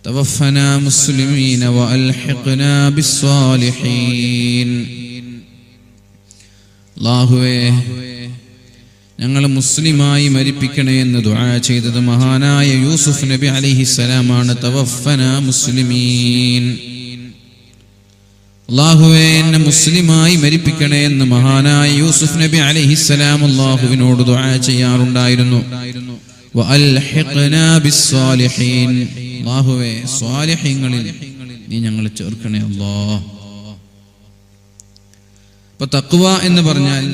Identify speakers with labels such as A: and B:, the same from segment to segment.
A: توفنا مسلمين وألحقنا بالصالحين. അല്ലാഹുവേ, ഞങ്ങളെ മുസ്ലിമായി മരിപ്പിക്കണേ എന്ന് ദുആ ചെയ്തത് മഹാനായ യൂസുഫ് നബി അലൈഹിസ്സലാമാണ്. തവഫനാ മുസ്ലിമീൻ. അല്ലാഹുവേ, എന്നെ മുസ്ലിമായി മരിപ്പിക്കണേ എന്ന് മഹാനായ യൂസുഫ് നബി അലൈഹിസ്സലാം അല്ലാഹുവിനോട് ദുആ ചെയ്യാറുണ്ടായിരുന്നു. വഅൽഹിഖ്നാ ബിസ്സാലിഹീൻ. അല്ലാഹുവേ, സ്വാലിഹീങ്ങളിൽ നീ ഞങ്ങളെ ചേർക്കണേ അല്ലാഹ്. അപ്പോൾ തഖ്വ എന്ന് പറഞ്ഞാൽ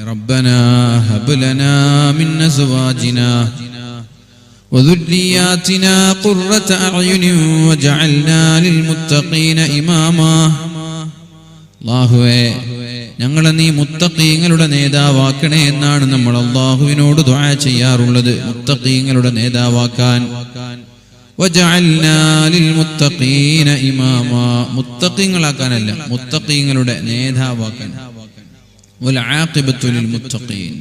A: റബ്ബനാ ഹബ് ലനാ മിൻ അസ്വാജിനാ വദുർരിയാതിനാ ഖുർറത അഅ്യുനിൻ വജഅൽനാ ലിൽമുത്തഖീന ഇമാമാ. അല്ലാഹുവേ, ഞങ്ങളെ നീ മുത്തഖീങ്ങളുടെ നേതാവാക്കണേ എന്നാണ് നമ്മൾ അല്ലാഹുവിനോട് ദുആ ചെയ്യാറുള്ളത്. മുത്തഖീങ്ങളുടെ നേതാവാക്കാൻ. വജഅൽനാ ലിൽമുത്തഖീന ഇമാമാ. മുത്തഖീങ്ങളാക്കാനല്ല, മുത്തഖീങ്ങളുടെ നേതാവാക്കാൻ. വൽ ആഖിബത്തു ലിൽമുത്തഖീൻ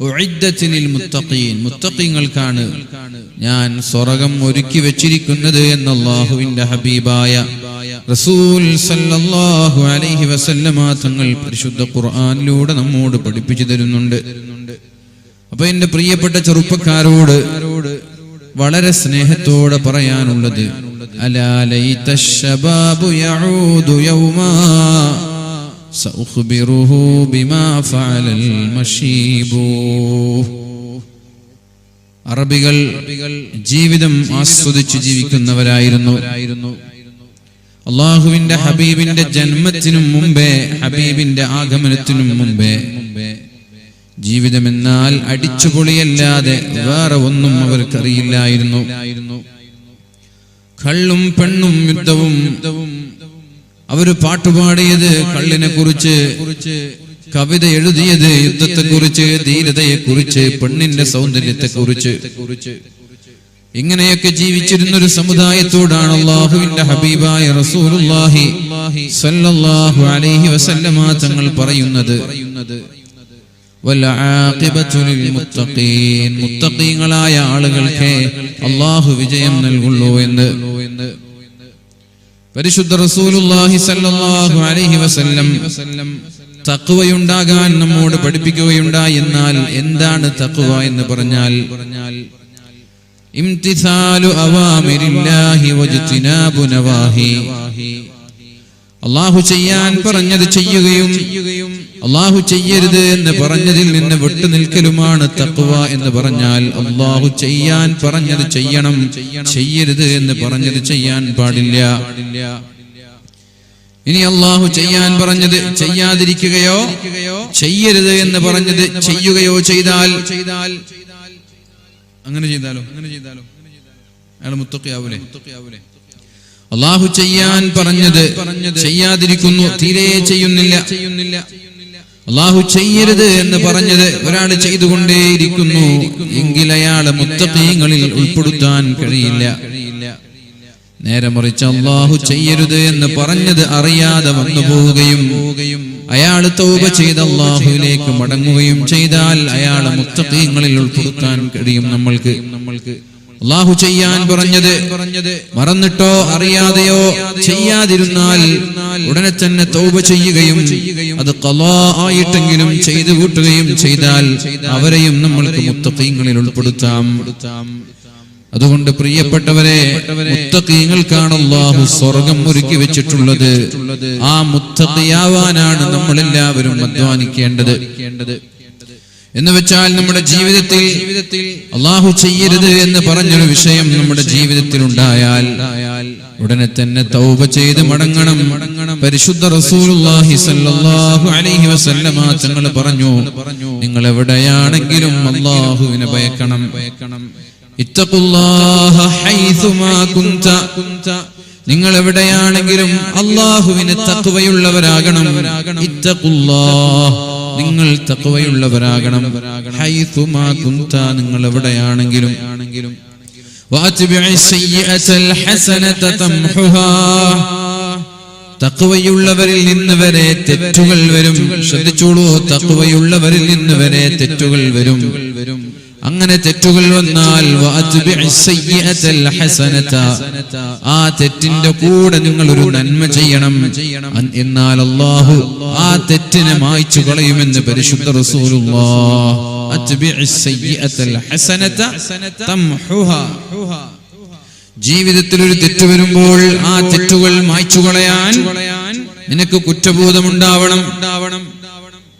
A: ഉഇദ്ദത് ലിൽമുത്തഖീൻ. മുത്തഖീങ്ങൾക്കാണ് ഞാൻ സ്വർഗ്ഗം ഒരുക്കി വെച്ചിരിക്കുന്നത് എന്ന് അല്ലാഹുവിന്റെ ഹബീബായ റസൂൽ സല്ലല്ലാഹു അലൈഹി വസല്ലമ തങ്ങൾ പരിശുദ്ധ ഖുർആനിലൂടെ നമ്മോട് പഠിപ്പിച്ചു തരുന്നുണ്ട്. അപ്പോൾ എൻ്റെ പ്രിയപ്പെട്ട ചെറുപ്പക്കാരോട് വളരെ സ്നേഹത്തോടെ പറയാനുള്ളത്, അലാ ലൈതശ് ശബാബു യഊദു യൗമാ സഉഖ്ബിറുഹു ബിമാ ഫഅലൽ മശീബു. അറബികൾ ജീവിതം ആസ്വദിച്ച് ജീവിക്കുന്നവരായിരുന്നു. അല്ലാഹുവിന്റെ ഹബീബിന്റെ ജന്മത്തിനും മുമ്പേ, ഹബീബിന്റെ ആഗമനത്തിനും മുമ്പേ ജീവിതമെന്നാൽ അടിച്ചുപൊളിയല്ലാതെ വേറെ ഒന്നും അവർക്കറിയില്ലായിരുന്നു. കള്ളും പെണ്ണും യുദ്ധവും. അവര് പാട്ടുപാടിയത് കള്ളിനെ കുറിച്ച്, കവിത എഴുതിയത് യുദ്ധത്തെക്കുറിച്ച്, ധീരതയെക്കുറിച്ച്, പെണ്ണിന്റെ സൗന്ദര്യത്തെക്കുറിച്ച്. ഇങ്ങനെയൊക്കെ ജീവിച്ചിരുന്നൊരു സമുദായത്തോടാണ് അല്ലാഹുവിന്റെ ഹബീബായ റസൂലുള്ളാഹി സ്വല്ലല്ലാഹു അലൈഹി വസല്ലമ തങ്ങൾ പറയുന്നത്, വൽ ആഖിബത്തു ലിൽ മുത്തഖീൻ. മുത്തഖീങ്ങളായ ആളുകൾക്ക് അല്ലാഹു വിജയം നൽകുള്ളൂ എന്ന് പരിശുദ്ധ റസൂലുള്ളാഹി സ്വല്ലല്ലാഹു അലൈഹി വസല്ലം തഖ്വയുണ്ടാകാൻ നമ്മോട് പഠിപ്പിക്കുകയുണ്ടായി. എന്നാൽ എന്താണ് തഖ്വ എന്ന് പറഞ്ഞാൽ ഇംതിസാലു അവാമിരില്ലാഹി വജ്തിനാബു നവാഹി. അല്ലാഹു ചെയ്യാൻ പറഞ്ഞത് ചെയ്യുകയും അല്ലാഹു ചെയ്യരുത് എന്ന് പറഞ്ഞതിൽ നിന്ന് വിട്ടുനിൽക്കലുമാണ് തഖ്വ എന്ന് പറഞ്ഞാൽ. അല്ലാഹു ചെയ്യാൻ പറഞ്ഞത് ചെയ്യണം, ചെയ്യരുത് എന്ന് പറഞ്ഞത് ചെയ്യാൻ പാടില്ല. ഇനി അല്ലാഹു ചെയ്യാൻ പറഞ്ഞത് ചെയ്യാതിരിക്കുകയോ ചെയ്യരുത് എന്ന് പറഞ്ഞത് ചെയ്യുകയോ ചെയ്താൽ, അങ്ങനെ ചെയ്താലോ അയാൾ മുത്തഖിയാവൂലേ? അല്ലാഹു ചെയ്യാൻ പറഞ്ഞത് ചെയ്യാതിരിക്കുന്നു, തീരെ ചെയ്യുന്നില്ല. അല്ലാഹു ചെയ്യരുത് എന്ന് പറഞ്ഞത് ഒരാൾ ചെയ്തുകൊണ്ടേയിരിക്കുന്നു എങ്കിൽ അയാളെ മുത്തഖീങ്ങളിൽ ഉൾപ്പെടുത്താൻ കഴിയില്ല. നേരെ മറിച്ച് അല്ലാഹു ചെയ്യരുത് എന്ന് പറഞ്ഞത് അറിയാതെ വന്നു പോവുകയും അയാൾ തൗബ ചെയ്ത് അല്ലാഹുവിലേക്ക് മടങ്ങുകയും ചെയ്താൽ അയാളെ മുത്തഖീങ്ങളിൽ ഉൾപ്പെടുത്താൻ കഴിയും. നമ്മൾക്ക് അല്ലാഹു ചെയ്യാൻ പറഞ്ഞത് മറന്നിട്ടോ അറിയാതെയോ ചെയ്യാതിരുന്നാൽ ഉടനെ തന്നെ തൗബ ചെയ്യുകയും അത് ഖളാ ആയിട്ടെങ്കിലും ചെയ്തു കൂട്ടുകയും ചെയ്താൽ അവരെയും നമ്മൾക്ക് മുത്തഖീങ്ങളിൽ ഉൾപ്പെടുത്താം. അതുകൊണ്ട് പ്രിയപ്പെട്ടവരെ, മുത്തഖീങ്ങൾക്കാണ് അല്ലാഹു സ്വർഗ്ഗം ഒരുക്കി വെച്ചിട്ടുള്ളത്. ആ മുത്തഖിയാവാനാണ് നമ്മളെല്ലാവരും അധ്വാനിക്കേണ്ടത്. എന്ന് വെച്ചാൽ നമ്മുടെ ജീവിതത്തിൽ അല്ലാഹു ചെയ്യരുത് എന്ന് പറഞ്ഞൊരു വിഷയം നമ്മുടെ ജീവിതത്തിൽ ഉണ്ടായാൽ ഉടനെ തന്നെ തൗബ ചെയ്ത് മടങ്ങണം. പരിശുദ്ധ റസൂലുള്ളാഹി സ്വല്ലല്ലാഹു അലൈഹി വസല്ലമ തങ്ങൾ പറഞ്ഞു, നിങ്ങൾ എവിടെയാണെങ്കിലും അല്ലാഹുവിനെ ഭയക്കണം. ഇത്തഖുല്ലാഹ ഹൈസുമാ കുൻത. നിങ്ങൾ എവിടെയാണെങ്കിലും അല്ലാഹുവിനെ തഖ്വയുള്ളവരാകണം. ഇത്തഖുല്ലാഹ്, നിങ്ങൾ തഖ്വയുള്ളവരാകണം. ഹൈസുമാ കുൻത, നിങ്ങൾ എവിടെയാണെങ്കിലും. വഅത്ബിഇ സയ്യിഅതൽ ഹസനത തംഹുഹാ. തഖ്വയുള്ളവരിൽ നിന്ന് വരെ തെറ്റുകൾ വരും. ശ്രദ്ധിച്ചോളൂ, തഖ്വയുള്ളവരിൽ നിന്ന് വരെ തെറ്റുകൾ വരും. അങ്ങനെ തെറ്റുകൾ വന്നാൽ ആ തെറ്റിന്റെ കൂടെ നിങ്ങൾ ഒരു നന്മ ചെയ്യണം, എന്നാൽ അല്ലാഹു ആ തെറ്റിനെ മായ്ച്ചു കളയുമെന്ന് പരിശുദ്ധ റസൂലുള്ളാഹ്. ജീവിതത്തിൽ ഒരു തെറ്റ് വരുമ്പോൾ ആ തെറ്റുകൾ മായ്ച്ചു കളയാൻ നിനക്ക് കുറ്റബോധമുണ്ടാവണം,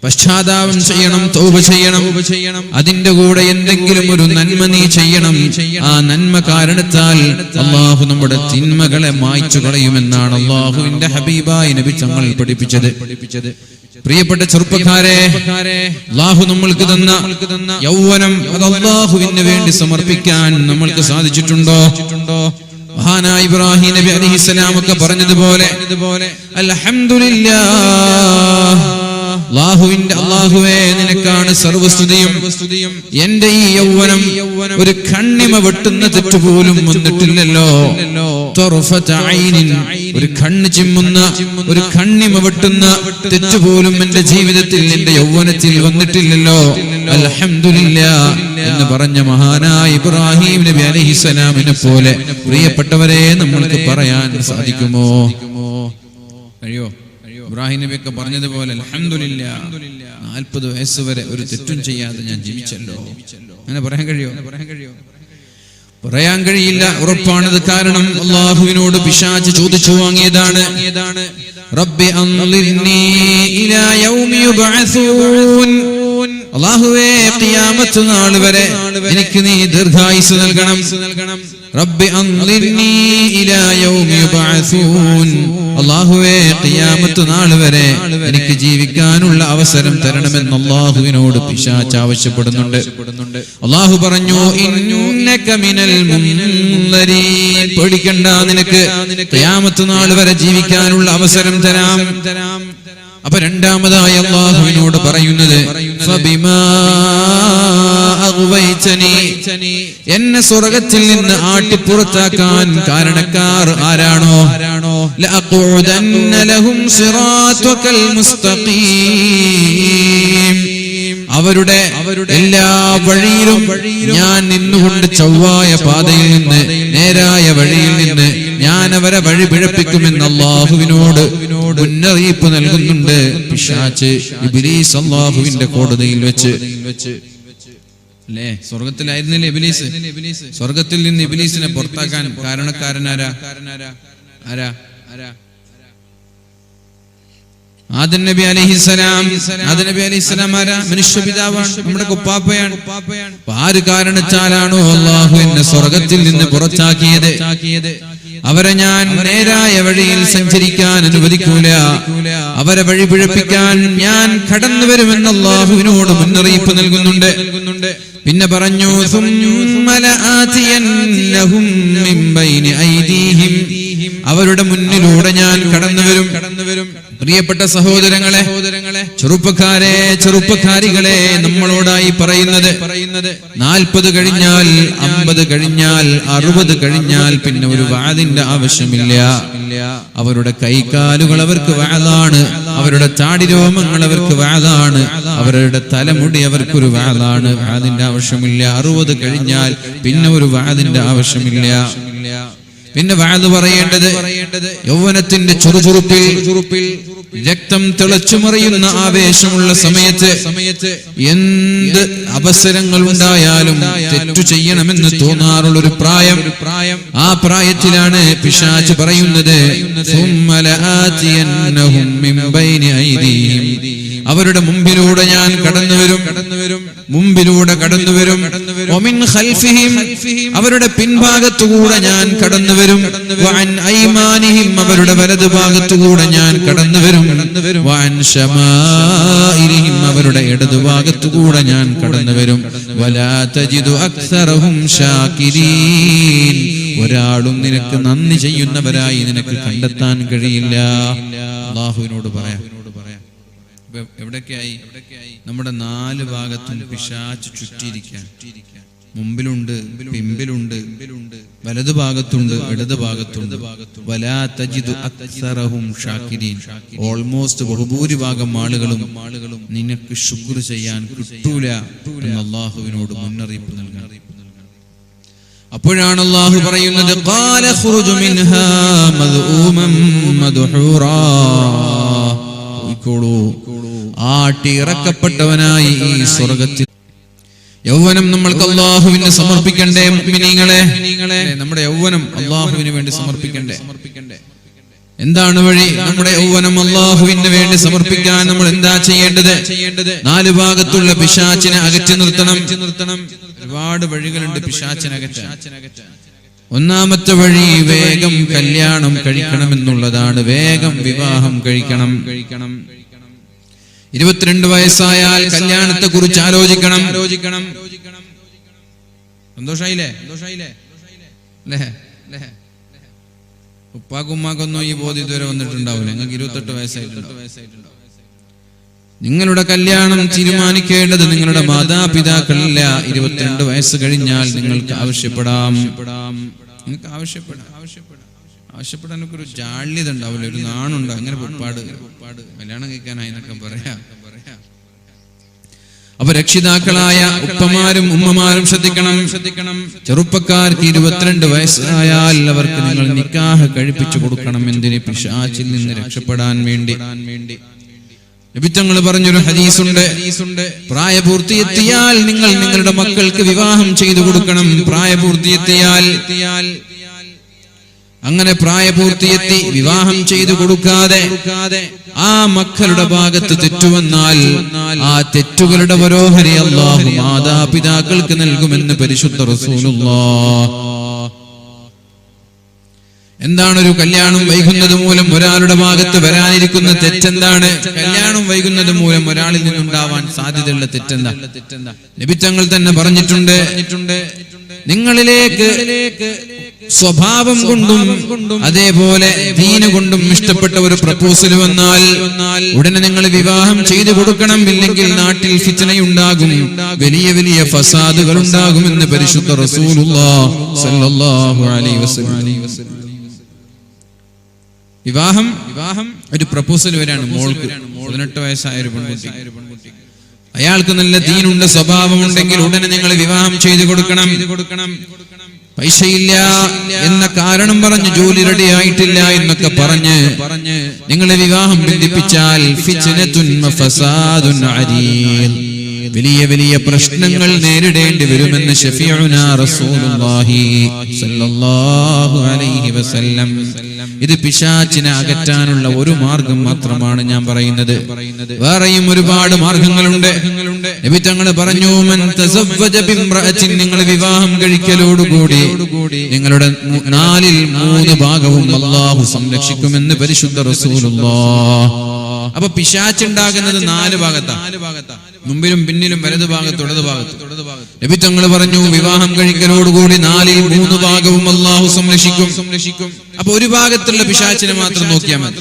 A: പശ്ചാത്താപം ചെയ്യണം, തൗബ ചെയ്യണം. അതിന്റെ കൂടെ എന്തെങ്കിലും ഒരു നന്മ നീ ചെയ്യണം. ആ നന്മ കാരണത്താൽ അല്ലാഹു നമ്മുടെ തിന്മകളെ മായ്ച്ചു കളയുമെന്നാണ് അല്ലാഹുവിന്റെ ഹബീബായ നബി തങ്ങൾ പഠിപ്പിച്ചത്. പ്രിയപ്പെട്ട ചെറുപ്പക്കാരെ, അല്ലാഹു നമ്മൾക്ക് തന്ന യൗവനം അത് അല്ലാഹുവിന് വേണ്ടി സമർപ്പിക്കാൻ നമ്മൾക്ക് സാധിച്ചിട്ടുണ്ടോ? മഹാനായ ഇബ്രാഹിം നബി അലൈഹിസ്സലാം ഒക്കെ പറഞ്ഞതുപോലെ അൽഹംദുലില്ലാഹ്, അല്ലാഹുവേ നിനക്കാണ് സർവസ്തുതിയും. എന്റെ ഈ യൗവനം ഒരു കണ്ണിമ വെട്ടുന്ന തെറ്റുപോലും വന്നിട്ടില്ലല്ലോ. ഒരു കണ്ണ് ചിമ്മുന്ന, ഒരു കണ്ണിമ വെട്ടുന്ന തെറ്റുപോലും എന്റെ ജീവിതത്തിൽ, എന്റെ യൗവനത്തിൽ വന്നിട്ടില്ലല്ലോ. അൽഹംദുലില്ലാഹ് എന്ന് പറഞ്ഞ മഹാനായ ഇബ്രാഹിം നബി അലൈഹിസ്സലാമിനെ പോലെ പ്രിയപ്പെട്ടവരെ നമ്മൾക്ക് പറയാൻ സാധിക്കുമോ? കഴിയോ? ഇബ്രാഹിം നബിയൊക്കെ പറഞ്ഞതുപോലെ അൽഹംദുലില്ലാഹ്, 40 വയസ്സ് വരെ ഒരു തെറ്റും ചെയ്യാതെ ഞാൻ ജീവിച്ചല്ലോ. അങ്ങനെ പറയാൻ കഴിയോ? പറയാൻ കഴിയില്ല, ഉറപ്പാണത്. കാരണം അല്ലാഹുവിനോട് പിശാച് ചോദിച്ചു വാങ്ങിയതാണ്, റബ്ബി അൻളിർനി ഇലാ യൗമി യുബ്അസൂൻ. അല്ലാഹുവേ ഖിയാമത്ത് നാൾ വരെ എനിക്ക് നീ ദീർഘായുസ്സ് നൽകണം. റബ്ബി അൻളിർനി ഇലാ യൗമി യുബ്അസൂൻ. അല്ലാഹുവേ ഖിയാമത്ത് നാൾ വരെ എനിക്ക് ജീവിക്കാനുള്ള അവസരം തരണമെന്ന് അല്ലാഹുവിനോട് പിശാച് ആവശ്യപ്പെടുന്നുണ്ട്. അല്ലാഹു പറഞ്ഞു, ഇന്നക മിനൽ മുൻദരീൻ. പേടിക്കണ്ട, നിനക്ക് ഖിയാമത്ത് നാൾ വരെ ജീവിക്കാനുള്ള അവസരം തരാം. അപ്പൊ രണ്ടാമതായി അല്ലാഹുവിനോട് പറയുന്നത്, ഫബിമാ അഗ്വൈതനി, എന്നെ സ്വർഗ്ഗത്തിൽ നിന്ന് ആട്ടിപ്പുറത്താക്കാൻ കാരണക്കാർ ആരാണോ, ലഅഖുദന്ന ലഹും സിറാത്തകൽ മുസ്തഖീം. അവരുടെ എല്ലാ വഴിയിലും ഞാൻ നിന്നുകൊണ്ട് ചൊവ്വായ പാതയിൽ നിന്ന്, നേരായ വഴിയിൽ നിന്ന് ഞാൻ അവരെ വഴി പിഴപ്പിക്കുമെന്ന് അല്ലാഹുവിനോട് മുന്നറിയിപ്പ് നൽകുന്നുണ്ട് പിശാച്, ഇബ്ലീസ്. അല്ലാഹുവിന്റെ കോടതിയിൽ വെച്ച് അല്ലേ, സ്വർഗത്തിലായിരുന്നില്ലേ ഇബ്ലീസ്? സ്വർഗത്തിൽ നിന്ന് ഇബ്ലീസിനെ പുറത്താക്കാൻ കാരണക്കാരനാരാ? ആദം നബി അലൈഹിസ്സലാം. ആദം നബി അലൈഹിസ്സലാം ആരാ? മനുഷ്യപിതാവാണ്, നമ്മുടെ ഉപ്പാപ്പയാണ്. ആര് കാരണത്താലാണോ അല്ലാഹു എന്നെ സ്വർഗത്തിൽ നിന്ന് പുറത്താക്കിയത്, അവരെ ഞാൻ നേരായ വഴിയിൽ സഞ്ചരിക്കാൻ അനുവദിക്കൂല, അവരെ വഴി പിഴപ്പിക്കാൻ ഞാൻ കടന്നു വരുമെന്ന് അല്ലാഹുവിനോട് മുന്നറിയിപ്പ് നൽകുന്നുണ്ട്. പിന്നെ പറഞ്ഞു, അവരുടെ മുന്നിലൂടെ ഞാൻ കടന്നു വരും. പ്രിയപ്പെട്ട സഹോദരങ്ങളെ, ചെറുപ്പക്കാരെ, ചെറുപ്പക്കാരികളെ, നമ്മളോടായി പറയുന്നത് 40 കഴിഞ്ഞാൽ, 50 കഴിഞ്ഞാൽ, 60 കഴിഞ്ഞാൽ പിന്നെ ഒരു വാദിന്റെ ആവശ്യമില്ല. അവരുടെ കൈകാലുകൾ അവർക്ക് വാദാണ്, അവരുടെ താടിരോമങ്ങൾ അവർക്ക് വാദാണ്, അവരുടെ തലമുടി അവർക്കൊരു വാദാണ്. വാദിന്റെ ആവശ്യമില്ല. 60 കഴിഞ്ഞാൽ പിന്നെ ഒരു വാദിന്റെ ആവശ്യമില്ല. പിന്നെ വാദ് പറയേണ്ടത് യൗവനത്തിന്റെ ചുറുചുറുപ്പിൽ രക്തം തിളച്ചുമറിയുന്ന ആവേശമുള്ള സമയത്ത് എന്ത് അവസരങ്ങൾ ഉണ്ടായാലും തെറ്റു ചെയ്യണമെന്ന് തോന്നാറുള്ള ഒരു പ്രായം. ആ പ്രായത്തിലാണ് പിശാച് പറയുന്നത്, അവരുടെ മുമ്പിലൂടെ ഞാൻ കടന്നുവരും, മുമ്പിലൂടെ കടന്നുവരും. വമിൻ ഖൽഫിഹിം, അവരുടെ പിൻഭാഗത്തുകൂടെ ഞാൻ കടന്നുവരും. വഅൻ ഐമാനിഹിം, അവരുടെ വലതുഭാഗത്തുകൂടെ ഞാൻ കടന്നുവരും. വഅൻ ശമാഇലിഹിം, അവരുടെ ഇടതുഭാഗത്തുകൂടെ ഞാൻ കടന്നുവരും. വലാ തജിദു അക്സറഹും ശാകിരീൻ, ഒരാളും നിനക്ക് നന്ദി ചെയ്യുന്നവരായി നിനക്ക് കണ്ടെത്താൻ കഴിയില്ല. അല്ലാഹുവിനോട് പറയാം. എവിടൊക്കെയായി? നമ്മുടെ 4 ഭാഗത്തും പിശാച് ചുറ്റിയിരിക്കാൻ. മുമ്പിലുണ്ട്, പിമ്പിലുണ്ട്, വലതുഭാഗത്തുണ്ട്, ഇടതുഭാഗത്തുണ്ട്. വലാ തജിദു അക്സറഹും ഷാകിരീൻ. ഓൾമോസ്റ്റ് ബഹുഭൂരിഭാഗം ആളുകളും നിനക്ക് ശുക്ർ ചെയ്യാൻ കിട്ടൂല എന്ന് അല്ലാഹുവിനോട് മുന്നറിയിപ്പ് നൽകണം. അപ്പോഴാണ് അല്ലാഹു പറയുന്നത് ഖാല ഖുറുജു മിൻഹാ മദ്ഊമൻ മദ്ഹൂറാ. ആട്ടി ഇറക്കപ്പെട്ടവനായി ഈ സ്വർഗ്ഗത്തിൽ. യൗവനം നമ്മൾക്ക് അല്ലാഹുവിന് സമർപ്പിക്കണ്ടേ മുഅ്മിനീങ്ങളെ? നമ്മുടെ യൗവനം അല്ലാഹുവിന് വേണ്ടി സമർപ്പിക്കണ്ടേ? എന്താണ് വഴി? നമ്മുടെ യൗവനം അല്ലാഹുവിന് വേണ്ടി സമർപ്പിക്കാൻ നമ്മൾ എന്താ ചെയ്യേണ്ടത്? നാല് ഭാഗത്തുള്ള പിശാചിനെ അകറ്റി നിർത്തണം. ഒരുപാട് വഴികളുണ്ട് പിശാചിനെ അകറ്റാൻ. ഒന്നാമത്തെ വഴി വേഗം കല്യാണം കഴിക്കണമെന്നുള്ളതാണ്. വേഗം വിവാഹം കഴിക്കണം. 22 വയസ്സായാൽ കല്യാണത്തെ കുറിച്ച് ആലോചിക്കണം. സന്തോഷായില്ലേ? ഉപ്പാക്കുമ്മാക്കൊന്നും ഈ ബോധം ഇതുവരെ വന്നിട്ടുണ്ടാവില്ല. നിങ്ങൾക്ക് 28 വയസ്സായിട്ടുണ്ടാവും. നിങ്ങളുടെ കല്യാണം തീരുമാനിക്കേണ്ടത് നിങ്ങളുടെ മാതാപിതാക്കളില്ല. 22 വയസ്സ് കഴിഞ്ഞാൽ നിങ്ങൾക്ക് ആവശ്യപ്പെടാം. ആവശ്യപ്പെടാനൊക്കെ ഒരു ജാള്യത ഉണ്ടാവില്ല, ഒരു നാണുണ്ട്. അങ്ങനെ ഉപ്പാട് കല്യാണം കഴിക്കാനായി എന്നൊക്കെ പറയാം. അപ്പൊ രക്ഷിതാക്കളായ ഉപ്പമാരും ഉമ്മമാരും ശ്രദ്ധിക്കണം. ചെറുപ്പക്കാർക്ക് 22 വയസ്സായാൽ അവർക്ക് നിങ്ങൾ നിക്കാഹ് കഴിപ്പിച്ചു കൊടുക്കണം. എന്തിന്? പിശാചിൽ നിന്ന് രക്ഷപ്പെടാൻ വേണ്ടി. നബിതങ്ങൾ പറഞ്ഞൊരു ഹദീസുണ്ട്, പ്രായപൂർത്തിയെത്തിയാൽ നിങ്ങൾ നിങ്ങളുടെ മക്കൾക്ക് വിവാഹം ചെയ്തു കൊടുക്കണം. പ്രായപൂർത്തിയെത്തിയാൽ, അങ്ങനെ പ്രായപൂർത്തിയെത്തി വിവാഹം ചെയ്തു കൊടുക്കാതെ ആ മക്കളുടെ ഭാഗത്ത് തെറ്റുവന്നാൽ ആ തെറ്റുകളുടെ പരോഹരി അല്ലാഹു മാതാപിതാക്കൾക്ക് നൽകുമെന്ന് പരിശുദ്ധ റസൂലുള്ളാഹ്. എന്താണ് ഒരു കല്യാണം വൈകുന്നത് മൂലം ഒരാളുടെ ഭാഗത്ത് വരാനിരിക്കുന്ന തെറ്റെന്താണ്? കല്യാണം വൈകുന്നത് മൂലം ഒരാളിൽ നിന്നുണ്ടാവാൻ സാധ്യതയുള്ള തെറ്റെന്താ? നബി തങ്ങൾ തന്നെ പറഞ്ഞിട്ടുണ്ട്, നിങ്ങളിലേക്ക് സ്വഭാവം കൊണ്ടും അതേപോലെ ദീന് കൊണ്ടും ഇഷ്ടപ്പെട്ട ഒരു പ്രപ്പോസൽ വന്നാൽ ഉടനെ നിങ്ങൾ വിവാഹം ചെയ്തു കൊടുക്കണം. ഇല്ലെങ്കിൽ നാട്ടിൽ ഫിത്നയുണ്ടാകും, വലിയ വലിയ ഫസാദുകൾ ഉണ്ടാകുമെന്ന് പരിശുദ്ധ റസൂലുള്ളാഹി സ്വല്ലല്ലാഹു അലൈഹി വസല്ലം. വിവാഹം ഒരു പ്രപ്പോസൽ വരാണ് മോൾക്ക്. 18 വയസ്സായ ഒരു പെൺകുട്ടി. അയാൾക്ക് നല്ല ദീനുണ്ട്, സ്വഭാവമുണ്ടെങ്കിൽ ഉടനെ നിങ്ങൾ വിവാഹം ചെയ്തു കൊടുക്കണം. പൈസയില്ല എന്ന കാരണം പറഞ്ഞ്, ജോലി റെഡി ആയിട്ടില്ല എന്നൊക്കെ പറഞ്ഞ് നിങ്ങളെ വിവാഹം ബന്ധിപ്പിച്ചാൽ ഫിത്നത്തുൻ വഫസാദുൻ അരീദ്, വലിയ വലിയ പ്രശ്നങ്ങൾ നേരിടേണ്ടി വരുമെന്ന് ശഫീഉനാ റസൂലുള്ളാഹി സ്വല്ലല്ലാഹു അലൈഹി വസല്ലം. ഇത് പിശാചിനെ അകറ്റാനുള്ള ഒരു മാർഗം മാത്രമാണ് ഞാൻ പറയുന്നത്. വേറെയും ഒരുപാട് മാർഗങ്ങളുണ്ട്. നബി തങ്ങൾ പറഞ്ഞു, മൻ തസവ്വജ ബിംറഅത്തിൻ, നിങ്ങൾ വിവാഹം കഴിക്കലോടുകൂടി നിങ്ങളുടെ 4ൽ 3 ഭാഗവും അല്ലാഹു സംരക്ഷിക്കുമെന്ന് പരിശുദ്ധ റസൂലുള്ളാഹ്. അപ്പൊ പിശാചുണ്ടാകുന്നത് 4 ഭാഗത്താണ്, മുമ്പിലും പിന്നിലും വലതു ഭാഗത്തും ഇടതു ഭാഗത്തും. നബി തങ്ങൾ പറഞ്ഞു, വിവാഹം കഴിക്കലോടുകൂടി 4ൽ 3 ഭാഗവും അല്ലാഹു സംരക്ഷിക്കും. അപ്പൊ ഒരു ഭാഗത്തുള്ള പിശാചിനെ മാത്രം നോക്കിയാൽ മതി.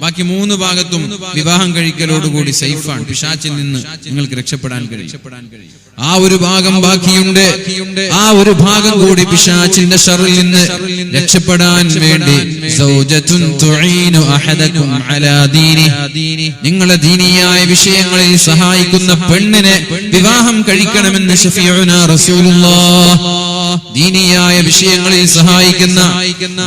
A: ബാക്കി 3 ഭാഗത്തും വിവാഹം കഴിക്കലോടുകൂടി സേഫാണ്. പിശാചിൽ നിന്ന് നിങ്ങൾക്ക് രക്ഷപ്പെടാൻ കഴിയും. ആ ഒരു ഭാഗം ബാക്കിയുണ്ട്. ആ ഒരു ഭാഗം കൂടി പിശാചിന്റെ ശർറിൽ നിന്ന് രക്ഷപ്പെടാൻ വേണ്ടി സൗജത്തുൻ തുഈനു അഹദകും അലാ ദീനി, നിങ്ങളെ ദീനിയായ വിഷയങ്ങളിൽ സഹായിക്കുന്ന പെണ്ണിനെ വിവാഹം കഴിക്കണമെന്ന് ശഫീഉനാ റസൂലുള്ളാഹ്. ദീനിയായ വിഷയങ്ങളിൽ സഹായിക്കുന്ന,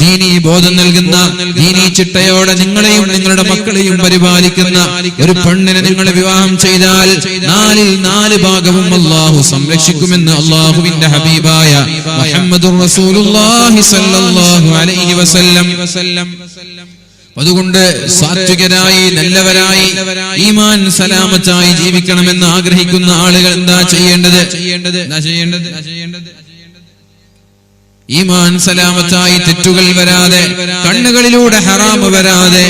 A: ദീനീ ബോധം നൽകുന്ന, ദീനീ ചിട്ടയോടെ നിങ്ങളെയും നിങ്ങളുടെ മക്കളെയും പരിപാലിക്കുന്ന ഒരു പെണ്ണിനെ നിങ്ങൾ വിവാഹം ചെയ്താൽ 4ൽ 4 ഭാഗവും അല്ലാഹു സംരക്ഷിക്കുമെന്ന് അല്ലാഹുവിന്റെ ഹബീബായ മുഹമ്മദുർ റസൂലുള്ളാഹി സ്വല്ലല്ലാഹു അലൈഹി വസല്ലം. അതുകൊണ്ട് സാത്വികരായി, നല്ലവരായി, ഈമാൻ സലാമത്തായി ജീവിക്കണമെന്ന് ആഗ്രഹിക്കുന്ന ആളുകൾ എന്താ ചെയ്യേണ്ടത്? ഈമാൻ സലാമത്തായി, തെറ്റുകൾ വരാതെ, കണ്ണുകളിലൂടെ ഹറാമ് വരാതെ,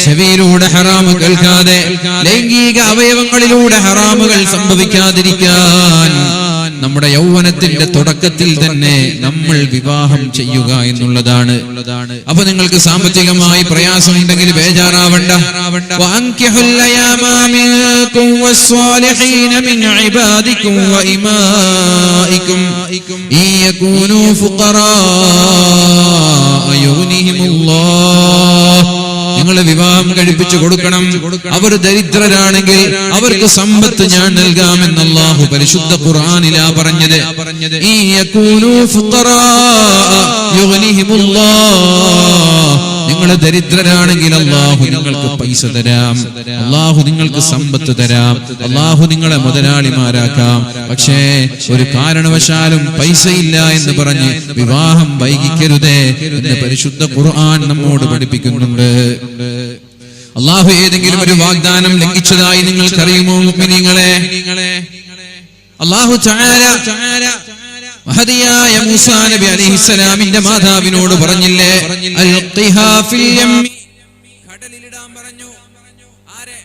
A: ചെവിയിലൂടെ ഹറാമ് കേൾക്കാതെ, ലൈംഗിക അവയവങ്ങളിലൂടെ ഹറാമുകൾ സംഭവിക്കാതിരിക്കാൻ നമ്മുടെ യൗവനത്തിന്റെ തുടക്കത്തിൽ തന്നെ നമ്മൾ വിവാഹം ചെയ്യുക എന്നുള്ളതാണ്. അപ്പൊ നിങ്ങൾക്ക് സാമ്പത്തികമായി പ്രയാസമുണ്ടെങ്കിൽ ബേജാറാവണ്ട. വഅൻകിഹുൽ അയാമാ മിൻകും വസ്സാലിഹീന മിൻ ഇബാദികും വഇമാഇകും ഇയകൂനു ഫുഖറാ യുഗ്നിഹിമുല്ലാഹ്. നിങ്ങൾ വിവാഹം കഴിപ്പിച്ചു കൊടുക്കണം. അവർ ദരിദ്രരാണെങ്കിൽ അവർക്ക് സമ്പത്ത് ഞാൻ നൽകാമെന്ന് അല്ലാഹു പരിശുദ്ധ ഖുർആനിലാ പറഞ്ഞത്. ഇയകൂനു ഫുഖറാ യുഗ്നിഹിമുല്ലാഹ്. നിങ്ങൾ ദരിദ്രരാണെങ്കിൽ അല്ലാഹു നിങ്ങൾക്ക് പൈസ തരാം, അല്ലാഹു നിങ്ങൾക്ക് സമ്പത്ത് തരാം, അല്ലാഹു നിങ്ങളെ മുതലാളിമാരാക്കാം. പക്ഷേ ഒരു കാരണവശാലും പൈസയില്ല എന്ന് പറഞ്ഞ് വിവാഹം വൈകിക്കരുതേ എന്ന് പരിശുദ്ധ ഖുർആൻ നമ്മോട് പഠിപ്പിക്കുന്നുണ്ട്. അല്ലാഹു ഏതെങ്കിലും ഒരു വാഗ്ദാനം ലംഘിച്ചതായി നിങ്ങൾക്കറിയുമോ മുഅ്മിനീങ്ങളെ? അല്ലാഹു തആല മഹദിയായ മൂസാ നബി അലൈഹിസ്സലാമിന്റെ മാതാവിനോട് പറഞ്ഞില്ലേ, അൽഖിഹാ ഫിൽ യമ്മി, കടലിലിടാൻ പറഞ്ഞു. ആരെ?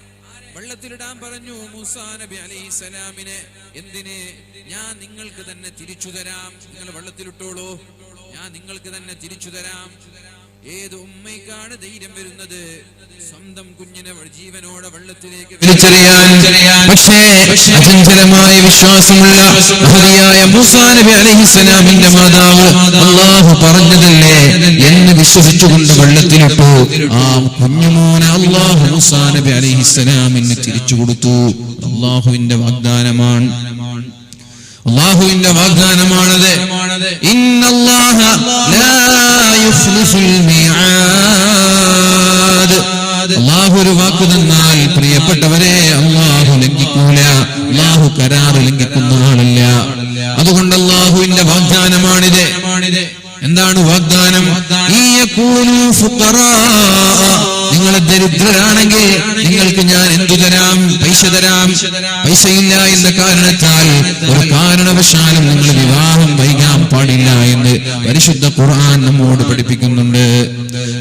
A: വെള്ളത്തിലിടാൻ പറഞ്ഞു മൂസാ നബി അലൈഹിസ്സലാമിനെ. എന്തിന്? ഞാൻ നിങ്ങൾക്ക് തന്നെ തിരിച്ചു തരാം, നിങ്ങൾ വെള്ളത്തിലിട്ടോളൂ, ഞാൻ നിങ്ങൾക്ക് തന്നെ തിരിച്ചു തരാം. ഏത് ഉമ്മയ്ക്കാണ് ധൈര്യം വരുന്നത് സ്വന്തം കുഞ്ഞിനെ ജീവനോടെ വെള്ളത്തിലേക്ക് വലിച്ചെറിയാൻ? പക്ഷേ അചഞ്ചലമായ വിശ്വാസമുള്ള മഹദിയായ മൂസാ നബി അലൈഹിസ്സലാമിന്റെ മാതാവ് അല്ലാഹു പറഞ്ഞതല്ലേ എന്ന് വിശ്വസിച്ചുകൊണ്ട് വെള്ളത്തിലിട്ടു. ആ കുഞ്ഞുമോനെ അല്ലാഹു മൂസാ നബി അലൈഹിസ്സലാമിന് തിരിച്ചു കൊടുത്തു. അല്ലാഹുവിന്റെ വാഗ്ദാനമാണ്, അല്ലാഹുവിന്റെ വാഗ്ദാനമാണത്. ഇന്നല്ലാഹ ലാ യുഖ്ലിഫുൽ മിആദ്. അല്ലാഹു ഒരു വാക്ക് തന്നാൽ പ്രിയപ്പെട്ടവരെ അല്ലാഹു ലംഘിക്കൂല. അല്ലാഹു കരാർ ലംഘിക്കുന്ന ആളല്ല. അതുകൊണ്ട് അല്ലാഹുവിന്റെ വാഗ്ദാനമാണിത്. എന്താണ് വാഗ്ദാനം? ഇയകൂനു ഫുഖറാ. നിങ്ങൾ ദരിദ്രരാണെങ്കിൽ നിങ്ങൾക്ക് ഞാൻ എന്തു തരാം? പൈസ തരാം. പൈസയില്ല എന്ന കാരണത്താൽ ഒരു കാരണവശാലും നിങ്ങൾ വിവാഹം വൈകാൻ പാടില്ല എന്ന് പരിശുദ്ധ ഖുർആൻ നമ്മോട് പഠിപ്പിക്കുന്നുണ്ട്.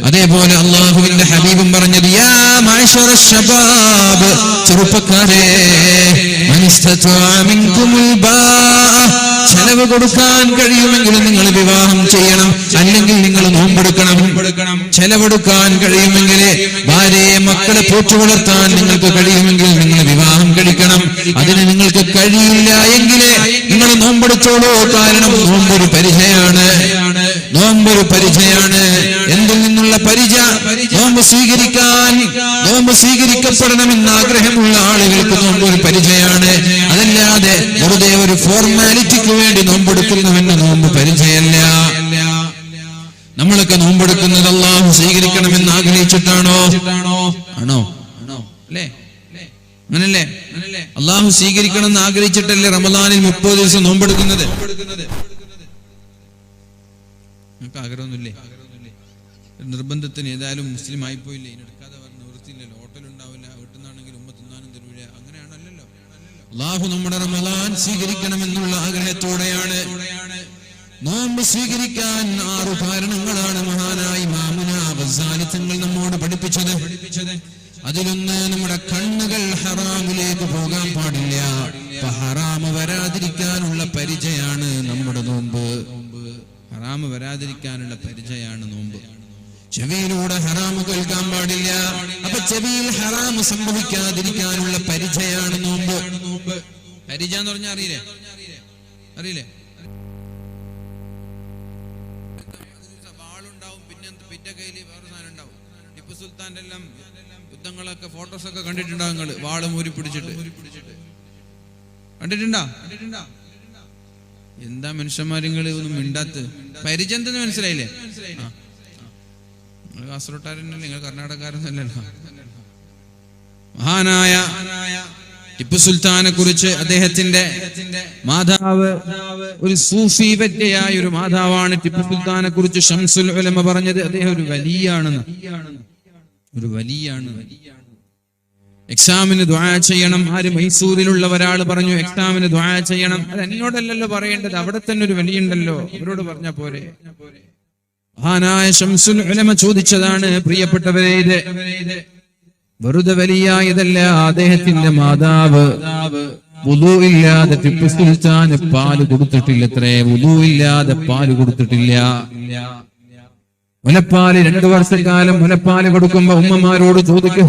A: അതേപോലെ അല്ലാഹുവിന്റെ ഹബീബും പറഞ്ഞത്, യാ മഅ്ശറശ് ശബാബ്, ചെറുപ്പക്കാരെ, മനിസ്തതാഅ മിൻകുമുൽ ബാഅ, ചെലവ് കൊടുക്കാൻ കഴിയുമെങ്കിൽ നിങ്ങൾ വിവാഹം ചെയ്യണം, അല്ലെങ്കിൽ നിങ്ങൾ നോമ്പെടുക്കണം. ചെലവെടുക്കാൻ കഴിയുമെങ്കിൽ, ഭാര്യയെ മക്കളെ പോറ്റു വളർത്താൻ നിങ്ങൾക്ക് കഴിയുമെങ്കിൽ നിങ്ങൾ വിവാഹം കഴിക്കണം. അതിന് നിങ്ങൾക്ക് കഴിയില്ല എങ്കിൽ നിങ്ങൾ നോമ്പെടുത്തോളൂ. കാരണം നോമ്പൊരു പരിചയാണ്, നോമ്പൊരു പരിചയാണ്. എന്തിൽ നിന്നുള്ള പരിച? നോമ്പ് സ്വീകരിക്കാൻ, നോമ്പ് സ്വീകരിക്കപ്പെടണമെന്ന് ആഗ്രഹമുള്ള ആളുകൾക്ക് നോമ്പൊരു പരിചയാണ്. അതല്ലാതെ വെറുതെ ഒരു ഫോർമാലിറ്റിക്ക് വേണ്ടി നോമ്പെടുക്കുന്നവന് നോമ്പ് പരിചയമല്ല. നമ്മളൊക്കെ നോമ്പെടുക്കുന്നത് അല്ലാഹു സ്വീകരിക്കണമെന്ന് ആഗ്രഹിച്ചിട്ടാണോ? ആണോ? അല്ലേ? അങ്ങനല്ലേ? അല്ലാഹു സ്വീകരിക്കണം എന്ന് ആഗ്രഹിച്ചിട്ടല്ലേ റമദാനിൽ 30 ദിവസം നോമ്പെടുക്കുന്നത്? നമുക്ക് ആഗ്രഹമൊന്നുമില്ലേ? നിർബന്ധത്തിന് ഏതായാലും മുസ്ലിം ആയിപ്പോയില്ലേ, എടുക്കാതെ നിവൃത്തിയില്ലല്ലോ, ഹോട്ടൽ ഉണ്ടാവില്ല, വീട്ടിൽ നിന്നാണെങ്കിൽ ഉമ്മ തിന്നാനും തരൂല, അങ്ങനെയാണല്ലോ. അല്ലാഹു നമ്മുടെ റമദാൻ സ്വീകരിക്കണമെന്നുള്ള ആഗ്രഹത്തോടെയാണ്. നോമ്പ് സ്വീകരിക്കാൻ 6 കാരണങ്ങളാണ് മഹാനായ ഇമാമുന ഗസാലി തങ്ങൾ നമ്മോട് പഠിപ്പിച്ചത്. അതിലൊന്ന്, നമ്മുടെ കണ്ണുകൾ ഹറാമിലേക്ക് പോകാൻ പാടില്ല. ഹറാമ് വരാതിരിക്കാനുള്ള പരിചയാണ് നമ്മുടെ നോമ്പ്. ഹറാമ് വരാതിരിക്കാനുള്ള പരിചയാണ് നോമ്പ്. ചെവിയിലൂടെ ഹറാമ് കേൾക്കാൻ പാടില്ല. അപ്പൊ ചെവിയിൽ ഹറാമ് സംഭവിക്കാതിരിക്കാനുള്ള പരിചയാണ് നോമ്പ്. പരിച എന്ന് പറഞ്ഞാൽ അറിയില്ലേ? അറിയില്ലേ? വാളുണ്ടാവും, പിന്നെ പിറ്റേ കയ്യിൽ വേറെ സാധനം ഉണ്ടാവും. ടിപ്പു സുൽത്താന്റെ എല്ലാം യുദ്ധങ്ങളൊക്കെ ഫോട്ടോസൊക്കെ കണ്ടിട്ടുണ്ടാവും നിങ്ങള്. വാള് മൂരി പിടിച്ചിട്ട് കണ്ടിട്ടുണ്ടോ? എന്താ മനുഷ്യന്മാരിങ്ങള് ഒന്നും മിണ്ടാത്ത? പരിചയം എന്തെന്ന് മനസ്സിലായില്ലേ? നിങ്ങൾ കാസർഗോട്ടുകാരനല്ലേ, നിങ്ങൾ കർണാടകക്കാരനല്ലല്ലോ. മഹാനായ ടിപ്പു സുൽത്താനെ കുറിച്ച് അദ്ദേഹത്തിന്റെ മാതാവ്, ഒരു സൂഫി വര്യയായ ഒരു മാതാവാണ് ടിപ്പു സുൽത്താനെ കുറിച്ച് ഷംസുൽ ഉലമ പറഞ്ഞത്. അദ്ദേഹം ഒരു വലിയാണെന്ന്, ഒരു വലിയാണ്. എക്സാമിന് ദുആ ചെയ്യണം. ആര്? മൈസൂരിലുള്ള ഒരാൾ പറഞ്ഞു എക്സാമിന് ദുആ ചെയ്യണം. അത് എന്നോടല്ലല്ലോ പറയേണ്ടത്, അവിടെ തന്നെ ഒരു വലിയുണ്ടല്ലോ, അവരോട് പറഞ്ഞ പോരെ. മഹാനായ ഷംസുൽ ഉലമ ചോദിച്ചതാണ്, പ്രിയപ്പെട്ടവരെ, ഇത് വെറുതെ വലിയായതല്ല. അദ്ദേഹത്തിന്റെ മാതാവ് വുളു ഇല്ലാതെ ടിപ്പു സുൽത്താന് പാല് കൊടുത്തിട്ടില്ലത്രേ. വുളു ഇല്ലാതെ പാല് കൊടുത്തിട്ടില്ല. മുലപ്പാല് 2 വർഷക്കാലം മുലപ്പാല് കൊടുക്കുമ്പോ ഉമ്മമാരോട് ചോദിക്കും,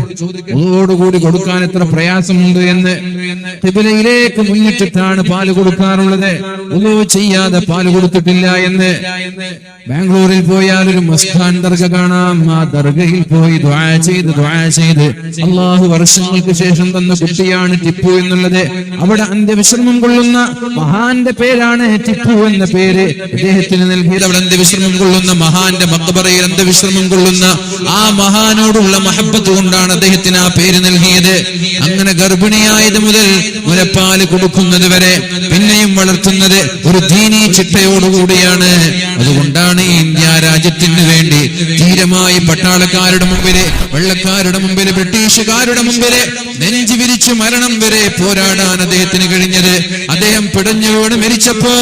A: വുളുവോടുകൂടി കൊടുക്കാൻ എത്ര പ്രയാസമുണ്ട് എന്ന്. ഖിബ്ലയിലേക്ക് മുന്നിട്ടിട്ടാണ് പാല് കൊടുക്കാറുള്ളത്. വുളു ചെയ്യാതെ പാല് കൊടുത്തിട്ടില്ല എന്ന്. ബാംഗ്ലൂരിൽ പോയാൽ ഒരു മസ്താൻ ദർഗ കാണാം. ആ ദർഗയിൽ പോയി ദുആ ചെയ്ത് അല്ലാഹു വർഷങ്ങൾക്ക് ശേഷം തന്ന കുട്ടിയാണ് ടിപ്പു എന്നുള്ളത്. അവിടെ അന്ത്യവിശ്രമം കൊള്ളുന്ന മഹാന്റെ പേരാണ് ടിപ്പു എന്ന പേര് അദ്ദേഹത്തിന് നൽകിയത്. അവിടെ അന്ത്യവിശ്രമം കൊള്ളുന്ന മഹാന്റെ മക്ബറയിൽ അന്ത്യവിശ്രമം കൊള്ളുന്ന ആ മഹാനോടുള്ള മഹബ്ബത്ത് കൊണ്ടാണ് അദ്ദേഹത്തിന് ആ പേര് നൽകിയത്. അങ്ങനെ ഗർഭിണിയായത് മുതൽ മുലപ്പാല് കൊടുക്കുന്നത് വരെ പിന്നെയും വളർത്തുന്നത് ഒരു ദീനീ ചിട്ടയോടുകൂടിയാണ്. അതുകൊണ്ടാണ് ഈ ഇന്ത്യ രാജ്യത്തിന് വേണ്ടി ധീരമായി പട്ടാളക്കാരുടെ മുമ്പില്, വെള്ളക്കാരുടെ മുമ്പില്, ബ്രിട്ടീഷുകാരുടെ മുമ്പില് നെഞ്ചു വിരിച്ചു മരണം വരെ പോരാടാൻ അദ്ദേഹത്തിന് കഴിഞ്ഞത്. അദ്ദേഹം പിടഞ്ഞു വീണ് മരിച്ചപ്പോ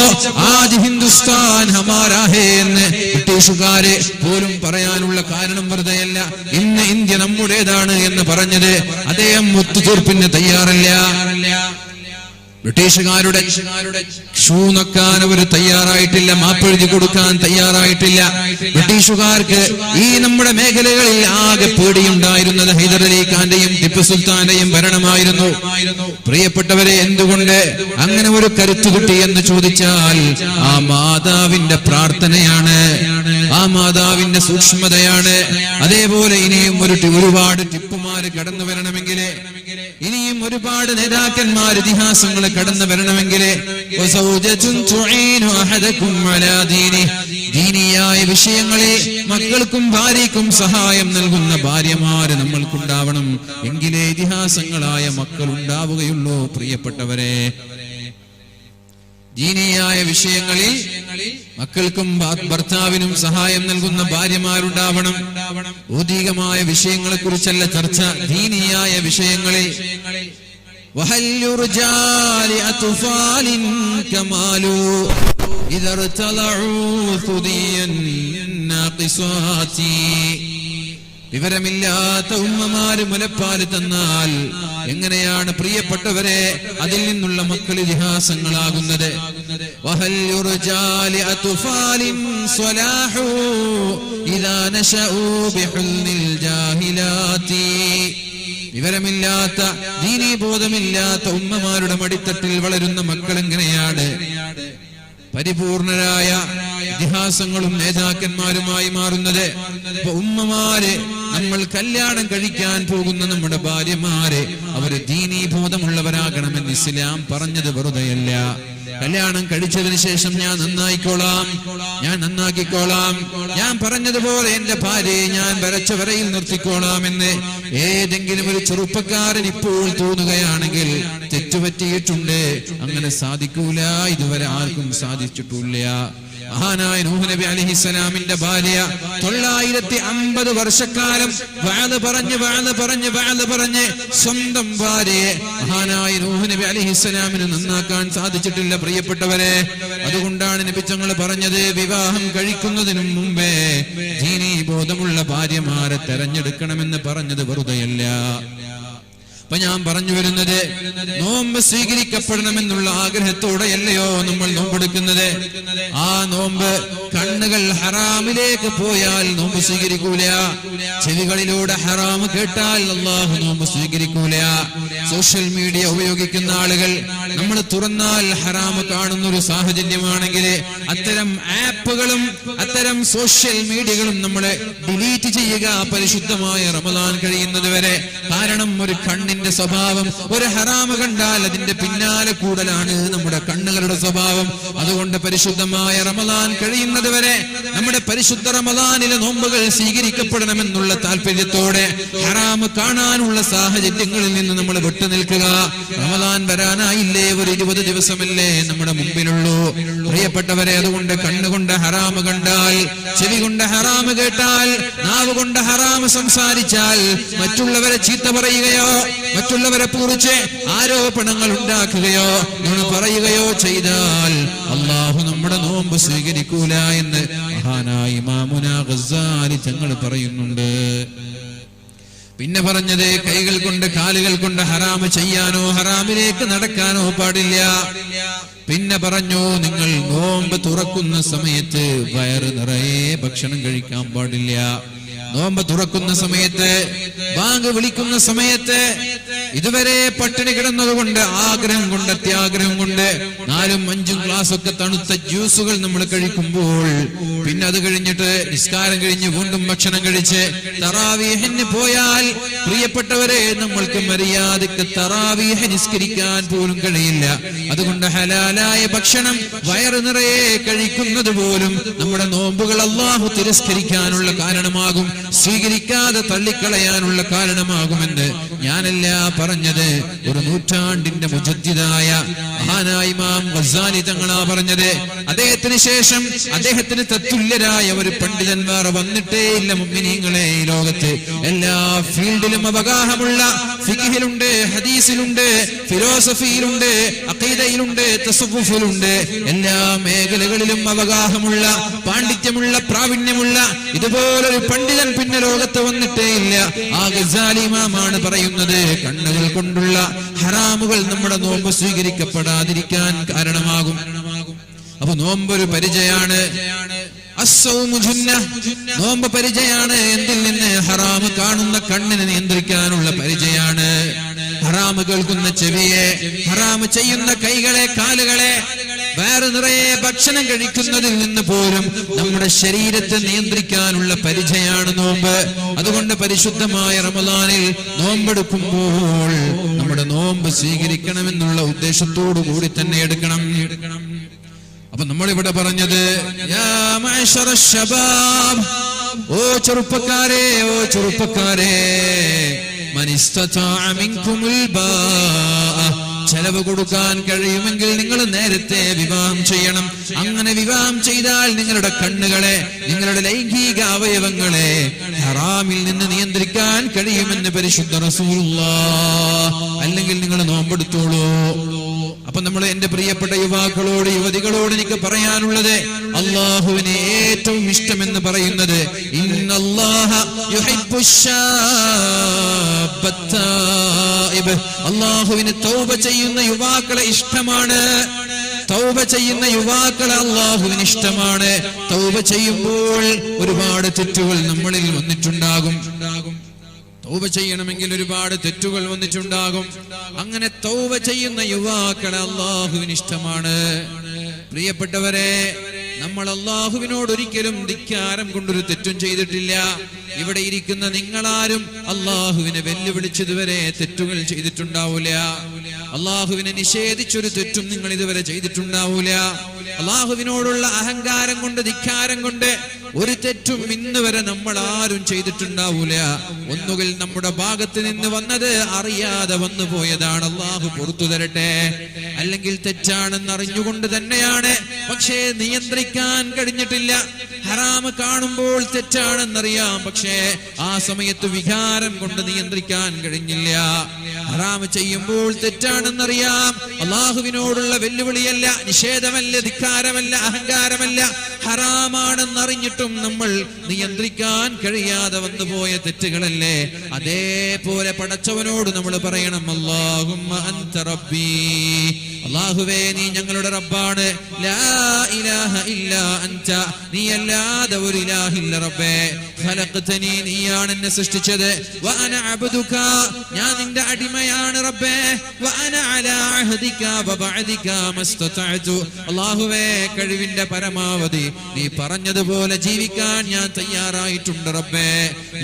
A: ആജ് ഹിന്ദുസ്ഥാൻ ഹമാരാ ഹേ എന്ന് ബ്രിട്ടീഷുകാരെ പോലും പറയാനുള്ള കാരണം വെറുതെയല്ല. ഇന്ന് ഇന്ത്യ നമ്മുടേതാണ് എന്ന് പറഞ്ഞത് അദ്ദേഹം ഒത്തുതീർപ്പിന് തയ്യാറല്ല. ബ്രിട്ടീഷുകാരുടെ ഷൂ നക്കാൻ അവർ തയ്യാറായിട്ടില്ല, മാപ്പെഴുതി കൊടുക്കാൻ തയ്യാറായിട്ടില്ല. ബ്രിട്ടീഷുകാർക്ക് ഈ നമ്മുടെ മേഖലകളിൽ ആകെ പേടിയുണ്ടായിരുന്നത് ഹൈദർ അലി ഖാന്റെയും ടിപ്പു സുൽത്താന്റെയും ഭരണമായിരുന്നു. പ്രിയപ്പെട്ടവരെ, എന്തുകൊണ്ട് അങ്ങനെ ഒരു കരുത്തു കിട്ടി എന്ന് ചോദിച്ചാൽ ആ മാതാവിന്റെ പ്രാർത്ഥനയാണ്, ആ മാതാവിന്റെ സൂക്ഷ്മതയാണ്. അതേപോലെ ഇനിയും ഒരുപാട് ടിപ്പുമാര് കടന്നു വരണമെങ്കിൽ, ഇനിയും ഒരുപാട് നേതാക്കന്മാർ ഇതിഹാസങ്ങൾ കടന്നു വരണമെങ്കിൽ ദീനിയായ വിഷയങ്ങളിൽ മക്കൾക്കും ഭാര്യയ്ക്കും സഹായം നൽകുന്ന ഭാര്യമാര് നമ്മൾക്കുണ്ടാവണം. എങ്കിലേ ഇതിഹാസങ്ങളായ മക്കൾ ഉണ്ടാവുകയുള്ളൂ. പ്രിയപ്പെട്ടവരെ, ദീനിയായ വിഷയങ്ങളിൽ മക്കൾക്കും ഭർത്താവിനും സഹായം നൽകുന്ന ഭാര്യമാരുണ്ടാവണം. ഭൗതികമായ വിഷയങ്ങളെ കുറിച്ചല്ല ചർച്ച, ദീനിയായ വിഷയങ്ങളിൽ. وهل يرجى لأطفال كمال إذا ارتلعوا ثديا ناقصات. വിവരമില്ലാത്ത ഉമ്മമാര് മുലപ്പാല് തന്നാൽ എങ്ങനെയാണ് പ്രിയപ്പെട്ടവരെ അതിൽ നിന്നുള്ള മക്കൾ ഇതിഹാസങ്ങളാകുന്നത്? വഹൽ യുർജാ ലിഅത്ഫാലിൻ സ്വലാഹു ഇദാ നശഉ ബിഹുൽനിൽ ജാഹിലാത്തി. വിവരമില്ലാത്ത, ദീനീബോധമില്ലാത്ത ഉമ്മമാരുടെ മടിത്തട്ടിൽ വളരുന്ന മക്കൾ എങ്ങനെയാണ് പരിപൂർണരായ ഇതിഹാസങ്ങളും നേതാക്കന്മാരുമായി മാറുന്നത്? ഉമ്മമാര്, നമ്മൾ കല്യാണം കഴിക്കാൻ പോകുന്ന നമ്മുടെ ഭാര്യമാരെ അവര് ദീനീബോധമുള്ളവരാകണമെന്ന് ഇസ്ലാം പറഞ്ഞത് വെറുതെയല്ല. കല്യാണം കഴിച്ചതിന് ശേഷം ഞാൻ നന്നായിക്കോളാം, ഞാൻ നന്നാക്കിക്കോളാം, ഞാൻ പറഞ്ഞതുപോലെ എന്റെ ഭാര്യയെ ഞാൻ വരച്ച വരയിൽ നിർത്തിക്കോളാം എന്ന് ഏതെങ്കിലും ഒരു ചെറുപ്പക്കാരൻ ഇപ്പോൾ തോന്നുകയാണെങ്കിൽ തെറ്റുപറ്റിയിട്ടുണ്ട്. അങ്ങനെ സാധിക്കൂല, ഇതുവരെ ആർക്കും സാധിച്ചിട്ടില്ല. മഹാനായ നൂഹ് നബി അലൈഹിസ്സലാമിന്റെ ഭാര്യ 950 വർഷക്കാലം വഅദ് പറഞ്ഞ് സ്വന്തം ഭാര്യയെ മഹാനായ നൂഹ് നബി അലൈഹിസ്സലാമിന് നന്നാക്കാൻ സാധിച്ചിട്ടില്ല. പ്രിയപ്പെട്ടവരെ, അതുകൊണ്ടാണ് നബി തങ്ങൾ പറഞ്ഞത്, വിവാഹം കഴിക്കുന്നതിനും മുമ്പേ ദീനീ ബോധമുള്ള ഭാര്യമാരെ തെരഞ്ഞെടുക്കണമെന്ന് പറഞ്ഞത് വെറുതെയല്ല. അപ്പൊ ഞാൻ പറഞ്ഞു വരുന്നത്, നോമ്പ് സ്വീകരിക്കപ്പെടണമെന്നുള്ള ആഗ്രഹത്തോടെയല്ലയോ നമ്മൾ നോമ്പെടുക്കുന്നത്? ആ നോമ്പ് കണ്ണുകൾ ഹറാമിലേക്ക് പോയാൽ നോമ്പ് സ്വീകരിക്കൂല. ചെവികളിലൂടെ ഹറാം കേട്ടാൽ അല്ലാഹു നോമ്പ് സ്വീകരിക്കൂല. സോഷ്യൽ മീഡിയ ഉപയോഗിക്കുന്ന ആളുകൾ നമ്മൾ തുറന്നാൽ ഹറാം കാണുന്ന ഒരു സാഹചര്യമാണെങ്കിൽ അത്തരം ആപ്പുകളും അത്തരം സോഷ്യൽ മീഡിയകളും നമ്മൾ ഡിലീറ്റ് ചെയ്യുക പരിശുദ്ധമായ റമദാൻ കഴിയുന്നത് വരെ. കാരണം ഒരു കണ്ണിന്റെ സ്വഭാവം, ഒരു ഹറാമ് കണ്ടാൽ അതിന്റെ പിന്നാലെ കൂടലാണ് നമ്മുടെ കണ്ണുകളുടെ സ്വഭാവം. അതുകൊണ്ട് പരിശുദ്ധമായ റമദാൻ കഴിയുന്നത് വരെ നമ്മുടെ പരിശുദ്ധ റമദാനിലെ നോമ്പുകൾ സ്വീകരിക്കപ്പെടണമെന്നുള്ള താല്പര്യത്തോടെ ഹറാമ് കാണാനുള്ള സാഹചര്യങ്ങളിൽ നിന്ന് നമ്മൾ വിട്ടുനിൽക്കുക. റമദാൻ വരാനായില്ലേ, ഒരു 20 ദിവസമല്ലേ നമ്മുടെ മുമ്പിലുള്ളൂ. പ്രിയപ്പെട്ടവരെ, അതുകൊണ്ട് കണ്ണുകൊണ്ട് ഹറാമ് കണ്ടാൽ, ചെവി കൊണ്ട് ഹറാമ് കേട്ടാൽ, നാവ് കൊണ്ട് ഹറാമ് സംസാരിച്ചാൽ, മറ്റുള്ളവരെ ചീത്ത പറയുകയോ മറ്റുള്ളവരെ കുറിച്ച് ആരോപണങ്ങൾ ഉണ്ടാക്കുകയോ നുണ പറയുകയോ ചെയ്താൽ അല്ലാഹു നമ്മുടെ നോമ്പ് സ്വീകരിക്കൂല എന്ന് മഹാനായ ഇമാമുനാ ഗസ്സാലി തങ്ങൾ പറയുന്നുണ്ട്. പിന്നെ പറഞ്ഞത് കൈകൾ കൊണ്ട് കാലുകൾ കൊണ്ട് ഹറാമ് ചെയ്യാനോ ഹറാമിലേക്ക് നടക്കാനോ പാടില്ല. പിന്നെ പറഞ്ഞു നിങ്ങൾ നോമ്പ് തുറക്കുന്ന സമയത്ത് വയറ് നിറയെ ഭക്ഷണം കഴിക്കാൻ പാടില്ല. നോമ്പ് തുറക്കുന്ന സമയത്ത് ബാങ്ക് വിളിക്കുന്ന സമയത്ത് ഇതുവരെ പട്ടിണി കിടന്നതുകൊണ്ട് ആഗ്രഹം കൊണ്ട് അത്യാഗ്രഹം കൊണ്ട് 4-5 ഗ്ലാസ് ഒക്കെ തണുത്ത ജ്യൂസുകൾ നമ്മൾ കഴിക്കുമ്പോൾ പിന്നെ അത് കഴിഞ്ഞിട്ട് നിസ്കാരം കഴിഞ്ഞ് വീണ്ടും ഭക്ഷണം കഴിച്ച് തറാവീഹിന് പോയാൽ പ്രിയപ്പെട്ടവരെ നമ്മൾക്ക് മര്യാദക്ക് തറാവീഹ് നിസ്കരിക്കാൻ പോലും കഴിയില്ല. അതുകൊണ്ട് ഹലാലായ ഭക്ഷണം വയറ് നിറയെ കഴിക്കുന്നത് പോലും നമ്മുടെ നോമ്പുകൾ അല്ലാഹു തിരസ്കരിക്കാനുള്ള കാരണമാകും, സ്വീകരിക്കാതെ തള്ളിക്കളയാനുള്ള കാരണമാകുമെന്ന് ഞാനല്ല പറഞ്ഞത്. ഒരു നൂറ്റാണ്ടിന്റെ മുജദ്ദിദായ മഹാനായ ഇമാം ഗസാലി തങ്ങളാ പറഞ്ഞത്. അദ്ദേഹത്തിന് ശേഷം അദ്ദേഹത്തിന് തത്തുല്യരായ ഒരു പണ്ഡിതന്മാർ വന്നിട്ടേ ഇല്ല മുഅ്മിനീങ്ങളെ ഈ ലോകത്ത്. എല്ലാ ഫീൽഡിലും അവഗാഹമുള്ള ഫിഖ്ഹിലുണ്ട്, ഹദീസിലുണ്ട്, ഫിലോസഫിയിലുണ്ട്, അഖീദയിലുണ്ട്, തസവ്വുഫിലുണ്ട്, എല്ലാ മേഖലകളിലും അവഗാഹമുള്ള പാണ്ഡിത്യമുള്ള പ്രാവീണ്യമുള്ള ഇതുപോലൊരു പണ്ഡിതൻ പിന്നെ ലോകത്ത് വന്നിട്ടേ ഇല്ല. ആ ഗസാലി ഇമാമാണ് പറയുന്നത് കണ്ണുകൾ കൊണ്ടുള്ള ഹറാമുകൾ നമ്മുടെ നോമ്പ് സ്വീകരിക്കപ്പെടാതിരിക്കാൻ കാരണമാകും. അപ്പൊ നോമ്പൊരു പരിചയാണ്. നോമ്പ് പരിചയാണ്. എന്തിൽ നിന്ന്? ഹറാമ് കാണുന്ന കണ്ണിനെ നിയന്ത്രിക്കാനുള്ള പരിചയാണ്. ഹറാമ് കേൾക്കുന്ന ചെവിയെ, ഹറാമ് ചെയ്യുന്ന കൈകളെ, കാലുകളെ, വേറെ നിറയെ ഭക്ഷണം കഴിക്കുന്നതിൽ നിന്ന് പോലും നമ്മുടെ ശരീരത്തെ നിയന്ത്രിക്കാനുള്ള പരിചയാണ് നോമ്പ്. അതുകൊണ്ട് പരിശുദ്ധമായ റമദാനിൽ നോമ്പെടുക്കുമ്പോൾ നമ്മുടെ നോമ്പ് സ്വീകരിക്കണമെന്നുള്ള ഉദ്ദേശത്തോടു കൂടി തന്നെ എടുക്കണം. അപ്പൊ നമ്മളിവിടെ പറഞ്ഞത് യാ മഅ്ശറ ശബാബ്, ഓ ചെറുപ്പക്കാരെ, ഓ ചെറുപ്പക്കാരെ, മൻ ഇസ്തതാഅ മിൻകുമുൽ ബാഅ, ചെലവ് കൊടുക്കാൻ കഴിയുമെങ്കിൽ നിങ്ങൾ നേരത്തെ വിവാഹം ചെയ്യണം. അങ്ങനെ വിവാഹം ചെയ്താൽ നിങ്ങളുടെ കണ്ണുകളെ, നിങ്ങളുടെ ലൈംഗിക അവയവങ്ങളെ ഹറാമിൽ നിന്ന് നിയന്ത്രിക്കാൻ കഴിയുമെന്ന് പരിശുദ്ധ റസൂലുള്ളാഹ്. അല്ലെങ്കിൽ നിങ്ങൾ നോമ്പെടുത്തോളൂ. അപ്പൊ നമ്മൾ എന്റെ പ്രിയപ്പെട്ട യുവാക്കളോട്, യുവതികളോട് എനിക്ക് പറയാനുള്ളത്, അള്ളാഹുവിന് ഏറ്റവും ഇഷ്ടമെന്ന് പറയുന്നത് ഇന്നല്ലാഹ യുഹിബ്ബുശ്ശാബത്തായിബ്, അള്ളാഹുവിന് തൗബ ചെയ്യുന്ന യുവാക്കളെ ഇഷ്ടമാണ്. തൗബ ചെയ്യുന്ന യുവാക്കളെ അള്ളാഹുവിന് ഇഷ്ടമാണ്. തൗബ ചെയ്യുമ്പോൾ ഒരുപാട് തെറ്റുകൾ നമ്മളിൽ വന്നിട്ടുണ്ടാകും. തൗബ ചെയ്യണമെങ്കിൽ ഒരുപാട് തെറ്റുകൾ വന്നിട്ടുണ്ടാകും. അങ്ങനെ തൗബ ചെയ്യുന്ന യുവാക്കളെ അള്ളാഹുവിന് ഇഷ്ടമാണ്. പ്രിയപ്പെട്ടവരെ, നമ്മൾ അള്ളാഹുവിനോട് ഒരിക്കലും ധിക്കാരം കൊണ്ടൊരു തെറ്റും ചെയ്തിട്ടില്ല. ഇവിടെ ഇരിക്കുന്ന നിങ്ങളാരും അള്ളാഹുവിനെ വെല്ലുവിളിച്ചതുവരെ തെറ്റുകൾ ചെയ്തിട്ടുണ്ടാവൂല. അള്ളാഹുവിനെ നിഷേധിച്ചൊരു തെറ്റും നിങ്ങൾ ഇതുവരെ ചെയ്തിട്ടുണ്ടാവൂല. അള്ളാഹുവിനോടുള്ള അഹങ്കാരം കൊണ്ട്, ധിക്കാരം കൊണ്ട് ഒരു തെറ്റും ഇന്ന് വരെ നമ്മൾ ആരും ചെയ്തിട്ടുണ്ടാവൂല. ഒന്നുകിൽ നമ്മുടെ ഭാഗത്ത് നിന്ന് വന്നത് അറിയാതെ വന്നു പോയതാണ്, അള്ളാഹു പുറത്തു തരട്ടെ. അല്ലെങ്കിൽ തെറ്റാണെന്ന് അറിഞ്ഞുകൊണ്ട് തന്നെയാണ്, പക്ഷേ നിയന്ത്രിക്കാൻ കഴിഞ്ഞിട്ടില്ല. ഹറാമ് കാണുമ്പോൾ തെറ്റാണെന്നറിയാം, പക്ഷേ ആ സമയത്ത് വികാരം കൊണ്ട് നിയന്ത്രിക്കാൻ കഴിഞ്ഞില്ല. ഹറാമ് ചെയ്യുമ്പോൾ തെറ്റാണെന്നറിയാം, അള്ളാഹുവിനോടുള്ള വെല്ലുവിളിയല്ല, നിഷേധമല്ല, ധിക്കാരമല്ല, അഹങ്കാരമല്ല, ഹറാമാണെന്നറിഞ്ഞിട്ടും നമ്മൾ നിയന്ത്രിക്കാൻ കഴിയാതെ വന്നുപോയ തെറ്റുകളല്ലേ. അതേപോലെ പടച്ചവനോട് നമ്മൾ പറയണം, അല്ലാഹുമ്മ അൻത റബ്ബി, അല്ലാഹുവേ നീ ഞങ്ങളുടെ റബ്ബാണ്. ലാ ഇലാഹ ഇല്ലാ അൻത, നീ അല്ലാതെ ഒരു ഇലാഹില്ല റബ്ബേ. ഖലഖ്തനി, നീയാണ് എന്നെ സൃഷ്ടിച്ചത്. വ അന അബ്ദുക, ഞാൻ നിന്റെ അടിമയാണ് റബ്ബേ. വ അന അലാ അഹ്ദിക വ ബഅദിക മസ്തതഅതു, അല്ലാഹുവേ കഴിവിന്റെ പരമാവധി നീ പറഞ്ഞതുപോലെ ജീവിക്കാൻ ഞാൻ തയ്യാറായിട്ടുണ്ട് റബ്ബേ.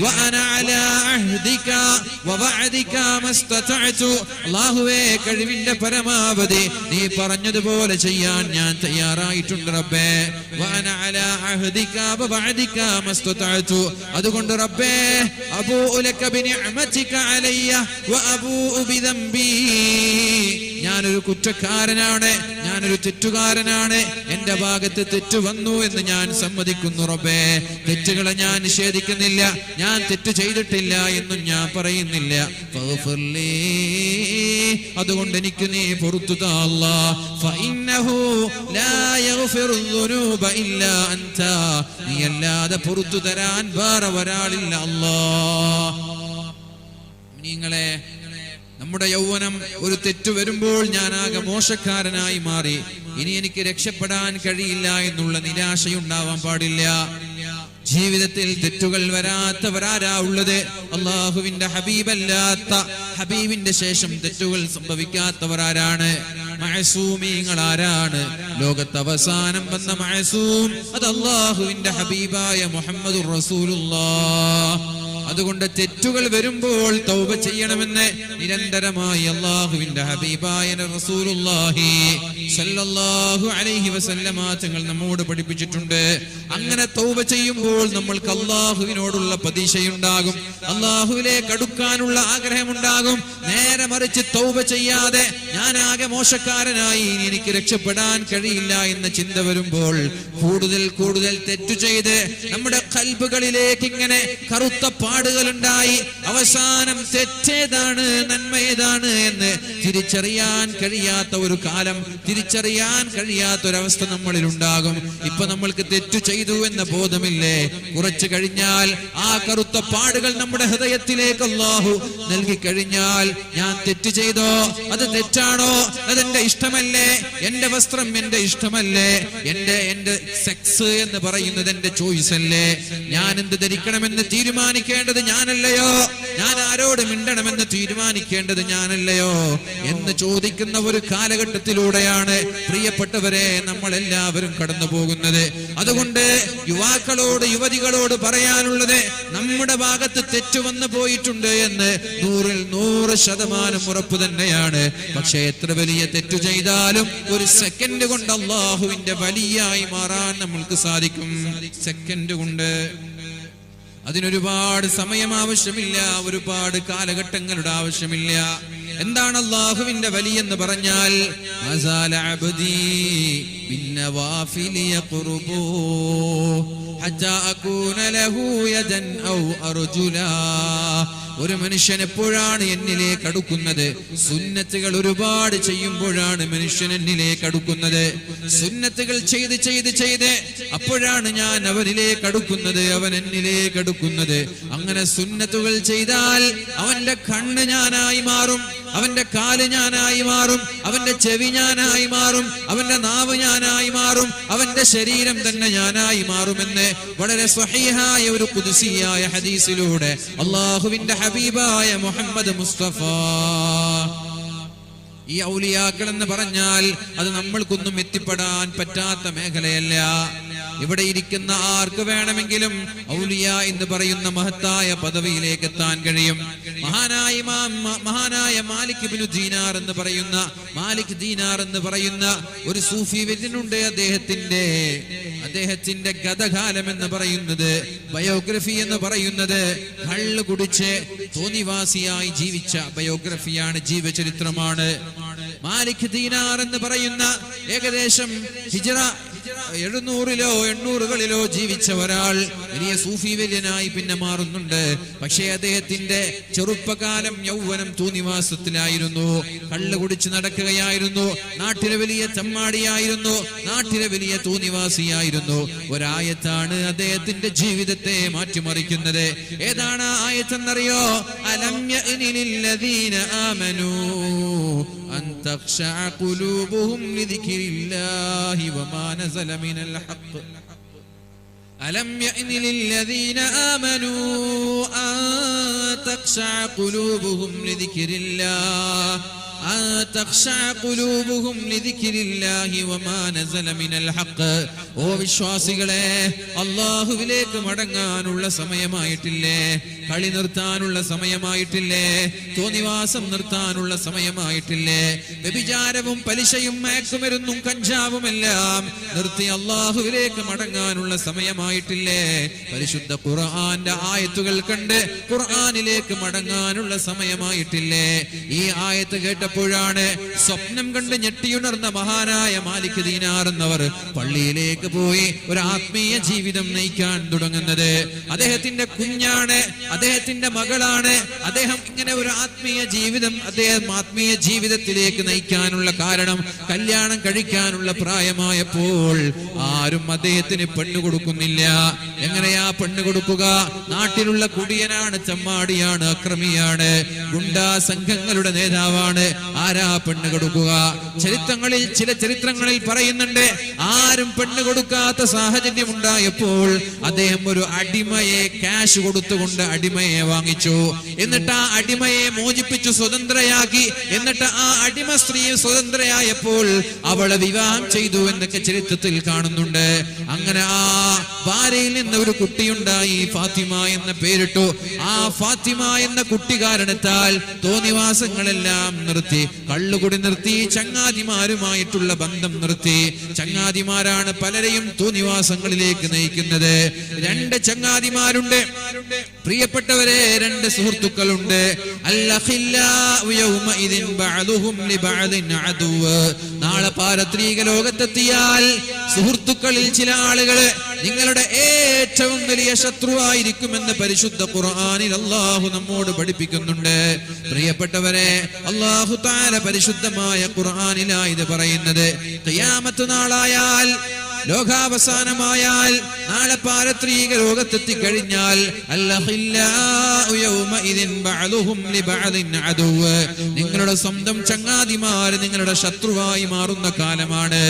A: വ അന അലാ അഹ്ദിക വ ബഅദിക മസ്തതഅതു, അല്ലാഹുവേ കഴിവിന്റെ പരമാവധി നീ പറഞ്ഞതുപോലെ ചെയ്യാൻ ഞാൻ തയ്യാറായിട്ടുണ്ട് റബ്ബേ. വ അന അലാ അഹ്ദിക വ ബഅദിക മസ്തതഅതു, അതുകൊണ്ട് റബ്ബേ അബൂഉ ലക ബിനിഅമതിക അലയ്യ വ അബൂഉ ബിദംബി, ഞാനൊരു കുറ്റക്കാരനാണ്, ഞാനൊരു തെറ്റുകാരനാണ്, എന്റെ ഭാഗത്ത് തെറ്റ് വന്നു എന്ന് ഞാൻ സമ്മതിക്കുന്നു റബ്ബേ. തെറ്റുകളെ ഞാൻ നിഷേധിക്കുന്നില്ല, ഞാൻ തെറ്റ് ചെയ്തിട്ടില്ല എന്നും ഞാൻ പറയുന്നില്ല. ഫഗ്ഫിർലി, അതുകൊണ്ട് എനിക്ക് നീ പൊറുത്തു താ അല്ലാഹ്. ഫഇന്നഹു ലാ യഗ്ഫിറു ദുനൂബ ഇല്ലാ അൻത, നീ അല്ലാതെ പൊറുത്തു തരാൻ വേറെ ഒരാളില്ല അല്ലാഹ്. നിങ്ങളെ നമ്മുടെ യൗവനം ഒരു തെറ്റു വരുമ്പോൾ ഞാൻ ആകെ മോശക്കാരനായി മാറി, ഇനി എനിക്ക് രക്ഷപ്പെടാൻ കഴിയില്ല എന്നുള്ള നിരാശയുണ്ടാവാൻ പാടില്ല. ജീവിതത്തിൽ തെറ്റുകൾ വരാത്തവരാരാ ഉള്ളത്? അള്ളാഹുവിന്റെ ഹബീബല്ലാത്ത, ഹബീബിന്റെ ശേഷം തെറ്റുകൾ സംഭവിക്കാത്തവരാരാണ്? മഅസൂമീങ്ങൾ ആരാണ്? ലോകത്ത് അവസാനം വന്ന മഅസൂം അത് അള്ളാഹുവിന്റെ ഹബീബായ മുഹമ്മദുർ റസൂലുള്ളാഹ്. അതുകൊണ്ട് തെറ്റുകൾ വരുമ്പോൾ തൗബ ചെയ്യണമെന്ന് നിരന്തരമായി അള്ളാഹുവിന്റെ ഹബീബായ റസൂലുള്ളാഹി സ്വല്ലല്ലാഹു അലൈഹി വസല്ലമ തങ്ങൾ നമ്മോട് പഠിപ്പിച്ചിട്ടുണ്ട്. അങ്ങനെ തൗബ ചെയ്യുമ്പോൾ നമ്മൾക്ക് അള്ളാഹുവിനോടുള്ള പ്രതീക്ഷയുണ്ടാകും, അള്ളാഹുവിലേക്ക് അടുക്കാനുള്ള ആഗ്രഹമുണ്ടാകും. നേരെ മറിച്ച് തൗബ ചെയ്യാതെ ഞാൻ ആകെ മോശക്കാരനായി, എനിക്ക് രക്ഷപ്പെടാൻ കഴിയില്ല എന്ന ചിന്ത വരുമ്പോൾ കൂടുതൽ കൂടുതൽ തെറ്റു ചെയ്ത് നമ്മുടെ ഖൽബുകളിലേക്ക് ഇങ്ങനെ കറുത്ത പാടുകളുണ്ടായി അവസാനം തെറ്റേതാണ് നന്മ ഏതാണ് എന്ന് തിരിച്ചറിയാൻ കഴിയാത്ത ഒരു കാലം, തിരിച്ചറിയാൻ കഴിയാത്ത ഒരവസ്ഥ നമ്മളിൽ ഉണ്ടാകും. ഇപ്പൊ നമ്മൾക്ക് തെറ്റു ചെയ്തു എന്ന ബോധമില്ലേ? കുറച്ചു കഴിഞ്ഞാൽ ആ കറുത്ത പാടുകൾ നമ്മുടെ ഹൃദയത്തിലേക്ക് അല്ലാഹു നൽകി കഴിഞ്ഞാൽ, ഞാൻ തെറ്റ് ചെയ്തോ, അത് തെറ്റാണോ, അതെന്റെ ഇഷ്ടമല്ലേ, എന്റെ വസ്ത്രം എന്റെ ഇഷ്ടമല്ലേ, എന്റെ സെക്സ് എന്ന് പറയുന്നത് എന്റെ ചോയ്സ് അല്ലേ, ഞാൻ എന്ത് ധരിക്കണമെന്ന് തീരുമാനിക്കേണ്ടത് ഞാനല്ലയോ, ഞാൻ ആരോട് മിണ്ടണമെന്ന് തീരുമാനിക്കേണ്ടത് ഞാനല്ലയോ എന്ന് ചോദിക്കുന്ന ഒരു കാലഘട്ടത്തിലൂടെയാണ് പ്രിയപ്പെട്ടവരെ നമ്മളെല്ലാവരും കടന്നു പോകുന്നത്. അതുകൊണ്ട് യുവാക്കളോട്, യുവതികളോട് പറയാനുള്ളത്, നമ്മുടെ ഭാഗത്ത് തെറ്റു വന്നു പോയിട്ടുണ്ട് എന്ന് 100% ഉറപ്പ് തന്നെയാണ്. പക്ഷെ എത്ര വലിയ തെറ്റു ചെയ്താലും ഒരു സെക്കൻഡ് കൊണ്ട് അള്ളാഹുവിന്റെ വലിയായി മാറാൻ നമ്മൾക്ക് സാധിക്കും. സെക്കൻഡ് കൊണ്ട്. അതിനൊരുപാട് സമയം ആവശ്യമില്ല, ഒരുപാട് കാലഘട്ടങ്ങളുടെ ആവശ്യമില്ല. എന്താണ് അള്ളാഹുവിന്റെ വലി എന്ന് പറഞ്ഞാൽ? ഒരു മനുഷ്യൻ എപ്പോഴാണ് എന്നിലേക്ക് അടുക്കുന്നത്? സുന്നത്തുകൾ ഒരുപാട് ചെയ്യുമ്പോഴാണ് മനുഷ്യൻ എന്നിലേക്ക് അടുക്കുന്നത്. സുന്നത്തുകൾ ചെയ്ത് ചെയ്ത് ചെയ്ത് അപ്പോഴാണ് ഞാൻ അവനിലേക്ക് അടുക്കുന്നത്, അവൻ എന്നിലേക്ക് അടുക്കുന്നത്. അങ്ങനെ സുന്നത്തുകൾ ചെയ്താൽ അവന്റെ കണ്ണ് ഞാനായി മാറും, അവന്റെ കാല് ഞാനായി മാറും, അവന്റെ ചെവി ഞാനായി മാറും, അവന്റെ നാവ് ഞാനായി മാറും, അവന്റെ ശരീരം തന്നെ ഞാനായി മാറുമെന്ന് വളരെ സ്വഹീഹായ ഒരു ഖുദ്സിയായ ഹദീസിലൂടെ അല്ലാഹുവിന്റെ ഹബീബായ മുഹമ്മദ് മുസ്തഫ. ഈ ഔലിയാക്കൾ എന്ന് പറഞ്ഞാൽ അത് നമ്മൾക്കൊന്നും എത്തിപ്പെടാൻ പറ്റാത്ത മേഖലയല്ല. ഇവിടെ ഇരിക്കുന്ന ആർക്ക് വേണമെങ്കിലും ഔലിയ എന്ന് പറയുന്ന മഹത്തായ പദവിയിലേക്ക് എത്താൻ കഴിയും. മഹാനായ മാലിക് ഇബ്നു ദീനാർ എന്ന് പറയുന്ന ഒരു സൂഫി വര്യനുണ്ട്. അദ്ദേഹത്തിന്റെ ഗതകാലം എന്ന് പറയുന്നത്, ബയോഗ്രഫി എന്ന് പറയുന്നത് കള്ള് കുടിച്ച് തോന്നിവാസിയായി ജീവിച്ച ബയോഗ്രഫിയാണ്, ജീവചരിത്രമാണ്. മാലിക് ദീനാർ എന്ന് പറയുന്ന ഏകദേശം ഹിജ്റ 700-ലോ 800-കളിലോ ജീവിച്ച ഒരാൾ വലിയ സൂഫി വര്യനായി പിന്നെ മാറുന്നുണ്ട്. പക്ഷേ അദ്ദേഹത്തിന്റെ ചെറുപ്പകാലം, യൗവനം തോന്നിവാസത്തിലായിരുന്നു, കള്ള് കുടിച്ച് നടക്കുകയായിരുന്നു, നാട്ടിലെ വലിയ ചമ്മാടിയായിരുന്നു, നാട്ടിലെ വലിയ തോന്നിവാസിയായിരുന്നു. ഒരായത്താണ് അദ്ദേഹത്തിന്റെ ജീവിതത്തെ മാറ്റിമറിക്കുന്നത്. ഏതാണ് ആ ആയത്തെന്നറിയോ? അലം യഅനി ലില്ലദീന ആമനൂ അൻ തഖ്ശഅ ഖുലൂബുഹും ലിദിക്രില്ലാഹി വമാ നസല മിനൽ ഹഖ്. അലം യഅനി ലില്ലദീന ആമനൂ അൻ തഖ്ശഅ ഖുലൂബുഹും ലിദിക്രില്ലാഹി ഓ വിശ്വാസികളെ, അല്ലാഹുവിലേക്ക് മടങ്ങാനുള്ള സമയമായിട്ടില്ലേ? കളി നിർത്താനുള്ള സമയമായിട്ടില്ലേ? തോന്നിവാസം നിർത്താനുള്ള സമയമായിട്ടില്ലേ? വ്യഭിചാരവും പലിശയും മയക്കുമരുന്നും കഞ്ചാവുമെല്ലാം നിർത്തി അല്ലാഹുവിലേക്ക് മടങ്ങാനുള്ള സമയമായിട്ടില്ലേ? പരിശുദ്ധ ഖുർആന്റെ ആയത്തുകൾ കണ്ട് ഖുർആനിലേക്ക് മടങ്ങാനുള്ള സമയമായിട്ടില്ലേ? ഈ ആയത്ത് കേട്ടപ്പോൾ എപ്പോഴാണ് സ്വപ്നം കണ്ട് ഞെട്ടിയുണർന്ന മഹാനായ മാലിക് ദീനാർ എന്നവർ പള്ളിയിലേക്ക് പോയി ഒരു ആത്മീയ ജീവിതം നയിക്കാൻ തുടങ്ങുന്നത്? അദ്ദേഹത്തിന്റെ കുഞ്ഞാണ്, അദ്ദേഹത്തിന്റെ മകളാണ്. അദ്ദേഹം ഇങ്ങനെ ഒരു ആത്മീയ ജീവിതത്തിലേക്ക് നയിക്കാനുള്ള കാരണം, കല്യാണം കഴിക്കാനുള്ള പ്രായമായപ്പോൾ ആരും അദ്ദേഹത്തിന് പെണ്ണ് കൊടുക്കുന്നില്ല. എങ്ങനെയാ പെണ്ണ് കൊടുക്കുക? നാട്ടിലുള്ള കുടിയനാണ്, ചമ്മാടിയാണ്, അക്രമിയാണ്, ഗുണ്ടാ സംഘങ്ങളുടെ നേതാവാണ്. ആരാ പെണ്ണ് കൊടുക്കുക? ചില ചരിത്രങ്ങളിൽ പറയുന്നുണ്ട്, ആരും പെണ്ണ് കൊടുക്കാത്ത സാഹചര്യം ഉണ്ടായപ്പോൾ അദ്ദേഹം ഒരു അടിമയെ ക്യാഷ് കൊടുത്തുകൊണ്ട് അടിമയെ വാങ്ങിച്ചു. എന്നിട്ട് ആ അടിമയെ മോചിപ്പിച്ചു സ്വതന്ത്രയാക്കി. എന്നിട്ട് ആ അടിമ സ്ത്രീ സ്വതന്ത്രയായപ്പോൾ അവളെ വിവാഹം ചെയ്തു എന്നൊക്കെ ചരിത്രത്തിൽ കാണുന്നുണ്ട്. അങ്ങനെ ആ ഭാര്യയിൽ നിന്ന് ഒരു കുട്ടിയുണ്ടായി, ഫാത്തിമ എന്ന പേരിട്ടു. ആ ഫാത്തിമ എന്ന കുട്ടി കാരണത്താൽ തോന്നിവാസങ്ങളെല്ലാം നിർത്തി, കള്ളുകുടി നിർത്തി, ചങ്ങാതിമാരുമായിട്ടുള്ള ബന്ധം നിർത്തി. ചങ്ങാതിമാരാണ് പലരെയും തോന്നിവാസങ്ങളിലേക്ക് നയിക്കുന്നത്. 2 ചങ്ങാതിമാരുണ്ട് പ്രിയപ്പെട്ടവരെ, 2 സുഹൃത്തുക്കളുണ്ട്. നാളെ പാരത്രിക ലോകത്തെത്തിയാൽ സുഹൃത്തുക്കളിൽ ചില ആളുകൾ നിങ്ങളുടെ ഏറ്റവും വലിയ ശത്രുവായിരിക്കുമെന്ന് പരിശുദ്ധ ഖുർആനിൽ അല്ലാഹു നമ്മോട് പഠിപ്പിക്കുന്നുണ്ട്. പ്രിയപ്പെട്ടവരെ, അല്ലാഹു തആല പരിശുദ്ധമായ ഖുർആനിലാണ് ഇത് പറയുന്നത്. ഖിയാമത്ത് നാളായാൽ, ലോകാവസാനമായാൽ, നാളെ പാരത്രിക ലോകത്തെത്തി കഴിഞ്ഞാൽ നിങ്ങളുടെ സ്വന്തം ചങ്ങാതിമാർ നിങ്ങളുടെ ശത്രുവായി മാറുന്ന കാലമാണ്.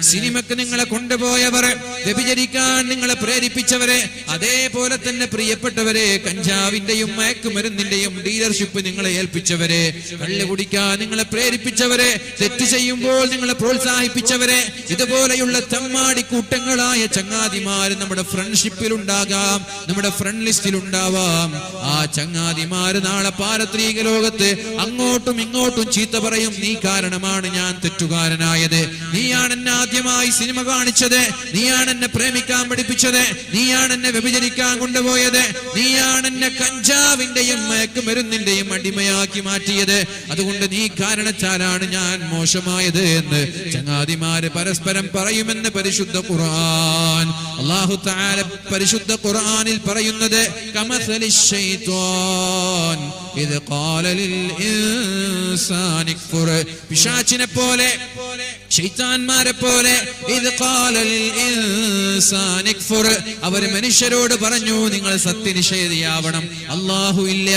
A: സിനിമക്ക് നിങ്ങളെ കൊണ്ടുപോയവർ, വ്യഭിചരിക്കാൻ നിങ്ങളെ പ്രേരിപ്പിച്ചവരെ, അതേപോലെ തന്നെ പ്രിയപ്പെട്ടവരെ കഞ്ചാവിന്റെയും മയക്കുമരുന്നിന്റെയും ഡീലർഷിപ്പ് നിങ്ങളെ ഏൽപ്പിച്ചവരെ, കള്ള് കുടിക്കാൻ നിങ്ങളെ പ്രേരിപ്പിച്ചവരെ, തെറ്റ് ചെയ്യുമ്പോൾ നിങ്ങളെ പ്രോത്സാഹിപ്പിച്ചവരെ, ഇതുപോലെയുള്ള തമ്മാടി കൂട്ടങ്ങളായ ചങ്ങാതിമാർ നമ്മുടെ ഫ്രണ്ട്ഷിപ്പിൽ ഉണ്ടാകാം, നമ്മുടെ ഫ്രണ്ട് ലിസ്റ്റിൽ ഉണ്ടാവാം. ആ ചങ്ങാതിമാര് നാളെ പാരത്രിക ലോകത്ത് അങ്ങോട്ടും ഇങ്ങോട്ടും ചീത്ത പറയും. നീ കാരണമാണ് ഞാൻ തെറ്റുകാരനായത്, നീയാണ് എന്നെ ആദ്യമായി സിനിമ കാണിച്ചത്, നീയാണ് എന്നെ പ്രേമിക്കാൻ പഠിപ്പിച്ചത്, നീയാണ് എന്നെ വ്യഭിചരിക്കാൻ കൊണ്ടുപോയത്, നീയാണ് എന്നെ കഞ്ചാവിന്റെയും മയക്കുമരുന്നിന്റെയും അടിമയാക്കി മാറ്റിയത്, അതുകൊണ്ട് നീ കാരണത്താലാണ് ഞാൻ മോശമായത് എന്ന് ചങ്ങാതിമാര് പരസ്പരം പറയുമെന്ന് പരിശുദ്ധ ഖുർആൻ. അല്ലാഹു തആല പരിശുദ്ധ ഖുർആനിൽ പറയുന്നത്, കമസലി ശൈത്വാൻ ഇദ് ഖാല ലിൽ ഇൻസാനി ക്ഫുർ, പിശാചിനെ പോലെ, ശൈത്താൻമാരെ പോലെ, ഇദ് ഖാല ലിൽ ഇൻസാനി ക്ഫുർ, അവർ മനുഷ്യരോട് പറഞ്ഞു നിങ്ങൾ സത്യനിഷേധിയാവണം, അല്ലാഹു ഇല്ല,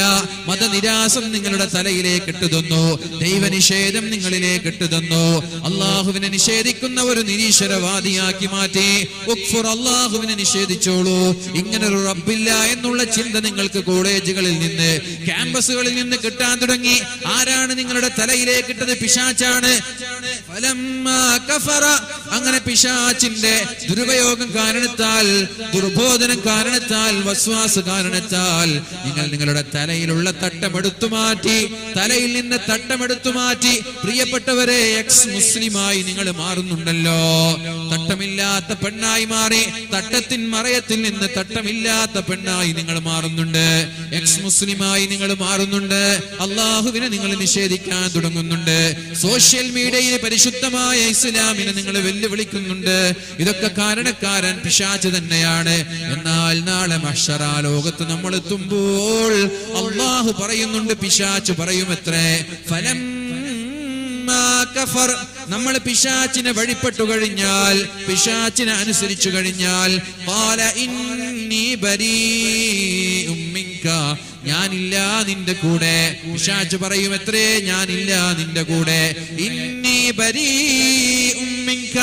A: മതനിരാസം നിങ്ങളുടെ തലയിലേക്ക് ഇട്ടു തന്നു, ദൈവനിഷേധം നിങ്ങളിലേക്ക് ഇട്ടു തന്നു, അല്ലാഹുവിനെ നിഷേധിക്കുന്ന ഒരു നിരീശ്വരവാദിയാക്കി മാറ്റി. ഉക്ഫുർ, അല്ലാഹുവിനെ നിഷേധിച്ചോളൂ. ഇങ്ങനൊരു റബ്ബില്ല എന്നുള്ള ചിന്ത നിങ്ങൾക്ക് കോളേജുകളിൽ നിന്ന്, ക്യാമ്പസുകളിൽ നിന്ന് കിട്ടാൻ തുടങ്ങി. ആരാണ് നിങ്ങളുടെ തലയിലേക്ക് ഇട്ടത്? പിശാചാണ്. അങ്ങനെ പിശാചിന്റെ ദുരുപയോഗം കാരണത്താൽ, ദുർബോധനം കാരണത്താൽ, വസ്വാസ് കാരണത്താൽ നിങ്ങൾ നിങ്ങളുടെ തലയിലുള്ള തട്ടമെടുത്തു മാറ്റി, തലയിൽ നിന്ന് തട്ടമെടുത്തു മാറ്റി. പ്രിയപ്പെട്ടവരെ, എക്സ് മുസ്ലിമായി നിങ്ങൾ മാറുന്നുണ്ടല്ലോ. തട്ടമില്ലാത്ത പെണ്ണായി മാറി, തട്ടത്തിൻ മറയത്തിൽ നിന്ന് തട്ടമില്ലാത്ത പെണ്ണായി നിങ്ങൾ മാറുന്നുണ്ട്. എക്സ് മുസ്ലിമായി നിങ്ങൾ മാറുന്നുണ്ട്. അള്ളാഹുവിനെ നിങ്ങൾ നിഷേധിക്കാൻ തുടങ്ങുന്നുണ്ട്. സോഷ്യൽ മീഡിയയിൽ പരിശുദ്ധമായ ഇസ്ലാമിനെ നിങ്ങൾ വെല്ലുവിളിക്കുന്നുണ്ട്. ഇതൊക്കെ കാരണക്കാരൻ പിശാച് തന്നെയാണ്. എന്നാൽ നാളെ മഹ്ശറ ലോകത്ത് നമ്മൾ എത്തുമ്പോൾ അള്ളാഹു പറയുന്നുണ്ട്, പിശാച് പറയുമത്രേ, ഫലം നമ്മൾ പിശാചിനെ വഴിപ്പെട്ടു കഴിഞ്ഞാൽ, പിശാചിനെ അനുസരിച്ചു കഴിഞ്ഞാൽ, ഖാല ഇന്നി ബരീഉം മിൻക, ഞാനില്ല നിന്റെ കൂടെ. പിശാച് പറയും എത്രേ, ഞാനില്ല നിന്റെ കൂടെ. ഇന്നി ബരീഉം മിൻക,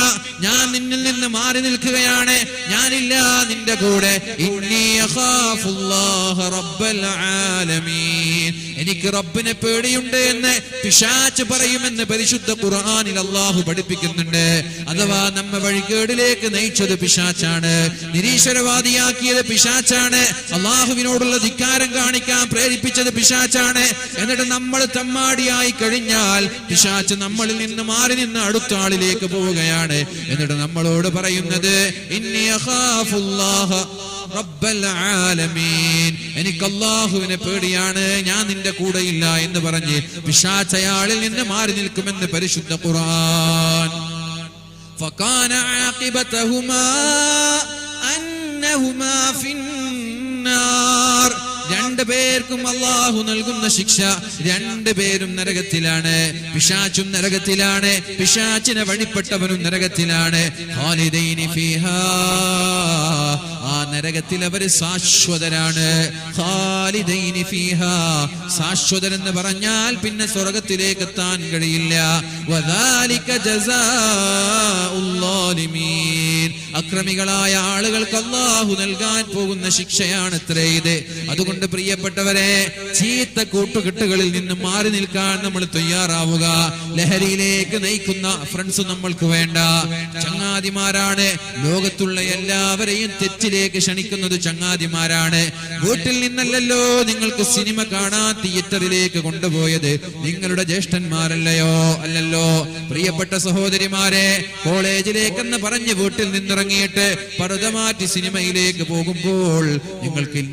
A: ഞാൻ നിന്നിൽ നിന്ന് മാറി നിൽക്കുകയാണ്, ഞാനില്ല നിന്റെ കൂടെ. ഇന്നി അഖാഫുല്ലാഹ റബ്ബൽ ആലമീൻ, എനിക്ക് റബ്ബിനെ പേടിയുണ്ട് എന്ന് പിശാച് പറയുമെന്ന് പരിശുദ്ധ ഖുർആനിൽ അല്ലാഹു പഠിപ്പിക്കുന്നുണ്ട്. അഥവാ നമ്മെ വഴികേടിലേക്ക് നയിച്ചത് പിശാചാണ്, നിരീശ്വരവാദിയാക്കിയത് പിശാചാണ്, അല്ലാഹുവിനോടുള്ള ധിക്കാരം കാണിക്കാൻ പ്രേരിപ്പിച്ചത് പിശാചാണ്. എന്നിട്ട് നമ്മൾ തമ്മാടിയായി കഴിഞ്ഞാൽ പിശാച് നമ്മളിൽ നിന്ന് മാറി നിന്ന് അടുത്ത ആളിലേക്ക് പോവുകയാണ്. എന്നിട്ട് നമ്മളോട് പറയുന്നത്, ഇന്നി അഖാഫുല്ലാഹ റബ്ബൽ ആലമീൻ, എനിക്ക് നിനക്ക് അല്ലാഹുവിനെ പേടിയാണ്, ഞാൻ നിന്റെ കൂടെയില്ല എന്ന് പറഞ്ഞ് പിശാച് അയാളിൽ നിന്ന് മാറി നിൽക്കുമെന്ന് പരിശുദ്ധ ഖുർആൻ. ഫകാന ആഖിബതഹുമാ അന്നഹുമാ ഫിന്നാർ. രണ്ടുപേർക്കും അല്ലാഹു നൽകുന്ന ശിക്ഷ, രണ്ടുപേരും നരകത്തിലാണ്. പിശാചും നരകത്തിലാണ്, പിശാചിനെ വഴിപ്പെട്ടവനും നരകത്തിലാണ്. ഖാലിദൈനി ഫീഹാ, ആ നരകത്തിൽ അവർ ശാശ്വതരാണ്. ഖാലിദൈനി ഫീഹാ, ശാശ്വതരെന്ന് പറഞ്ഞാൽ പിന്നെ സ്വർഗ്ഗത്തിലേക്ക് എത്താൻ കഴിയില്ല. വദാലിക ജസാഉൽ ളാലിമീൻ, അക്രമികളായ ആളുകൾക്ക് അല്ലാഹു നൽകാൻ പോകുന്ന ശിക്ഷയാണ് അത്രേ ഇത്. അതുകൊണ്ട് പ്രിയപ്പെട്ടവരെ, ചീത്ത കൂട്ടുകെട്ടുകളിൽ നിന്ന് മാറി നിൽക്കാൻ നമ്മൾ തയ്യാറാവുക. ലഹരിയിലേക്ക് നയിക്കുന്ന ഫ്രണ്ട്സ് നമ്മൾക്ക് വേണ്ട. ചങ്ങാതിമാരാണ്, ലോകത്തുള്ള എല്ലാവരെയും തെറ്റിലേക്ക് ക്ഷണിക്കുന്നത് ചങ്ങാതിമാരാണ്. വീട്ടിൽ നിന്നല്ലല്ലോ നിങ്ങൾക്ക് സിനിമ കാണാൻ തിയേറ്ററിലേക്ക് കൊണ്ടുപോയത്, നിങ്ങളുടെ ജ്യേഷ്ഠന്മാരല്ലയോ? അല്ലല്ലോ. പ്രിയപ്പെട്ട സഹോദരിമാരെ, കോളേജിലേക്കെന്ന് പറഞ്ഞ് വീട്ടിൽ നിന്നിറങ്ങിയിട്ട് പർദ്ദ മാറ്റി സിനിമയിലേക്ക് പോകുമ്പോൾ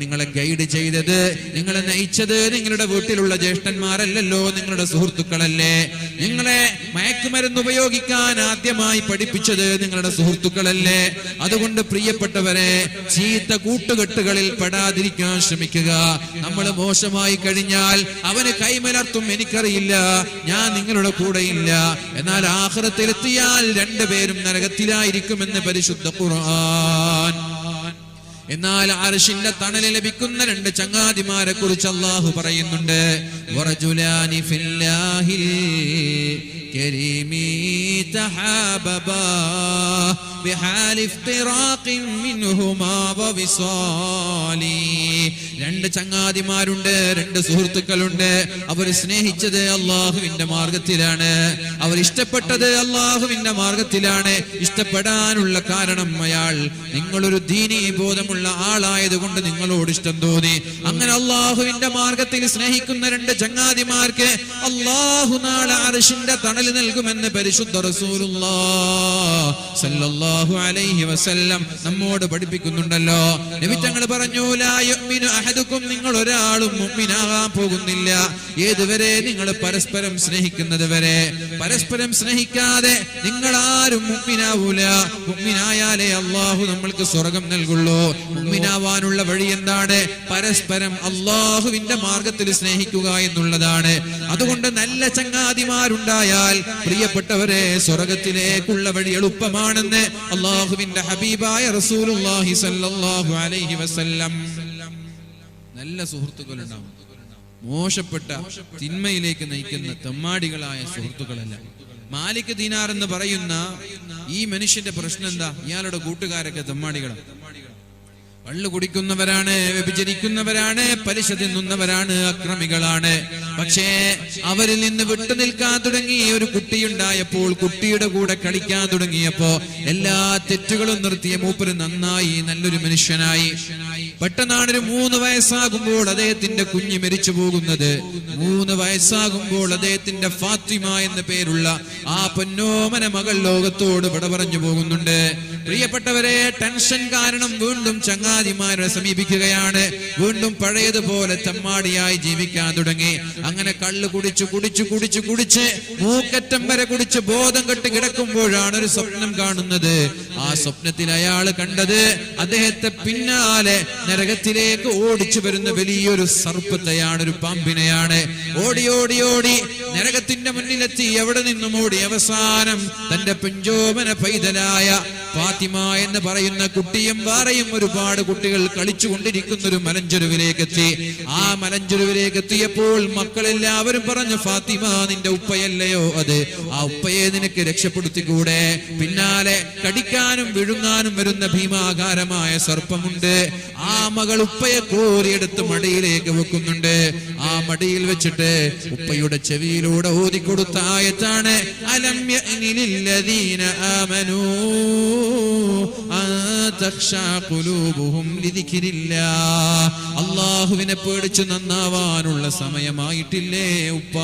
A: നിങ്ങളെ ഗൈഡ് ചെയ്തത്, നിങ്ങളെ നയിച്ചത് നിങ്ങളുടെ വീട്ടിലുള്ള ജ്യേഷ്ഠന്മാരല്ലല്ലോ, നിങ്ങളുടെ സുഹൃത്തുക്കളല്ലേ? നിങ്ങളെ മയക്കുമരുന്ന് ഉപയോഗിക്കാൻ ആദ്യമായി പഠിപ്പിച്ചത് നിങ്ങളുടെ സുഹൃത്തുക്കളല്ലേ? അതുകൊണ്ട് പ്രിയപ്പെട്ടവരെ, ചീത്ത കൂട്ടുകെട്ടുകളിൽ പെടാതിരിക്കാൻ ശ്രമിക്കുക. നമ്മൾ മോശമായി കഴിഞ്ഞാൽ അവന് കൈമലർത്തും, എനിക്കറിയില്ല, ഞാൻ നിങ്ങളുടെ കൂടെയില്ല. എന്നാൽ ആഖിറത്തിലെത്തിയാൽ രണ്ടുപേരും നരകത്തിലായിരിക്കുമെന്ന് പരിശുദ്ധ ഖുർആൻ. എന്നാൽ അർശിന്റെ തണൽ ലഭിക്കുന്ന രണ്ട് ചങ്ങാതിമാരെ കുറിച്ച് അല്ലാഹു പറയുന്നുണ്ട്. വറജുലാനി ഫില്ലാഹിൽ കരീമി തഹാബബാ ബിഹാലി ഇഫ്തിറാഖിൻ മിൻഹുമാ വവിസാലി. രണ്ട് ചങ്ങാതിമാരുണ്ട്, രണ്ട് സുഹൃത്തുക്കളുണ്ട്. അവർ സ്നേഹിച്ചത് അല്ലാഹുവിന്റെ മാർഗത്തിലാണ്, അവർ ഇഷ്ടപ്പെട്ടത് അല്ലാഹുവിന്റെ മാർഗത്തിലാണ്. ഇഷ്ടപ്പെടാനുള്ള കാരണം അയാൾ നിങ്ങളൊരു ദീനീ ബോധമുള്ള ആളായതുകൊണ്ട് നിങ്ങളോട് ഇഷ്ടം തോന്നി. അങ്ങനെ അല്ലാഹുവിന്റെ മാർഗത്തിൽ സ്നേഹിക്കുന്ന രണ്ട് ചങ്ങാതിമാർക്ക് അല്ലാഹു നാളെ അർശിന്റെ തണൽ നൽകുമെന്ന് പരിശുദ്ധ റസൂലുള്ളാഹി സ്വല്ലല്ലാഹു അലൈഹി വസല്ലം നമ്മോട് പഠിപ്പിക്കുന്നുണ്ടല്ലോ. നബി തങ്ങൾ പറഞ്ഞു, ലാ യുഅ്മിനു അഹദുക്കും, നിങ്ങൾ ഒരാളും മുഅ്മിനാകാൻ പോകുന്നില്ല ഏതുവരെ? നിങ്ങൾ പരസ്പരം സ്നേഹിക്കുന്നത് വരെ. പരസ്പരം സ്നേഹിക്കാതെ നിങ്ങൾ ആരും മുഅ്മിനാവൂല. മുഅ്മിനായാലേ അല്ലാഹു നമ്മൾക്ക് സ്വർഗ്ഗം നൽകുള്ളൂ. മുഅ്മിനാവാനുള്ള വഴി എന്താണ്? പരസ്പരം അല്ലാഹുവിന്റെ മാർഗത്തിൽ സ്നേഹിക്കുക എന്നുള്ളതാണ്. അതുകൊണ്ട് നല്ല ചങ്ങാതിമാരുണ്ടായാൽ പ്രിയപ്പെട്ടവരെ, സ്വർഗ്ഗത്തിലേക്കുള്ള വഴി എളുപ്പമാണെന്ന് അല്ലാഹുവിന്റെ ഹബീബായ റസൂലുള്ളാഹി സ്വല്ലല്ലാഹു അലൈഹി വസല്ലം. നല്ല സുഹൃത്തുക്കളുണ്ടാവും, മോശപ്പെട്ട തിന്മയിലേക്ക് നയിക്കുന്ന തെമ്മാടികളായ സുഹൃത്തുക്കളല്ല. മാലിക് ദീനാർ എന്ന് പറയുന്ന ഈ മനുഷ്യന്റെ പ്രശ്നം എന്താ? ഇയാളുടെ കൂട്ടുകാരൊക്കെ തെമ്മാടികളാണ്, കള്ളു കുടിക്കുന്നവരാണ്, വ്യഭിചരിക്കുന്നവരാണ്, പലിശ തിന്നുന്നവരാണ്, അക്രമികളാണ്. പക്ഷേ അവരിൽ നിന്ന് വിട്ടു നിൽക്കാൻ തുടങ്ങി. ഒരു കുട്ടിയുണ്ടായപ്പോൾ കുട്ടിയുടെ കൂടെ കളിക്കാൻ തുടങ്ങിയപ്പോ എല്ലാ തെറ്റുകളും നിർത്തിയ മൂപ്പര് നന്നായി, നല്ലൊരു മനുഷ്യനായി. പെട്ടെന്നാണ് ഒരു 3 വയസ്സാകുമ്പോൾ അദ്ദേഹത്തിന്റെ കുഞ്ഞ് മരിച്ചു പോകുന്നത്. 3 വയസ്സാകുമ്പോൾ അദ്ദേഹത്തിന്റെ ഫാത്തിമ എന്ന പേരുള്ള ആ പൊന്നോമന മകൾ ലോകത്തോട് വിട പറഞ്ഞു പോകുന്നുണ്ട്. പ്രിയപ്പെട്ടവരെ, ടെൻഷൻ കാരണം വീണ്ടും ചങ്ങാതിമാരെ സമീപിക്കുകയാണ്. വീണ്ടും പഴയതുപോലെ തെമ്മാടിയായി ജീവിക്കാൻ തുടങ്ങി. അങ്ങനെ കള്ള് കുടിച്ച് കുടിച്ച് കുടിച്ച് കുടിച്ച് മൂക്കറ്റം വരെ കുടിച്ച് ബോധം കെട്ട് കിടക്കുമ്പോഴാണ് ഒരു സ്വപ്നം കാണുന്നത്. ആ സ്വപ്നത്തിൽ അയാൾ കണ്ടത് അദ്ദേഹത്തെ പിന്നാലെ നരകത്തിലേക്ക് ഓടിച്ചു വരുന്ന വലിയൊരു സർപ്പത്തെയാണ്, ഒരു പാമ്പിനെയാണ്. ഓടി ഓടി ഓടി നരകത്തിന്റെ മുന്നിലെത്തി. എവിടെ നിന്നും ഓടി അവസാനം തന്റെ പിഞ്ചോമന പൈതലായ ഫാത്തിമ എന്ന് പറയുന്ന കുട്ടിയും വേറെയും ഒരുപാട് കുട്ടികൾ കളിച്ചുകൊണ്ടിരിക്കുന്ന ഒരു മലഞ്ചെരുവിലേക്ക് എത്തി. ആ മലഞ്ചെരുവിലേക്ക് എത്തിയപ്പോൾ മക്കളെല്ലാവരും പറഞ്ഞു, ഫാത്തിമ, നിന്റെ ഉപ്പയല്ലയോ അത്? ആ ഉപ്പയെ നിനക്ക് രക്ഷപ്പെടുത്തിക്കൂടെ? പിന്നാലെ കടിക്കാനും വിഴുങ്ങാനും വരുന്ന ഭീമാകാരമായ സർപ്പമുണ്ട്. ആ മകൾ ഉപ്പയെ കോരിയെടുത്ത് മടിയിലേക്ക് വെക്കുന്നുണ്ട്. ആ മടിയിൽ വെച്ചിട്ട് ഉപ്പയുടെ ചെവിയിലൂടെ ഓതിക്കൊടുത്ത ആയത്താണ് അലം യഅനി ലില്ലദീന ആമനൂ അൻ തഖ്ശാ ഖുലൂബുഹും ലിദിക്രില്ലാഹ്. അല്ലാഹുവിനെ പേടിച്ച് നന്നാവാനുള്ള സമയമായിട്ടില്ലേ ഉപ്പ?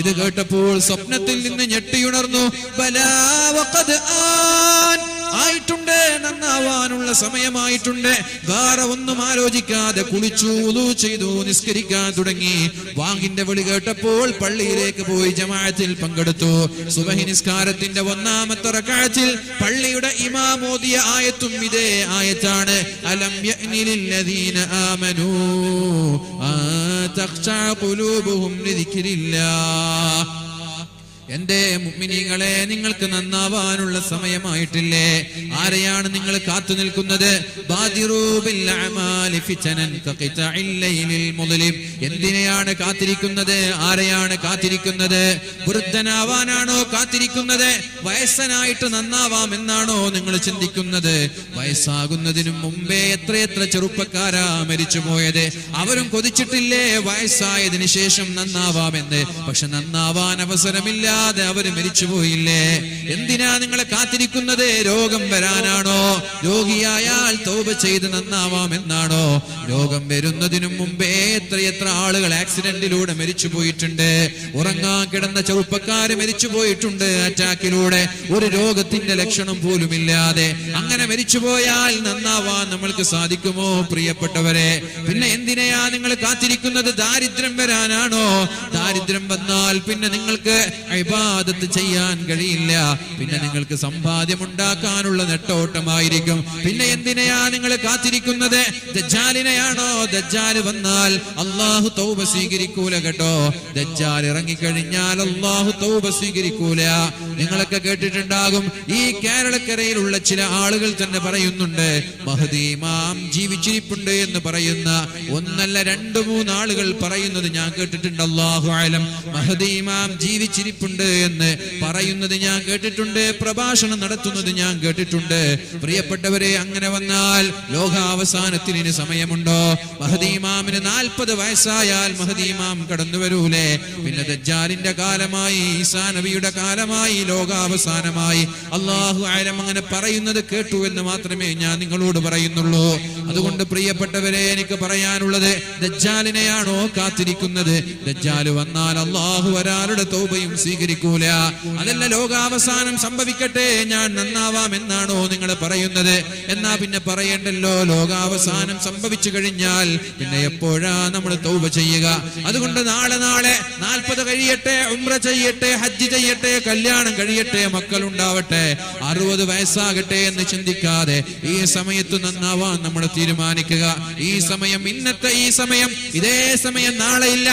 A: ഇത് കേട്ടപ്പോൾ സ്വപ്നത്തിൽ നിന്ന് ഞെട്ടിയുണർന്നു. ബലാ വഖദ് ആൻ, ആയിട്ടുണ്ട്, നന്നാവാനുള്ള സമയമായിട്ടുണ്ട്. വേറെ ഒന്നും ആലോചിക്കാതെ കുളിച്ചു, വുളു ചെയ്തു, നിസ്കരിക്കാൻ തുടങ്ങി. വാങ്കിന്റെ വിളി കേട്ടപ്പോൾ പള്ളിയിലേക്ക് പോയി ജമാഅത്തിൽ പങ്കെടുത്തു. സുബഹി നിസ്കാരത്തിന്റെ 1ാമത്തെ റക്അത്തിൽ പള്ളിയുടെ ഇമാം ഓതിയ ആയത്തും ഇതേ ആയത്താണ്. അലം യഅ്നി ലില്ലദീന ആമനൂ അൻ തഖ്ശഅ ഖുലൂബുഹും ലിദിക്രില്ലാഹ്. എന്റെ മുഅ്മിനീങ്ങളെ, നിങ്ങൾക്ക് നന്നാവാനുള്ള സമയമായിട്ടില്ലേ? ആരെയാണ് നിങ്ങൾ കാത്തു നിൽക്കുന്നത്? ബാദിറൂ ബിൽ അഅമാലി ഫിതനൻ കഖിതഇൽ ലൈലിൽ മുദ്ലിം. എന്തിനെയാണ് കാത്തിരിക്കുന്നത്? ആരെയാണ് കാത്തിരിക്കുന്നത്? വൃദ്ധനാവാനാണോ കാത്തിരിക്കുന്നത്? വയസ്സനായിട്ട് നന്നാവാമെന്നാണോ നിങ്ങൾ ചിന്തിക്കുന്നത്? വയസ്സാകുന്നതിനു മുമ്പേ എത്രയെത്ര ചെറുപ്പക്കാരാ മരിച്ചുപോയത്. അവരും കൊതിച്ചിട്ടില്ലേ വയസ്സായതിനു ശേഷം നന്നാവാമെന്ന്? പക്ഷെ നന്നാവാൻ അവസരമില്ല, അവര് മരിച്ചുപോയില്ലേ? എന്തിനാ നിങ്ങളെ കാത്തിരിക്കുന്നത്? രോഗം വരാനാണോ? രോഗിയായാൽ തൗബ ചെയ്ത് നന്നാവാമെന്നാണോ? രോഗം വരുന്നതിനു മുമ്പേ എത്രയെത്ര ആളുകൾ ആക്സിഡന്റിലൂടെ മരിച്ചു പോയിട്ടുണ്ട്. ഉറങ്ങാൻ കിടന്ന ചെറുപ്പക്കാര് മരിച്ചു പോയിട്ടുണ്ട് അറ്റാക്കിലൂടെ, ഒരു രോഗത്തിന്റെ ലക്ഷണം പോലും ഇല്ലാതെ. അങ്ങനെ മരിച്ചുപോയാൽ നന്നാവാൻ നമ്മൾക്ക് സാധിക്കുമോ പ്രിയപ്പെട്ടവരെ? പിന്നെ എന്തിനെയാ നിങ്ങൾ കാത്തിരിക്കുന്നത്? ദാരിദ്ര്യം വരാനാണോ? ദാരിദ്ര്യം വന്നാൽ പിന്നെ നിങ്ങൾക്ക് ഇബാദത്ത് ചെയ്യാൻ കഴിയില്ല. പിന്നെ നിങ്ങൾക്ക് സമ്പാദ്യം ഉണ്ടാക്കാനുള്ള നെട്ടോട്ടമായിരിക്കും. പിന്നെ എന്തിനെയാ നിങ്ങൾ കാത്തിരിക്കുന്നത്? ദജ്ജാലിനെയാണോ? ദജ്ജാൽ വന്നാൽ അല്ലാഹു തൗബ സ്വീകരിക്കൂല കേട്ടോ. ദജ്ജാൽ ഇറങ്ങിക്കഴിഞ്ഞാൽ അല്ലാഹു തൗബ സ്വീകരിക്കൂല. നിങ്ങളൊക്കെ കേട്ടിട്ടുണ്ടാകും, ഈ കേരളക്കരയിലുള്ള ചില ആളുകൾ തന്നെ പറയുന്നുണ്ട്, മഹ്ദി ഇമാം ജീവിച്ചിരിപ്പുണ്ട് എന്ന് പറയുന്ന 1 2 3 ആളുകൾ പറയുന്നത് ഞാൻ കേട്ടിട്ടുണ്ട്. അല്ലാഹു അലം. മഹ്ദി ഇമാം ജീവിച്ചിരിപ്പുണ്ട് എന്ന് പറയുന്നത് ഞാൻ കേട്ടിട്ടുണ്ട്, പ്രഭാഷണം നടത്തുന്നത് ഞാൻ കേട്ടിട്ടുണ്ട്. പ്രിയപ്പെട്ടവരെ, അങ്ങനെ വന്നാൽ ലോകാവസാനത്തിന് ഇനി സമയമുണ്ടോ? മഹ്ദി ഇമാമിന് 40 വയസ്സായാൽ മഹ്ദി ഇമാം കടന്നു വരൂലേ? പിന്നെ ദജ്ജാലിന്റെ കാലമായി, ഈസാ നബിയുടെ കാലമായി, ലോകാവസാനമായി. അല്ലാഹു അലം. അങ്ങനെ പറയുന്നത് കേട്ടു എന്ന് മാത്രമേ ഞാൻ നിങ്ങളോട് പറയുന്നുള്ളൂ. അതുകൊണ്ട് പ്രിയപ്പെട്ടവരെ, എനിക്ക് പറയാനുള്ളത്, ദജ്ജാലിനെയാണോ കാത്തിരിക്കുന്നത്? ദജ്ജാൽ വന്നാൽ അല്ലാഹു ഒരാളുടെ തൗബയും സ്വീകരിക്കൂല. അതല്ല, ലോകാവസാനം സംഭവിക്കട്ടെ ഞാൻ നന്നാവാം എന്നാണോ നിങ്ങൾ പറയുന്നത്? എന്നാ പിന്നെ പറയണ്ടല്ലോ, ലോകാവസാനം സംഭവിച്ചു കഴിഞ്ഞാൽ പിന്നെ എപ്പോഴാ നമ്മൾ തൗബ ചെയ്യുക? അതുകൊണ്ട് നാളെ 40 കഴിയട്ടെ, ഉംറ ചെയ്യട്ടെ, ഹജ്ജ് ചെയ്യട്ടെ, കല്യാണം കഴിയട്ടെ, മക്കളുണ്ടാവട്ടെ, 60 വയസ്സാകട്ടെ എന്ന് ചിന്തിക്കാതെ ഈ സമയത്ത് നന്നാവാൻ നമ്മൾ തീരുമാനിക്കുക. ഈ സമയം, ഇന്നത്തെ ഈ സമയം, ഇതേ സമയം നാളെ ഇല്ല.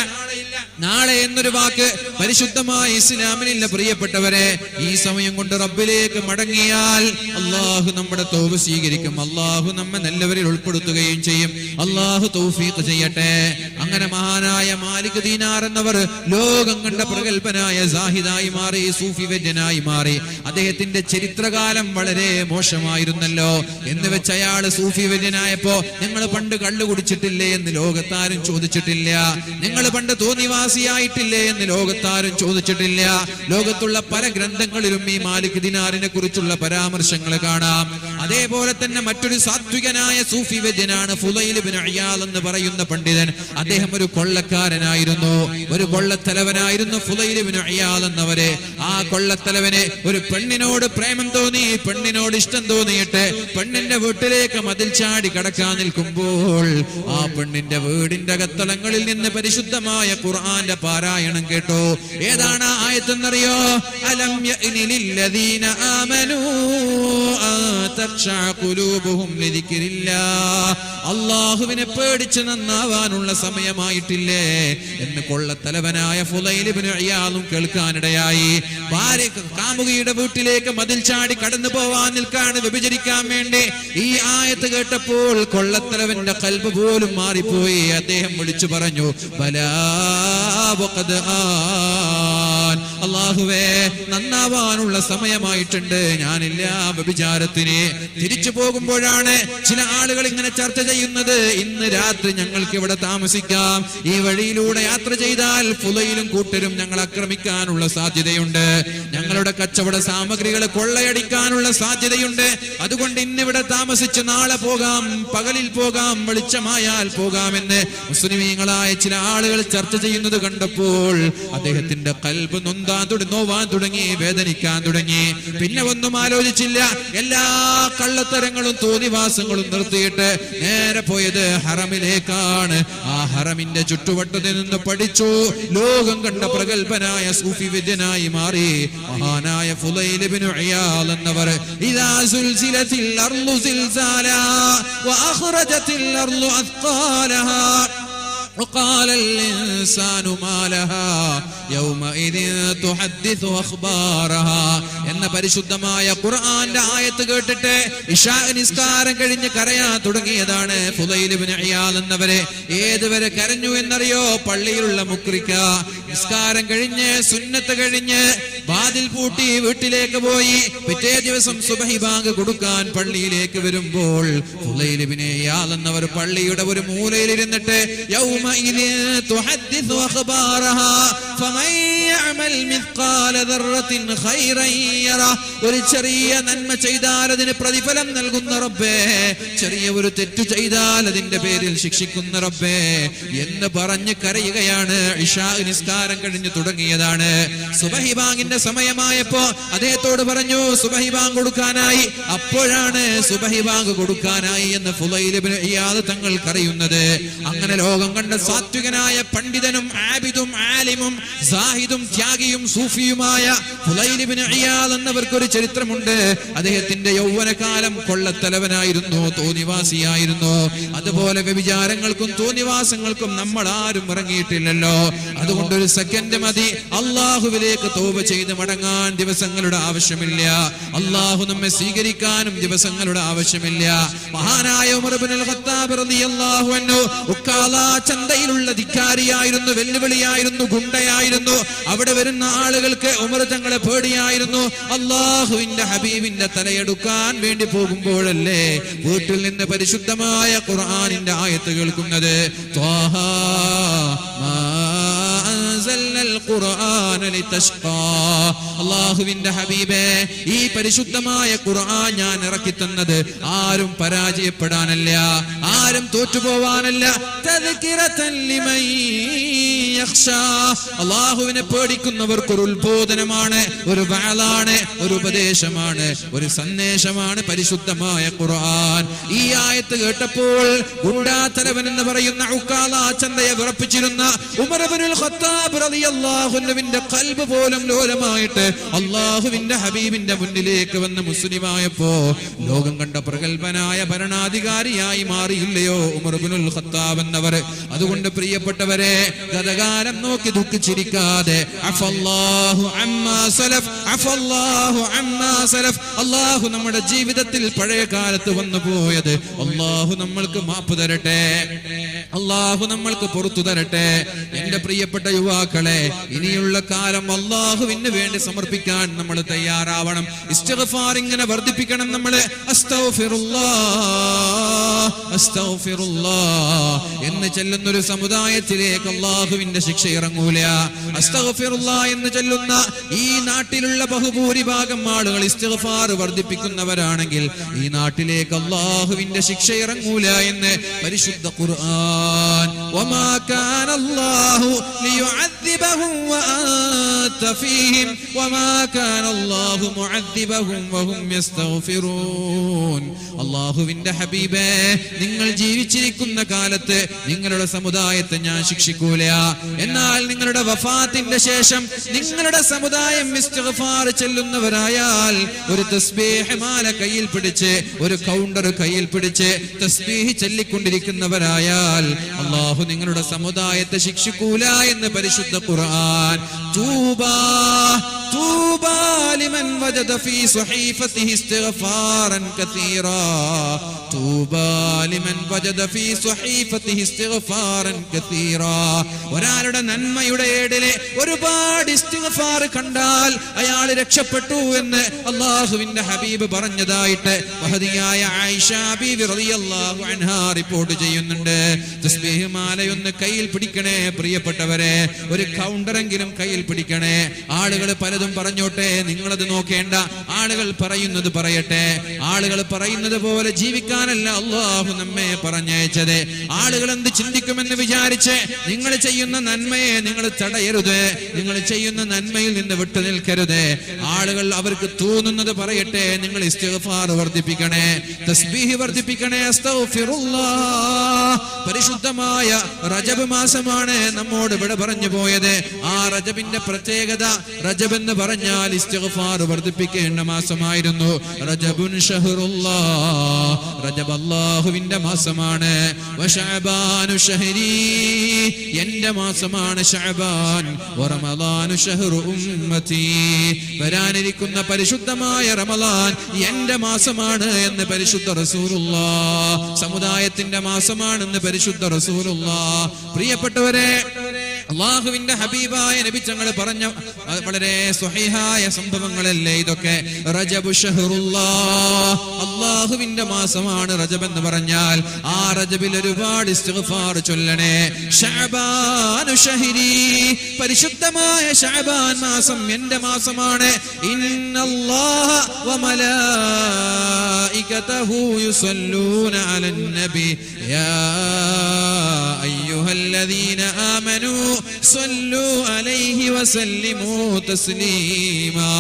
A: നാളെ എന്നൊരു വാക്ക് പരിശുദ്ധമായ ഇസ്ലാമിനില്ല പ്രിയപ്പെട്ടവരെ. ഈ സമയം കൊണ്ട് റബ്ബിലേക്ക് മടങ്ങിയാൽ അല്ലാഹു നമ്മുടെ തൗബ സ്വീകരിക്കും. അല്ലാഹു നമ്മെ നല്ലവരിൽ ഉൾപ്പെടുത്തുകയും ചെയ്യും. അല്ലാഹു തൗഫീഖ് ചെയ്യട്ടെ. അങ്ങനെ മഹാനായ മാലിക് ദീനാർ എന്നവർ ലോകം കണ്ട പ്രഗൽഭനായ സാഹിദായി മാറി, സൂഫി വര്യനായി മാറി. അദ്ദേഹത്തിന്റെ ചരിത്രകാലം വളരെ മോശമായിരുന്നല്ലോ. എന്ന് വെച്ച് അയാൾ സൂഫി വര്യനായപ്പോ നിങ്ങൾ പണ്ട് കള്ളു കുടിച്ചിട്ടില്ലേ എന്ന് ലോകത്താരും ചോദിച്ചിട്ടില്ല. നിങ്ങൾ പണ്ട് തോന്നിവാസിയായിട്ടില്ലേ എന്ന് ലോകത്താരും ചോദിച്ചിട്ടില്ല. ലോകത്തുള്ള പല ഗ്രന്ഥങ്ങളിലും ഈ മാലിക് ദിനാറിനെ കുറിച്ചുള്ള പരാമർശങ്ങൾ കാണാം. അതേപോലെ തന്നെ മറ്റൊരു സാത്വികനായ സൂഫി വര്യനാണ് ഫുളൈൽ ഇബ്നു ഇയാദ് എന്ന് പറയുന്ന പണ്ഡിതൻ. അദ്ദേഹം ഒരു കൊള്ളക്കാരനായിരുന്നു, ഒരു കൊള്ളത്തലവനായിരുന്നു ഫുളൈൽ ഇബ്നു ഇയാദ് എന്നവരെ. ആ കൊള്ളത്തലവന് ഒരു പെണ്ണിനോട് പ്രേമം തോന്നി, പെണ്ണിനോട് ഇഷ്ടം തോന്നിയിട്ട് പെണ്ണിന്റെ വീട്ടിലേക്ക് മതിൽ ചാടി കടക്കാൻ നിൽക്കുമ്പോൾ ആ പെണ്ണിന്റെ വീടിന്റെ അകത്തളങ്ങളിൽ നിന്ന് പരിശുദ്ധമായ ഖുർആന്റെ പാരായണം കേട്ടോ. ഏതാണ് ആ ആയത്തെന്നറിയോ? അലം യഅ്നി ലില്ലദീന ആമനൂ അൻ തഖ്ശഅ ഖുലൂബുഹും ലിദിക്രില്ലാഹ്. അല്ലാഹുവിനെ പേടിച്ച് നന്നാവാനുള്ള സമയമായിട്ടില്ലേ എന്ന് കൊള്ളത്തലവനായ ഫുളൈൽ ഇബ്നു ഇയാദും കേൾക്കാനിടയായി. ഭാര്യ കാമുകിയുടെ വീട്ടിലേക്ക് മതിൽ ചാടി കടന്നു പോവാൻ നിൽക്കാണ്, വ്യഭിചരിക്കാൻ വേണ്ടി. ഈ ആയത്ത് കേട്ടപ്പോൾ കൊള്ളത്തലവന്റെ ഖൽബ് പോലും മാറിപ്പോയി. അദ്ദേഹം വിളിച്ചു പറഞ്ഞു, ബലാ വഖദ് ആൻ. അല്ലാഹുവേ, നന്നാവാനുള്ള സമയമായിട്ടുണ്ട്, ഞാനില്ല വ്യഭിചാരത്തിന്. തിരിച്ചു പോകുമ്പോഴാണ് ചില ആളുകൾ ഇങ്ങനെ ചർച്ച ചെയ്യുന്നത്, ഇന്ന് രാത്രി ഞങ്ങൾക്ക് ഇവിടെ താമസിക്കാം, ഈ വഴിയിലൂടെ യാത്ര ചെയ്താൽ ഫുളൈലും കൂട്ടരും ഞങ്ങൾ ആക്രമിക്കാനുള്ള സാധ്യതയുണ്ട്, ഞങ്ങളുടെ കച്ചവട സാമഗ്രികൾ കൊള്ളയടിക്കാനുള്ള സാധ്യതയുണ്ട്, അതുകൊണ്ട് ഇന്നിവിടെ താമസിച്ച് നാളെ പോകാം, പകലിൽ പോകാം, വെളിച്ചമായാൽ പോകാമെന്ന് മുസ്ലിമീങ്ങളായ ചില ആളുകൾ ചർച്ച ചെയ്യുന്നത് കണ്ടപ്പോൾ അദ്ദേഹത്തിന്റെ ഖൽബ് നൊന്ത നോവാൻ തുടങ്ങി, വേദനിക്കാൻ തുടങ്ങി. പിന്നെ ഒന്നും ആലോചിച്ചില്ല. എല്ലാ കള്ളത്തരങ്ങളും തോന്നിവാസങ്ങളും നിർത്തിയിട്ട് നേരെ പോയത് ഹറമിലേക്കാണ്. ആ ഹറമിന്റെ ചുറ്റുവട്ടത്തിൽ നിന്ന് പഠിച്ചു. ലോകം കണ്ട പ്രഗൽഭനായ സൂഫി വിദ്യനായി മാറി മഹാനായ ഫുളൈൽ ഇബ്നു ഇയാദ് എന്നവർ. ഇദാ സുൽസിലത്തിൽ അർളു സിൽസാലാ വഅഖ്റജത്തിൽ അർളു അത്ഖാലഹാ وقال الإنسان ما لها يومئذ تحدث أخبارها എന്ന പരിശുദ്ധമായ ഖുർആന്റെ ആയത്ത് കേട്ടിട്ട് ഇശാ നിസ്കാരം കഴിഞ്ഞ് കരയാൻ തുടങ്ങിയതാണ് ഫുളൈൽ ഇബ്നു ഇയാദ് എന്നവരെ. ഏതുവരെ കരഞ്ഞു എന്നറിയോ? പള്ളിയിലുള്ള മുക്രിക്ക നിസ്കാരം കഴിഞ്ഞ് സുന്നത്ത് കഴിഞ്ഞ് വാതിൽ പൂട്ടി വീട്ടിലേക്ക് പോയി. പിറ്റേ ദിവസം സുബ്ഹി ബാങ്ക് കൊടുക്കാൻ പള്ളിയിലേക്ക് വരുമ്പോൾ ഫുളൈൽ ഇബ്നു ഇയാദ് എന്നവർ പള്ളിയുടെ ഒരു മൂലയിൽ ഇരുന്നിട്ട് يومئذ تحدث أخبارها فمن يعمل مثقال ذرة خيرا يره. ഒരു ചെറിയ നന്മ ചെയ്താൽ അതിന് പ്രതിഫലം നൽകുന്ന റബ്ബേ, ചെറിയ ഒരു തെറ്റ് ചെയ്താൽ അതിന്റെ പേരിൽ ശിക്ഷിക്കുന്ന റബ്ബേ എന്ന് പറഞ്ഞ് കരയുകയാണ്. ഇശാ നിസ്കാരം കഴിഞ്ഞു തുടങ്ങിയതാണ്. സുബ്ഹി ബാങ്കിന്റെ സമയമായപ്പോ അദ്ദേഹത്തോട് പറഞ്ഞു സുബ്ഹി ബാങ്ക് കൊടുക്കാനായി. അപ്പോഴാണ് സുബ്ഹി ബാങ്ക് കൊടുക്കാനായി എന്ന് ഫുളൈൽ ഇബ്നു ഇയാദ് തങ്ങൾക്കറിയുന്നത്. അങ്ങനെ ലോകം കണ്ട സാത്വികനായ പണ്ഡിതനും ആബിദും ആലിമും സാഹിദും ത്യാഗിയും സൂഫിയുമായ ഫുളൈൽ ഇബ്നു ഇയാദ് എന്നവർക്കൊരു ചരിത്രമുണ്ട്. അദ്ദേഹത്തിന്റെ യൗവനകാലം കൊള്ളത്തലവനായിരുന്നു, തോന്നിവാസിയായിരുന്നു. അതുപോലെ വ്യഭിചാരങ്ങൾക്കും തോന്നിവാസങ്ങൾക്കും നമ്മൾ ആരും ഇറങ്ങിയിട്ടില്ലല്ലോ. അതുകൊണ്ട് ഒരു സെക്കൻഡ് മതി. അള്ളാഹുവിലേക്ക് തൗബ ചെയ്ത് മടങ്ങാൻ ദിവസങ്ങളുടെ ആവശ്യമില്ല. അള്ളാഹു നമ്മെ സ്വീകരിക്കാനും ദിവസങ്ങളുടെ ആവശ്യമില്ല. മഹാനായ ഉമർ ഇബ്നുൽ ഖത്താബ് റളിയല്ലാഹു അൻഹു ഉക്കാല ചന്തയിലുള്ള ധിക്കാരിയായിരുന്നു, വെല്ലുവിളിയായിരുന്നു, ഗുണ്ടയായിരുന്നു. അവിടെ വരുന്ന ആളുകൾക്ക് ഉമർ തങ്ങളെ പേടിയായിരുന്നു. അള്ളാഹുവിന്റെ ഹബീബിന്റെ തലയെടുക്കാൻ വേണ്ടി പോകുമ്പോഴല്ലേ വീട്ടിൽ നിന്ന് പരിശുദ്ധമായ ഖുർആനിന്റെ ആയത്ത് കേൾക്കുന്നത്. ത്വാഹാ മാ അൻസൽനൽ ഖുർആന ലിതശ്ഖാ. അള്ളാഹുവിന്റെ ഹബീബേ, ഈ പരിശുദ്ധമായ ഖുർആൻ ഞാൻ ഇറക്കി തന്നത് ആരും പരാജയപ്പെടാനല്ല, ആരും തോറ്റുപോവാനല്ല. തദ്കിറതൻ ലിമൻ യഖ്ശാ. അള്ളാഹുവിനെ പേടിക്കുന്നവർക്ക് ഒരു ഉത്ബോധനമാണ്, ഒരു വഅലാണ്, ഒരു ഉപദേശമാണ്, ഒരു സന്ദേശമാണ് പരിശുദ്ധമായ ഖുർആൻ. ഈ ആയത്ത് കേട്ടപ്പോൾ ഗുണ്ടാത്തലവൻ എന്ന് പറയുന്ന ഉക്കാല ചന്തയെ വിറപ്പിച്ചിരുന്ന ഉമർ ഇബ്നുൽ ഖത്താബ് റളിയല്ലാഹു അൻഹുവിന്റെ ഖൽബ് പോലും ലോലമായിട്ട് അള്ളാഹുവിന്റെ ഹബീബിന്റെ മുന്നിലേക്ക് വന്ന് മുസ്ലിമായപ്പോ ലോകം കണ്ട പ്രഗൽഭനായ ഭരണാധികാരിയായി മാറിയില്ലയോ ഉമർ ഇബ്നുൽ ഖത്താബ് എന്നവർ. അതുകൊണ്ട് പ്രിയപ്പെട്ടവരെ, ഗതകാലം നോക്കി ദുഃഖിച്ചിരിക്കാതെ അഫല്ലാഹു അമ്മാ സലഫ്, അഫല്ലാഹു അമ്മാ സലഫ്. അല്ലാഹു നമ്മുടെ ജീവിതത്തിൽ പഴയ കാലത്ത് വന്നു പോയത് അല്ലാഹു നമ്മൾക്ക് മാപ്പ് തരട്ടെ, അല്ലാഹു നമ്മൾക്ക് പുറത്തു തരട്ടെ. എന്റെ പ്രിയപ്പെട്ട യുവാക്കളെ, ഇനിയുള്ള കാലം അല്ലാഹുവിന് വേണ്ടി സമർപ്പിക്കാൻ നമ്മൾ തയ്യാറാവണം. ഇസ്തിഗ്ഫാർ ഇങ്ങനെ വർദ്ധിപ്പിക്കണം. നമ്മൾ അസ്തഗ്ഫിറുല്ലാഹ് അസ്തഗ്ഫിറുല്ലാഹ് എന്ന് ചൊല്ലുന്ന ഒരു സമുദായത്തിലേക്ക് അല്ലാഹുവിന്റെ ശിക്ഷ ഇറങ്ങൂല. അസ്തഗ്ഫിറുല്ലാഹ് എന്ന് ചൊല്ലുന്ന ഈ നാട്ടിലുള്ള ബഹുഭൂരിഭാഗം ആളുകൾ ഇസ്തിഗ്ഫാർ വർദ്ധിപ്പിക്കുന്നവരാണെങ്കിൽ ഈ നാട്ടിലേക്ക് അല്ലാഹുവിന്റെ ശിക്ഷ ഇറങ്ങൂല എന്ന് പരിശുദ്ധ ഖുർആൻ. വമാ കാന അല്ലാഹു ലിയുഅദ്ദിബഹും വഅൻത ഫീഹിം വമാ കാന അല്ലാഹു മുഅദ്ദിബഹും വഹും യസ്തഗ്ഫിറൂൻ. അല്ലാഹുവിന്റെ ഹബീബേ, നിങ്ങൾ ജീവിച്ചിരിക്കുന്ന കാലത്ത് നിങ്ങളുടെ സമുദായത്തെ ഞാൻ ശിക്ഷിക്കൂല. എന്നാൽ നിങ്ങളുടെ വഫാത്തിന്റെ ശേഷം നിങ്ങളുടെ സമുദായം ഇസ്തിഗ്ഫാർ ചൊല്ലുന്നവരായാൽ, ഒരു തസ്ബീഹ് മാല കയ്യിൽ പിടിച്ച്, ഒരു കൗണ്ടർ കയ്യിൽ പിടിച്ച് തസ്ബീഹ് ചൊല്ലിക്കൊണ്ടിരിക്കുന്നവരായാൽ അല്ലാഹു നിങ്ങളുടെ സമുദായത്തെ ശിക്ഷിക്കൂല എന്ന് പരിശുദ്ധ ഖുർആൻ. തൂബാ തൂബാ ലിമൻ വജദ ഫീ സ്വഹീഫതിഹി ഇസ്തിഗ്ഫാറൻ കതീറാ. തൂബാ ലിമൻ വജദ ഫീ സ്വഹീഫതിഹി ഇസ്തിഗ്ഫാറൻ കതീറാ. ഒരാളുടെ നന്മയുടെ ഏടിലെ ഒരുപാട് ഇസ്തിഗ്ഫാർ കണ്ടാൽ അയാൾ രക്ഷപ്പെട്ടു എന്ന് അല്ലാഹുവിന്റെ ഹബീബ് പറഞ്ഞതായിട്ട് മഹദിയായ ആയിഷ ബീവി റളിയല്ലാഹു അൻഹാ റിപ്പോർട്ട് ചെയ്യുന്നുണ്ട്. തസ്ബീഹ് മാലയൊന്ന് കയ്യിൽ പിടിക്കണേ പ്രിയപ്പെട്ടവരെ, ഒരു കൗണ്ടറെങ്കിലും കയ്യിൽ പിടിക്കണേ. ആളുകൾ പലതും പലതും പറഞ്ഞോട്ടെ, നിങ്ങളത് നോക്കേണ്ട. ആളുകൾ പറയുന്നത് പറയട്ടെ. ആളുകൾ പറയുന്നത് പോലെ ജീവിക്കാനല്ല അള്ളാഹു നമ്മെ പറഞ്ഞയച്ചത്. ആളുകൾ എന്ത് ചിന്തിക്കുമെന്ന് വിചാരിച്ച് നിങ്ങൾ ചെയ്യുന്ന നന്മയെ നിങ്ങൾ തടയരുത്. നിങ്ങൾ ചെയ്യുന്ന നന്മയിൽ നിന്ന് വിട്ടു നിൽക്കരുത്. ആളുകൾ അവർക്ക് തോന്നുന്നത് പറയട്ടെ. നിങ്ങൾ ഇസ്തിഗ്ഫാർ വർദ്ധിപ്പിക്കണേ, തസ്ബീഹ് വർദ്ധിപ്പിക്കണേ, അസ്തഗ്ഫിറുല്ലാഹ്. പരിശുദ്ധമായ റജബ് മാസമാണ് നമ്മോട് ഇവിടെ പറഞ്ഞു പോയത്. ആ റജബിന്റെ പ്രത്യേകത, റജബ് എന്ന് പറഞ്ഞാൽ ഇസ്തിഗ്ഫാർ വർദ്ധിപ്പിക്കേണ്ട മാസമായിരുന്നു. റജബുൻ ഷഹ്റുല്ലാഹ്, റജബ് അല്ലാഹുവിന്റെ മാസമാണ്. വശഅബാനു ഷഹ്രി, എന്റെ മാസമാണ് ശഅബാൻ. വറമളാനു ഷഹ്റു ഉമ്മത്തി, വരാനിരിക്കുന്ന പരിശുദ്ധമായ റമളാൻ എന്റെ മാസമാണ് എന്ന് പരിശുദ്ധ റസൂലുള്ളാഹ്. സമുദായത്തിന്റെ മാസമാണെന്ന് പരിശുദ്ധ റസൂലുള്ളാഹ്. പ്രിയപ്പെട്ടവരെ, അല്ലാഹുവിന്റെ ഹബീബായ നബി തങ്ങൾ പറഞ്ഞ വളരെ സ്വഹീഹായ സംഭവങ്ങളല്ലേ ഇതൊക്കെ. റജബു ഷഹ്റുല്ലാഹ്, അല്ലാഹുവിന്റെ മാസമാണ് റജബ് എന്ന് പറഞ്ഞാൽ. ആ റജബിൽ ഒരുപാട് ഇസ്തിഗ്ഫാർ ചൊല്ലണേ. ശഅബാനു ഷഹ്രി, പരിശുദ്ധമായ ശഅബാൻ മാസം എന്റെ മാസമാണ്. ഇന്നല്ലാഹ വമലായികതഹു യുസല്ലൂന അലൻ നബി യാ അയ്യുഹല്ലദീന ആമനൂ സ്വല്ലൂ അലൈഹി വസല്ലിമൂ തസ്ലീമാ.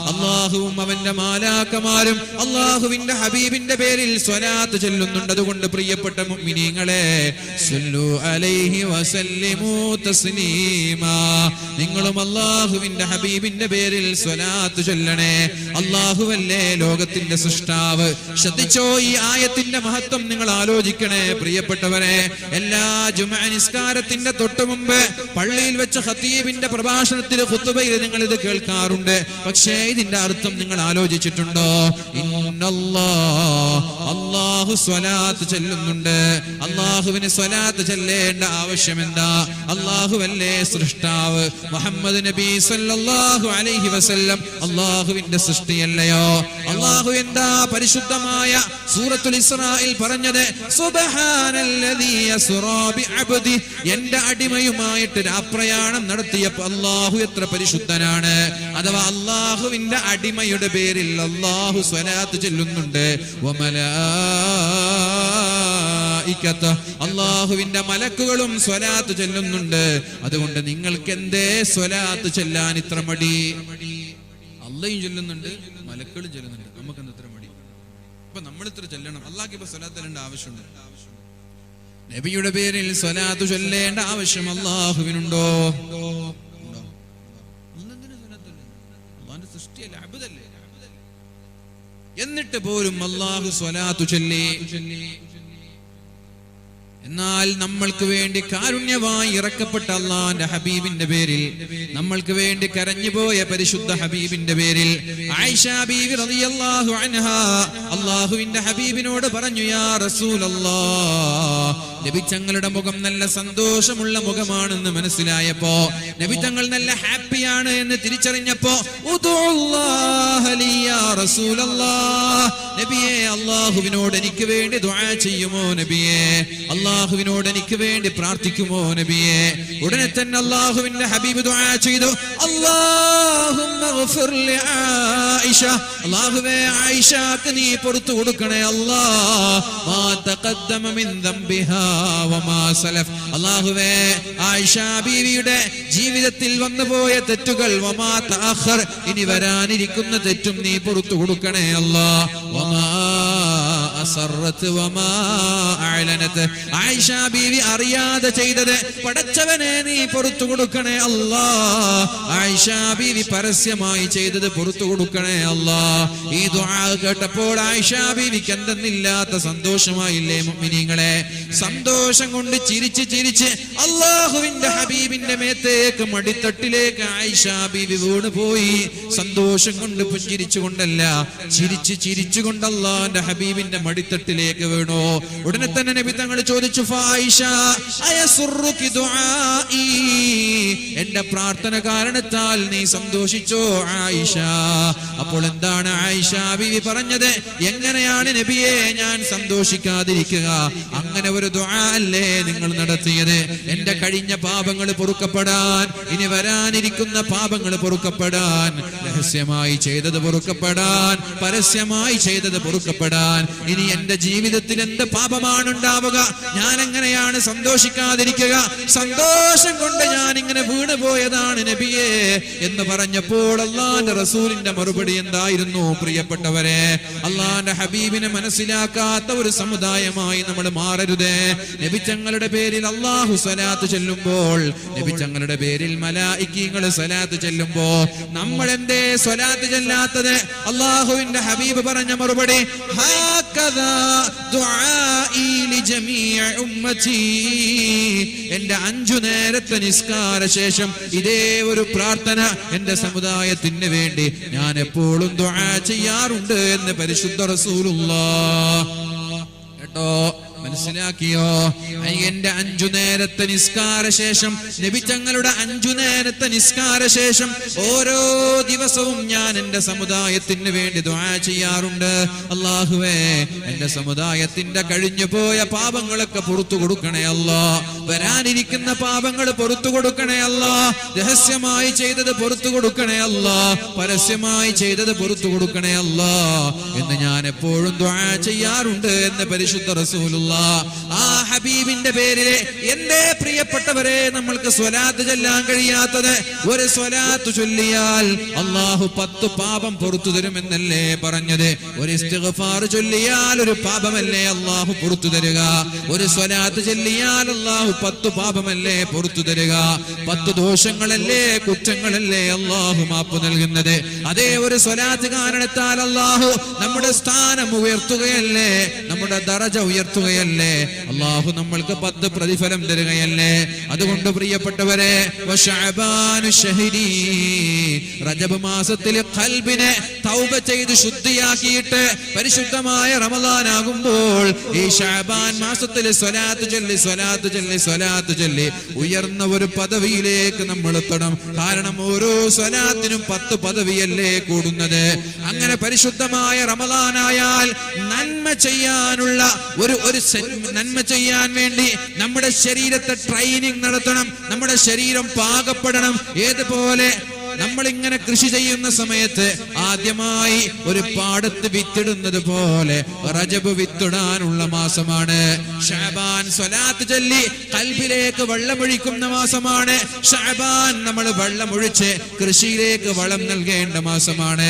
A: അല്ലാഹുവും അവന്റെ മാലാക്കമാരും അല്ലാഹുവിന്റെ ഹബീബിന്റെ പേരിൽ സ്വലാത്ത് ചൊല്ലുന്നുണ്ട്. അതുകൊണ്ട് പ്രിയപ്പെട്ട മുഅ്മിനീങ്ങളെ, സ്വല്ലൂ അലൈഹി വസല്ലിമൂ തസ്ലീമാ, നിങ്ങളും അല്ലാഹുവിന്റെ ഹബീബിന്റെ പേരിൽ സ്വലാത്ത് ചൊല്ലണേ. അല്ലാഹുവല്ലേ ലോകത്തിന്റെ സൃഷ്ടാവ്. ശ്രദ്ധിച്ചോ, ഈ ആയത്തിന്റെ മഹത്വം നിങ്ങൾ ആലോചിക്കണേ പ്രിയപ്പെട്ടവരെ. എല്ലാ ജുമുഅ നിസ്കാരത്തിന്റെ തൊട്ടു മുമ്പ് പള്ളിയിൽ വെച്ച് ഖതീബിന്റെ പ്രഭാഷണത്തിൽ ഖുതുബയിൽ നിങ്ങൾ ഇത് കേൾക്കാറുണ്ട്. പക്ഷേ ഇതിന്റെ അർത്ഥം നിങ്ങൾ ആലോചിച്ചിട്ടുണ്ടോ? ഇന്നല്ലാഹ്, അല്ലാഹു സ്വലാത്ത് ചൊല്ലുന്നുണ്ട്. അല്ലാഹുവിന് സ്വലാത്ത് ചൊല്ലേണ്ട ആവശ്യമെന്താ? അല്ലാഹുവല്ലേ സൃഷ്ടാവ്. മുഹമ്മദ് നബി സല്ലല്ലാഹു അലൈഹി വസല്ലം അല്ലാഹുവിന്റെ സൃഷ്ടിയല്ലയോ? അല്ലാഹു എന്താ പരിശുദ്ധമായ സൂറത്തുൽ ഇസ്രായിൽ പറഞ്ഞത്? സുബ്ഹാനല്ലദീ യസ്റാ ബിഅബ്ദി, എന്റെ അടിമയുമായിട്ട് രാപ്രയാണം നടത്തിയപ്പോൾ അല്ലാഹു എത്ര പരിശുദ്ധനാണ്. അഥവാ അല്ലാഹുവിന്റെ അടിമയുടെ പേരിൽ അല്ലാഹു സ്വലാത്ത് ചൊല്ലുന്നുണ്ട്. വമലായികത, അല്ലാഹുവിന്റെ മലക്കുകളും സ്വലാത്ത് ചൊല്ലുന്നുണ്ട്. അതുകൊണ്ട് നിങ്ങൾക്ക് എന്തേ സ്വലാത്ത് ചൊല്ലാൻ ഇത്ര മടി? അല്ലാഹും ചൊല്ലുന്നുണ്ട്, മലക്കുകളും ചൊല്ലുന്നുണ്ട്, നമുക്ക് എന്താ ഇത്ര മടി? അപ്പൊ നമ്മൾ ഇത്ര ചൊല്ലണം. അല്ലാഹുക്ക് ഇപ്പൊ സ്വലാത്ത് ചൊല്ലേണ്ട ആവശ്യമുണ്ട്? നബിയുടെ പേരിൽ സ്വലാത്ത് ചൊല്ലേണ്ട ആവശ്യം അല്ലാഹുവിനുണ്ടോ? അല്ലാഹുവിന്റെ സൃഷ്ടിയല്ലേ, അബ്ദല്ലേ. എന്നിട്ട് പോലും അല്ലാഹു സ്വലാത്ത് ചൊല്ലി. എന്നാൽ നമ്മൾക്ക് വേണ്ടി കാരുണ്യമായി ഇറക്കപ്പെട്ട അല്ലാഹുവിന്റെ ഹബീബിന്റെ പേരിൽ, നമ്മൾക്ക് വേണ്ടി കരഞ്ഞുപോയ പരിശുദ്ധ ഹബീബിന്റെ പേരിൽ ആയിഷ ബീവി റളിയല്ലാഹു അൻഹാ അല്ലാഹുവിന്റെ ഹബീബിനോട് പറഞ്ഞു, യാ റസൂലല്ലാഹ്, നബി തങ്ങളുടെ മുഖം നല്ല സന്തോഷമുള്ള മുഖമാണെന്ന് മനസ്സിലായപ്പോ, നബി തങ്ങൾ നല്ല ഹാപ്പിയാണ് എന്ന് തിരിച്ചറിഞ്ഞപ്പോ, ഉദുല്ലാഹ ലി യാ റസൂലല്ലാഹ്, നബിയെ അല്ലാഹുവിനോട് എനിക്ക് വേണ്ടി ദുആ ചെയ്യുമോ നബിയെ? അല്ലാഹുവിനോട് എനിക്ക് വേണ്ടി പ്രാർത്ഥിക്കുമോ നബിയെ? ഉടനെ തന്നെ അല്ലാഹുവിന്റെ ഹബീബ് ദുആ ചെയ്തു, അല്ലാഹുമ്മഗ്ഫിർ ലി ആയിഷ, അല്ലാഹുവേ ആയിഷക്ക് നീ പുറത്തു കൊടുക്കണേ. അല്ലാഹ് മാ തഖദ്ദമ മിൻ ദംബിഹാ വമാ സലഫ്, അല്ലാഹുവേ ആയിഷ ബീവിയുടെ ജീവിതത്തിൽ വന്നുപോയ തെറ്റുകൾ, വമാ തഅഖർ, ഇനി വരാനിരിക്കുന്ന തെറ്റും നീ പുറത്തു കൊടുക്കണേ. അല്ലാഹ് വമാ അസറത് വമാ അഅലനത്, ആയിഷ ബീവി അറിയാതെ ചെയ്തത് പടച്ചവനെ നീ പുറത്തു കൊടുക്കണേ. അല്ലാഹ് ആയിഷ ബീവി പരസ്യമായി ചെയ്തത് പുറത്തു കൊടുക്കണേ. അല്ലാഹ് ഈ ദുആ കേട്ടപ്പോൾ ആയിഷ ബീവിക്ക് എന്തെന്നില്ലാത്ത സന്തോഷമായില്ലേ മുഅ്മിനീങ്ങളെ? സന്തോഷം കൊണ്ട് ചിരിച്ച് ചിരിച്ച് അല്ലാഹുവിന്റെ ഹബീബിന്റെ മേത്തേക്ക് മടിത്തട്ടിലേക്ക് ആയിഷ ബീവി വീണുപോയി. സന്തോഷം കൊണ്ട് പുഞ്ചിരിച്ചുകൊണ്ടല്ല, ചിരിച്ചുകൊണ്ട് അല്ലാഹുവിന്റെ ഹബീബിന്റെ മടിത്തട്ടിലേക്ക് വീണു. ഉടനെ തന്നെ നബി തങ്ങൾ ചോദിച്ചു, ഫായിഷ അയസുറുകി ദുആഇ, എന്റെ പ്രാർത്ഥന കാരണത്താൽ നീ സന്തോഷിച്ചോ ആയിഷ. അപ്പോൾ എന്താണ് ആയിഷ ബീവി പറഞ്ഞത്? എങ്ങനെയാണ് നബിയെ ഞാൻ സന്തോഷിക്കാതിരിക്കുക? അങ്ങനെ ഒരു ദുആ അല്ലേ നിങ്ങൾ നടത്തിയത്? എന്റെ കഴിഞ്ഞ പാപങ്ങൾ പൊറുക്കപ്പെടാൻ, ഇനി വരാനിരിക്കുന്ന പാപങ്ങൾ പൊറുക്കപ്പെടാൻ, രഹസ്യമായി ചെയ്തത് പൊറുക്കപ്പെടാൻ, പരസ്യമായി ചെയ്തത് പൊറുക്കപ്പെടാൻ. ഇനി എന്റെ ജീവിതത്തിൽ എന്ത് പാപമാണ് ഉണ്ടാവുക? ഞാൻ എങ്ങനെയാണ് സന്തോഷിക്കാതിരിക്കുക? സന്തോഷം കൊണ്ട് ഞാൻ ഇങ്ങനെ വീണുപോയതാണ് നബിയെ എന്ന് പറഞ്ഞപ്പോൾ അള്ളാന്റെ റസൂലിന്റെ മറുപടി എന്തായിരുന്നു? പ്രിയപ്പെട്ടവരെ, അള്ളാന്റെ ഹബീബിനെ മനസ്സിലാക്കാത്ത ഒരു സമുദായമായി നമ്മൾ മാറരുതേ. നബി തങ്ങളുടെ പേരിൽ അള്ളാഹു സ്വലാത്ത് ചൊല്ലുമ്പോൾ, നബി തങ്ങളുടെ പേരിൽ മലായികകൾ സ്വലാത്ത് ചൊല്ലുമ്പോ നമ്മൾ എന്തേ സ്വലാത്ത് ചൊല്ലാത്തത്? അള്ളാഹുവിന്റെ ഹബീബ് പറഞ്ഞ മറുപടി, ഹാകദാ ദുആഇ ലിജമീഇ ഉമ്മത്തി. എന്റെ 5 നേരത്തെ നിസ്കാര ശേഷം ഇതേ ഒരു പ്രാർത്ഥന എന്റെ സമുദായത്തിന് വേണ്ടി ഞാൻ എപ്പോഴും ദുആ ചെയ്യാറുണ്ട് എന്ന് പരിശുദ്ധ റസൂലുള്ളാഹ്. കേട്ടോ, മനസ്സിലാക്കിയോ? എന്റെ 5 നേരത്തെ നിസ്കാര ശേഷം, നബി തങ്ങളുടെ 5 നേരത്തെ നിസ്കാര ശേഷം ഓരോ ദിവസവും ഞാൻ എന്റെ സമുദായത്തിന് വേണ്ടി ദുആ ചെയ്യാറുണ്ട്. അല്ലാഹുവേ, എന്റെ സമുദായത്തിന്റെ കഴിഞ്ഞു പോയ പാപങ്ങളൊക്കെ പുറത്തു കൊടുക്കണേ അല്ലാ. വരാനിരിക്കുന്ന പാപങ്ങൾ പുറത്തു കൊടുക്കണേ അല്ലാ. രഹസ്യമായി ചെയ്തത് പുറത്തു കൊടുക്കണേ അല്ലാ. പരസ്യമായി ചെയ്തത് പുറത്തു കൊടുക്കണേ അല്ലാ എന്ന് ഞാൻ എപ്പോഴും ദുആ ചെയ്യാറുണ്ട് എന്ന് പരിശുദ്ധ റസൂലുള്ളാഹ്. ആ ഹബീബിന്റെ പേരില് എന്റെ പ്രിയപ്പെട്ടവരെ നമ്മൾക്ക് സ്വലാത്ത് ചൊല്ലാൻ കഴിയാത്തത്? ഒരു സ്വലാത്ത് ചൊല്ലിയാൽ അല്ലാഹു 10 പാപം പുറത്തു തരുമെന്നല്ലേ പറഞ്ഞത്? ഒരു ഇസ്തിഗ്ഫാർ ചൊല്ലിയാൽ ഒരു പാപമല്ലേ അല്ലാഹു പുറത്തു തരിക? ഒരു സ്വലാത്ത് ചൊല്ലിയാൽ അല്ലാഹു 10 പാപമല്ലേ പുറത്തു തരിക? 10 ദോഷങ്ങളല്ലേ, കുറ്റങ്ങളല്ലേ അല്ലാഹു മാപ്പ് നൽകുന്നത്? അതേ ഒരു സ്വലാത്ത് കാരണത്താൽ അല്ലാഹു നമ്മുടെ സ്ഥാനം ഉയർത്തുകയല്ലേ, നമ്മുടെ ദറജ ഉയർത്തുകയല്ലേ? അല്ലാഹു നമ്മൾക്ക് 10 പ്രതിഫലം തരുകയല്ലേ? അതുകൊണ്ട് പ്രിയപ്പെട്ടവരെ, വശഅബാനു ശഹരി, റജബ് മാസത്തിൽ ഖൽബിനെ തൗബ ചെയ്ത് ശുദ്ധിയാക്കിയിട്ട് പരിശുദ്ധമായ റമദാൻ ആകുമ്പോൾ ഈ ശഅബാൻ മാസത്തിൽ സ്വലാത്ത് ചൊല്ലി സ്വലാത്ത് ചൊല്ലി സ്വലാത്ത് ചൊല്ലി ഉയർന്ന ഒരു പദവിയിലേക്ക് നമ്മൾ എത്തണം. കാരണം ഓരോ സ്വലാത്തിനും 10 പദവിയല്ലേ കൂടുന്നത്. അങ്ങനെ പരിശുദ്ധമായ റമദാനായാൽ നന്മ ചെയ്യാനുള്ള ഒരു നന്മ ചെയ്യാൻ വേണ്ടി നമ്മുടെ ശരീരത്തെ ട്രെയിനിങ് നടത്തണം. നമ്മുടെ ശരീരം പാകപ്പെടണം. ഏതുപോലെ നമ്മൾ ഇങ്ങനെ കൃഷി ചെയ്യുന്ന സമയത്ത് ആദ്യമായി ഒരു പാടത്ത് വിത്തിടുന്നത് പോലെ റജബ് വിത്തിടാനുള്ള മാസമാണ്. ശഅബാൻ സ്വലാത്ത് ചൊല്ലി ഖൽബിലേക്ക് വെള്ളമൊഴിക്കുന്ന മാസമാണ്. ശഅബാൻ നമ്മൾ വെള്ളമൊഴിച്ച് കൃഷിയിലേക്ക് വളം നൽകേണ്ട മാസമാണ്.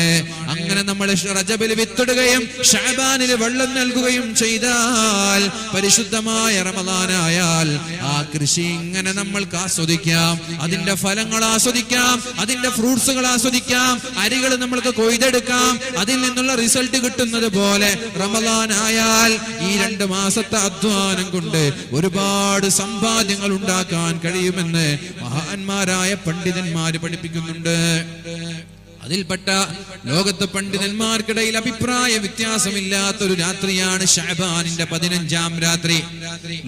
A: അങ്ങനെ നമ്മൾ റജബിൽ വിത്തിടുകയും ശഅബാനിൽ വെള്ളം നൽകുകയും ചെയ്താൽ പരിശുദ്ധമായ റമദാനായാൽ ആ കൃഷി ഇങ്ങനെ നമ്മൾക്ക് ആസ്വദിക്കാം. അതിന്റെ ഫലങ്ങൾ ആസ്വദിക്കാം, അതിന്റെ ഫ്രൂട്ട്സുകൾ ആസ്വദിക്കാം, അരികൾ നമ്മൾക്ക് കൊയ്തെടുക്കാം. അതിൽ നിന്നുള്ള റിസൾട്ട് കിട്ടുന്നത് പോലെ റമദാൻ ആയാൽ ഈ 2 മാസത്തെ അധ്വാനം കൊണ്ട് ഒരുപാട് സമ്പാദ്യങ്ങൾ ഉണ്ടാക്കാൻ കഴിയുമെന്ന് മഹാന്മാരായ പണ്ഡിതന്മാര് പഠിപ്പിക്കുന്നുണ്ട്. അതിൽപ്പെട്ട ലോകത്ത് പണ്ഡിതന്മാർക്കിടയിൽ അഭിപ്രായ വ്യത്യാസമില്ലാത്തൊരു രാത്രിയാണ് ശഅബാനിന്റെ 15-ാം രാത്രി.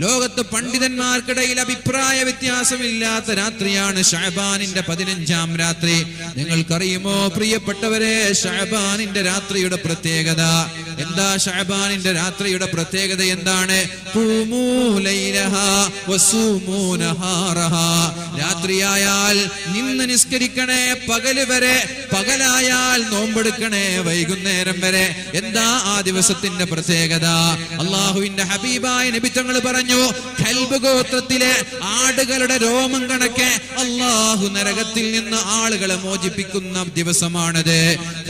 A: ലോകത്ത് പണ്ഡിതന്മാർക്കിടയിൽ അഭിപ്രായ വ്യത്യാസമില്ലാത്ത രാത്രിയാണ് ശഅബാനിന്റെ 15-ാം രാത്രി. നിങ്ങൾക്കറിയുമോ പ്രിയപ്പെട്ടവരെ, ശഅബാനിന്റെ രാത്രിയുടെ പ്രത്യേകത എന്താ? ശഅബാനിന്റെ രാത്രിയുടെ പ്രത്യേകത എന്താണ്? ഖൂമൂ ലൈലഹാ വസൂമൂ നഹാറഹാ. രാത്രിയായാൽ നിന്ന് നിസ്കരിക്കണേ പകല് വരെ, പകലായാൽ നോമ്പെടുക്കണേ വൈകുന്നേരം വരെ. എന്താ ആ ദിവസത്തിന്റെ പ്രത്യേകത? അള്ളാഹുവിന്റെ ഹബീബായ നബി തങ്ങൾ പറഞ്ഞു, കൽബ് ഗോത്രത്തിലെ ആടുകളുടെ രോമം കണക്കെ അള്ളാഹു നരകത്തിൽ നിന്ന് ആളുകളെ മോചിപ്പിക്കുന്ന ദിവസമാണത്.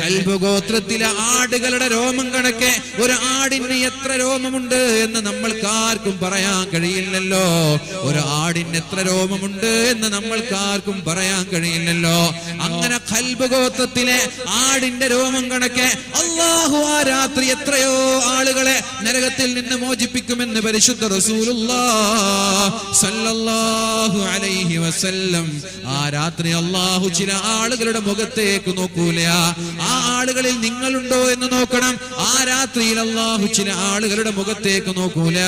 A: കൽബ് ഗോത്രത്തിലെ ആടുകളുടെ രോമം കണക്കെ ഒരു ആടിന് എത്ര രോമമുണ്ട് എന്ന് നമ്മൾക്കാർക്കും പറയാൻ കഴിയില്ലല്ലോ. ഒരു ആടിന് എത്ര രോമമുണ്ട് എന്ന് നമ്മൾക്കാർക്കും പറയാൻ കഴിയില്ലല്ലോ. അങ്ങനെ കൽബ് ഗോത്രത്തിലെ ആടിന്റെ രോമം കണക്കെ അല്ലാഹു ആ രാത്രി എത്രയോ ആളുകളെ നരകത്തിൽ നിന്ന് മോചിപ്പിക്കുമെന്ന് പരിശുദ്ധ റസൂലുള്ളാഹി സ്വല്ലല്ലാഹു അലൈഹി വസല്ലം. ആ രാത്രി അല്ലാഹു ചില ആളുകളുടെ മുഖത്തേക്ക് നോക്കൂല. ആ ആളുകളിൽ നിങ്ങളുണ്ടോ എന്ന് നോക്കണം. ആ രാത്രിയിൽ അല്ലാഹു ചില ആളുകളുടെ മുഖത്തേക്ക് നോക്കൂല.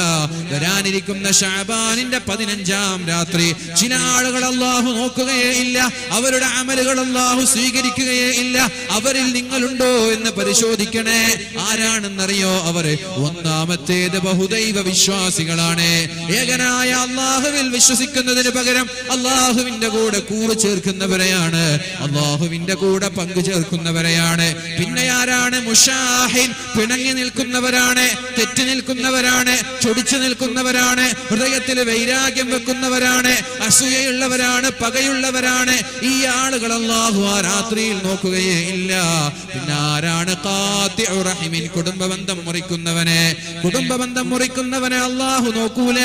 A: വരാനിരിക്കുന്ന ശഅബാനിന്റെ 15-ാം രാത്രി ചില ആളുകൾ അല്ലാഹു നോക്കുകയേ ഇല്ല. അവരുടെ അമലുകൾ അല്ലാഹു സ്വീകരിക്കുകയേ ഇല്ല. അവരിൽ നിങ്ങളുണ്ടോ എന്ന് പരിശോധിക്കണേ. ആരാണെന്നറിയോ? അവർ ഒന്നാമത്തേത് ബഹുദൈവ വിശ്വാസികളാണ്. ഏകനായ അല്ലാഹുവിൽ വിശ്വസിക്കുന്നതിന് പകരം അല്ലാഹുവിന്റെ കൂടെ കൂറ് ചേർക്കുന്നവരെയാണ്, അല്ലാഹുവിന്റെ കൂടെ പങ്കു ചേർക്കുന്നവരെയാണ്. പിന്നെ ആരാണ്? മുശാഹിൻ, പിണങ്ങി നിൽക്കുന്നവരാണ്, തെറ്റി നിൽക്കുന്നവരാണ്, ചൊടിച്ചു നിൽക്കുന്നവരാണ്, ഹൃദയത്തിൽ വൈരാഗ്യം വെക്കുന്നവരാണ്, അസൂയയുള്ളവരാണ്, പകയുള്ളവരാണ്. ഈ ആളുകൾ അല്ലാഹു ആ രാത്രിയിൽ നോക്കുകയേ ഇല്ല. പിന്നെ ആരാണ്? ഖാതിഉ റഹിമിൻ, കുടുംബബന്ധം മുറിക്കുന്നവനെ, കുടുംബബന്ധം മുറിക്കുന്നവനെ അല്ലാഹു നോക്കൂല.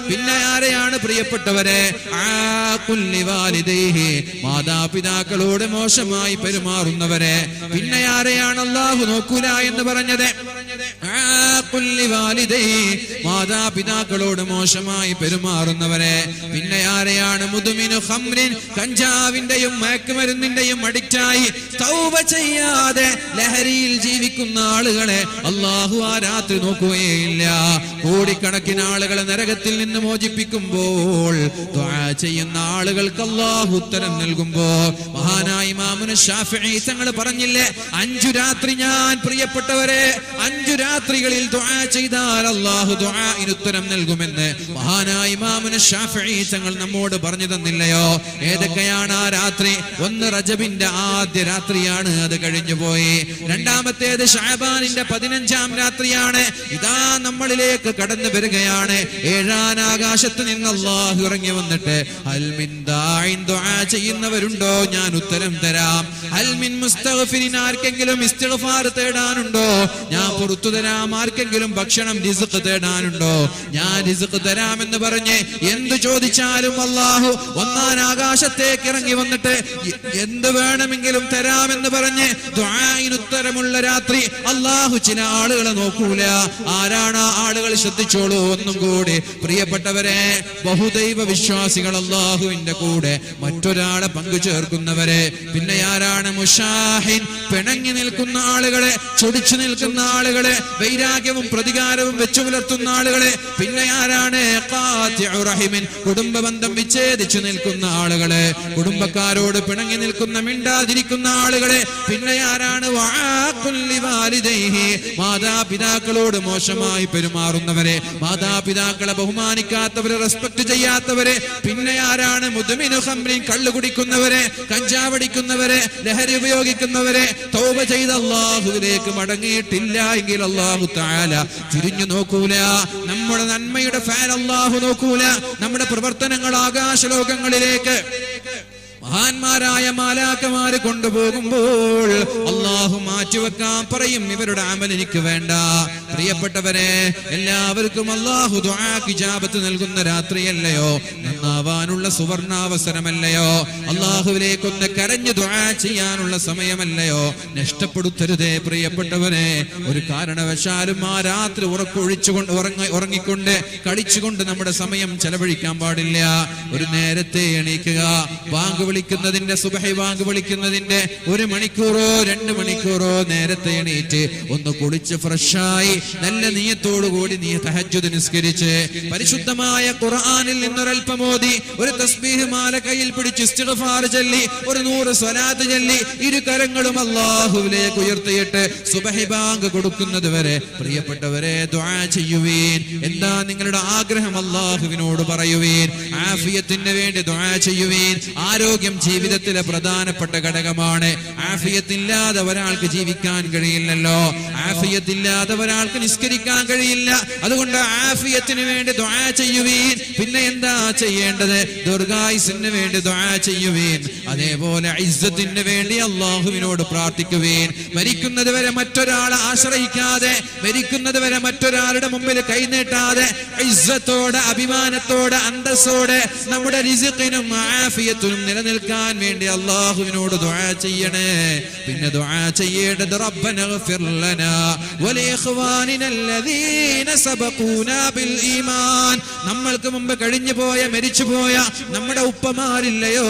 A: പിന്നെ ആരെയാണ് പ്രിയപ്പെട്ടവരെ? ആഖുൽ ലിവാലിദൈഹി, മാതാപിതാക്കളോട് മോശമായി പെരുമാറുന്നവരെ. പിന്നെ ആരെയാണ് അല്ലാഹു നോക്കൂല എന്ന് പറഞ്ഞത്? ആഖുൽ ലിവാലിദൈഹി, മാതാപിതാക്കളോട് മോശമായി പെരുമാറുന്നവരെ. പിന്നെ ആരെയാണ്? മുദ്മിനു ഖംറിൻ, കഞ്ചാവിന്റെയും മയക്കുമരുന്നിന്റെയും അഡിക്റ്റായി തൗബ ചെയ്യാതെ ലഹരിയിൽ ജീവിക്കുന്ന ആളുകളെ അല്ലാഹു ആ രാത്രി നോക്കുകയില്ല. കോടിക്കണക്കിന് ആളുകളെ നരകത്തിൽ നിന്ന് മോചിപ്പിക്കുമ്പോൾ ദുആ ചെയ്യുന്ന ആളുകൾക്ക് അല്ലാഹു ഉത്തരം നൽകുമ്പോ മഹാനായ ഇമാമുന ശാഫിഈ തങ്ങൾ പറഞ്ഞില്ലേ, 5 രാത്രി ഞാൻ പ്രിയപ്പെട്ടവരെ 5 രാത്രികളിൽ ദുആ ചെയ്താൽ അല്ലാഹു ദുആഇന് ഉത്തരം നൽകുമെന്ന് മഹാനായ ഇമാമുന ശാഫിഈ തങ്ങൾ നമ്മോട് പറഞ്ഞു തന്നില്ലയോ? ഏതൊക്കെയാണ് ആ രാത്രി? ഒന്ന് റജബിന്റെ ആദ്യ രാത്രിയാണ്, അത് കഴിഞ്ഞു പോയി. രണ്ടാമത്തേത് ശഅബാനിന്റെ 15-ാം രാത്രിയാണ്. ഇതാ നമ്മളിലേക്ക് കടന്നു വരികയാണ്. 7-ാം ആകാശത്ത് നിന്ന് അല്ലാഹു ഇറങ്ങി വന്നിട്ട് ഹൽ മിൻ ദാഇൻ, ദുആ ചെയ്യുന്നവരുണ്ടോ? ഞാൻ ഉത്തരം തരാം. ഹൽ മിൻ മുസ്തഗ്ഫിരിൻ, ആർക്കെങ്കിലും ഇസ്തിഗ്ഫാർ തേടാനുണ്ടോ? ഞാൻ പുറത്തു തരാം. ആർക്കെങ്കിലും ഭക്ഷണം റിസ്ക് തേടാനുണ്ടോ? ഞാൻ റിസ്ക് തരാമെന്ന് പറഞ്ഞ് എന്തു ചോദിച്ചാലും അല്ലാഹു 1-ാം ആകാശത്തേക്ക് ഇറങ്ങി വന്നിട്ട് എന്ത് വേണമെങ്കിലും തരാമെന്ന് പറഞ്ഞ് ദുആഇന് ഉത്തരമുള്ള രാത്രി അല്ലാഹു ചില ആളുകളെ നോക്കൂല. ആരാണ് ആ ആളുകൾ? ശ്രദ്ധിച്ചോളൂ ഒന്നും കൂടി പ്രിയപ്പെട്ടവരെ. ബഹുദൈവ വിശ്വാസികൾ, അല്ലാഹുവിന്റെ കൂടെ മറ്റൊരാളെ പങ്കു ചേർക്കുന്നവരെ. പിന്നെ ആരാണ്? മുശാഹിൻ, പിണങ്ങി നിൽക്കുന്ന ആളുകളെ, ചൊടിച്ചു നിൽക്കുന്ന ആളുകളെ, വൈരാഗ്യവും പ്രതികാരവും വെച്ചു പുലർത്തുന്ന ആളുകളെ. പിന്നെ ആരാണ്? ഖാതിഉ റഹിമിൻ, കുടുംബബന്ധം വിച്ഛേദിച്ചു നിൽക്കുന്ന ആളുകളെ, കുടുംബക്കാരോട് പിണങ്ങി നിൽക്കുന്ന, മിണ്ടാതിരിക്കുന്ന ആളുകളെ. പിന്നെ ആരാണ്? വആഖുൽ ലിവാലിദൈഹി, മാതാപിതാക്കളോട് മോശമായി പെരുമാറുന്നവരെ, മാതാപിതാക്കളെ ബഹുമാനിക്കാത്തവരെ, റെസ്പെക്ട് ചെയ്യാത്തവരെ. പിന്നെ ആരാണ്? മുദ്മിനു ഖംറിൻ, കള്ളു കുടിക്കുന്നവരെ, കഞ്ചാവടിക്കുന്നവരെ, ലഹരി ഉപയോഗിക്കുന്നവരെ. തൗബ ചെയ്ത അല്ലാഹുവിലേക്ക് മടങ്ങിയിട്ടില്ല എങ്കിൽ അല്ലാഹു തആല തിരിഞ്ഞു നോക്കൂല. നമ്മുടെ നന്മയുടെ ഫാൻ അല്ലാഹു നോക്കൂല. നമ്മുടെ പ്രവർത്തനങ്ങൾ ആകാശലോകങ്ങളിലേക്ക് മഹാന്മാരായ മാലാക്കമാര് കൊണ്ടുപോകുമ്പോൾ അല്ലാഹു മാറ്റിവെക്കാൻ പറയും. ഇവരുടെ അമൽ എനിക്ക് വേണ്ട. പ്രിയപ്പെട്ടവരെ, എല്ലാവർക്കും അല്ലാഹു ദുആക്ക് ഇജാബത്ത് നൽകുന്ന രാത്രിയല്ലയോ? നന്നാവാനുള്ള സുവർണാവസരമല്ലയോ? അല്ലാഹുവിലേക്കൊന്ന് കരഞ്ഞു ദുആ ചെയ്യാനുള്ള സമയമല്ലയോ? നഷ്ടപ്പെടുത്തരുതേ പ്രിയപ്പെട്ടവരെ. ഒരു കാരണവശാലും ആ രാത്രി ഉറങ്ങിക്കൊണ്ട് കളിച്ചുകൊണ്ട് നമ്മുടെ സമയം ചെലവഴിക്കാൻ പാടില്ല. ഒരു നേരത്തെ എണീക്കുക. ബാങ്ക് വിളിക്കുന്നതിന്റെ, സുബഹി ബാങ്ക് വിളിക്കുന്നതിന്റെ 1 മണിക്കൂറോ 2 മണിക്കൂറോ നേരത്തെ എണീറ്റ് ഒന്ന് കുളിച്ച് ഫ്രഷായി നല്ല നിയ്യത്തോടു കൂടി നീ തഹജ്ജുദ് നിസ്കരിച്ച് പരിശുദ്ധമായ ഖുർആനിൽ നിന്നൊരൽപ്പം ഓതി, ഒരു തസ്ബീഹ് മാല കയ്യിൽ പിടിച്ച് ഇസ്തിഗ്ഫാർ ചൊല്ലി, ഒരു 100 സ്വലാത്ത് ചൊല്ലി, 2 കരങ്ങളും അല്ലാഹുവിലേക്ക് ഉയർത്തിയിട്ട് സുബഹി ബാങ്ക് കൊടുക്കുന്നത് വരെ പ്രിയപ്പെട്ടവരെ ദുആ ചെയ്യുവീൻ. എന്താ നിങ്ങളുടെ ആഗ്രഹം? അല്ലാഹുവിനോട് പറയുവീൻ. ആഫിയത്തിന് വേണ്ടി ദുആ ചെയ്യുവീൻ. ആരോഗ്യം ജീവിതത്തിലെ പ്രധാനപ്പെട്ട ഘടകമാണ്. ആഫിയത്തില്ലാതെ ഒരാൾക്ക് ജീവിക്കാൻ കഴിയില്ലല്ലോ. ആഫിയത്തില്ലാതെ ഒരാൾക്ക് അവർക്ക് നിസ്കരിക്കാൻ കഴിയില്ല. അതുകൊണ്ട് ആഫിയത്തിന് വേണ്ടി ദുആ ചെയ്യുവീൻ. പിന്നെ എന്താ ചെയ്യേണ്ടത്? ദീർഘായുസ്സിന് വേണ്ടി ദുആ ചെയ്യുവീൻ. അതേപോലെ ഇസ്സത്തിന് വേണ്ടി അല്ലാഹുവിനോട് പ്രാർത്ഥിക്കുവീൻ. മരിക്കുന്നത് വരെ മറ്റൊരാളെ ആശ്രയിക്കാതെ, മരിക്കുന്നത് വരെ മറ്റൊരാളുടെ മുമ്പിൽ കൈനീട്ടാതെ ഇസ്സത്തോടെ, അഭിമാനത്തോടെ, അന്തസ്സോടെ നമ്മുടെ റിസ്ഖിനും ആഫിയത്തിനും നിലനിൽക്കാൻ വേണ്ടി അല്ലാഹുവിനോട് ദുആ ചെയ്യണേ. പിന്നെ ദുആ ചെയ്യേണ്ടത് റബ്ബനഗ്ഫിർ ലനാ വലിഇഖ്വാനിന അല്ലദീന സബഖൂനാ ബിൽ ഈമാൻ. നമ്മൾക്ക് മുമ്പ് കഴിഞ്ഞു പോയ, മരിച്ചുപോയ നമ്മുടെ ഉപ്പമാരില്ലയോ,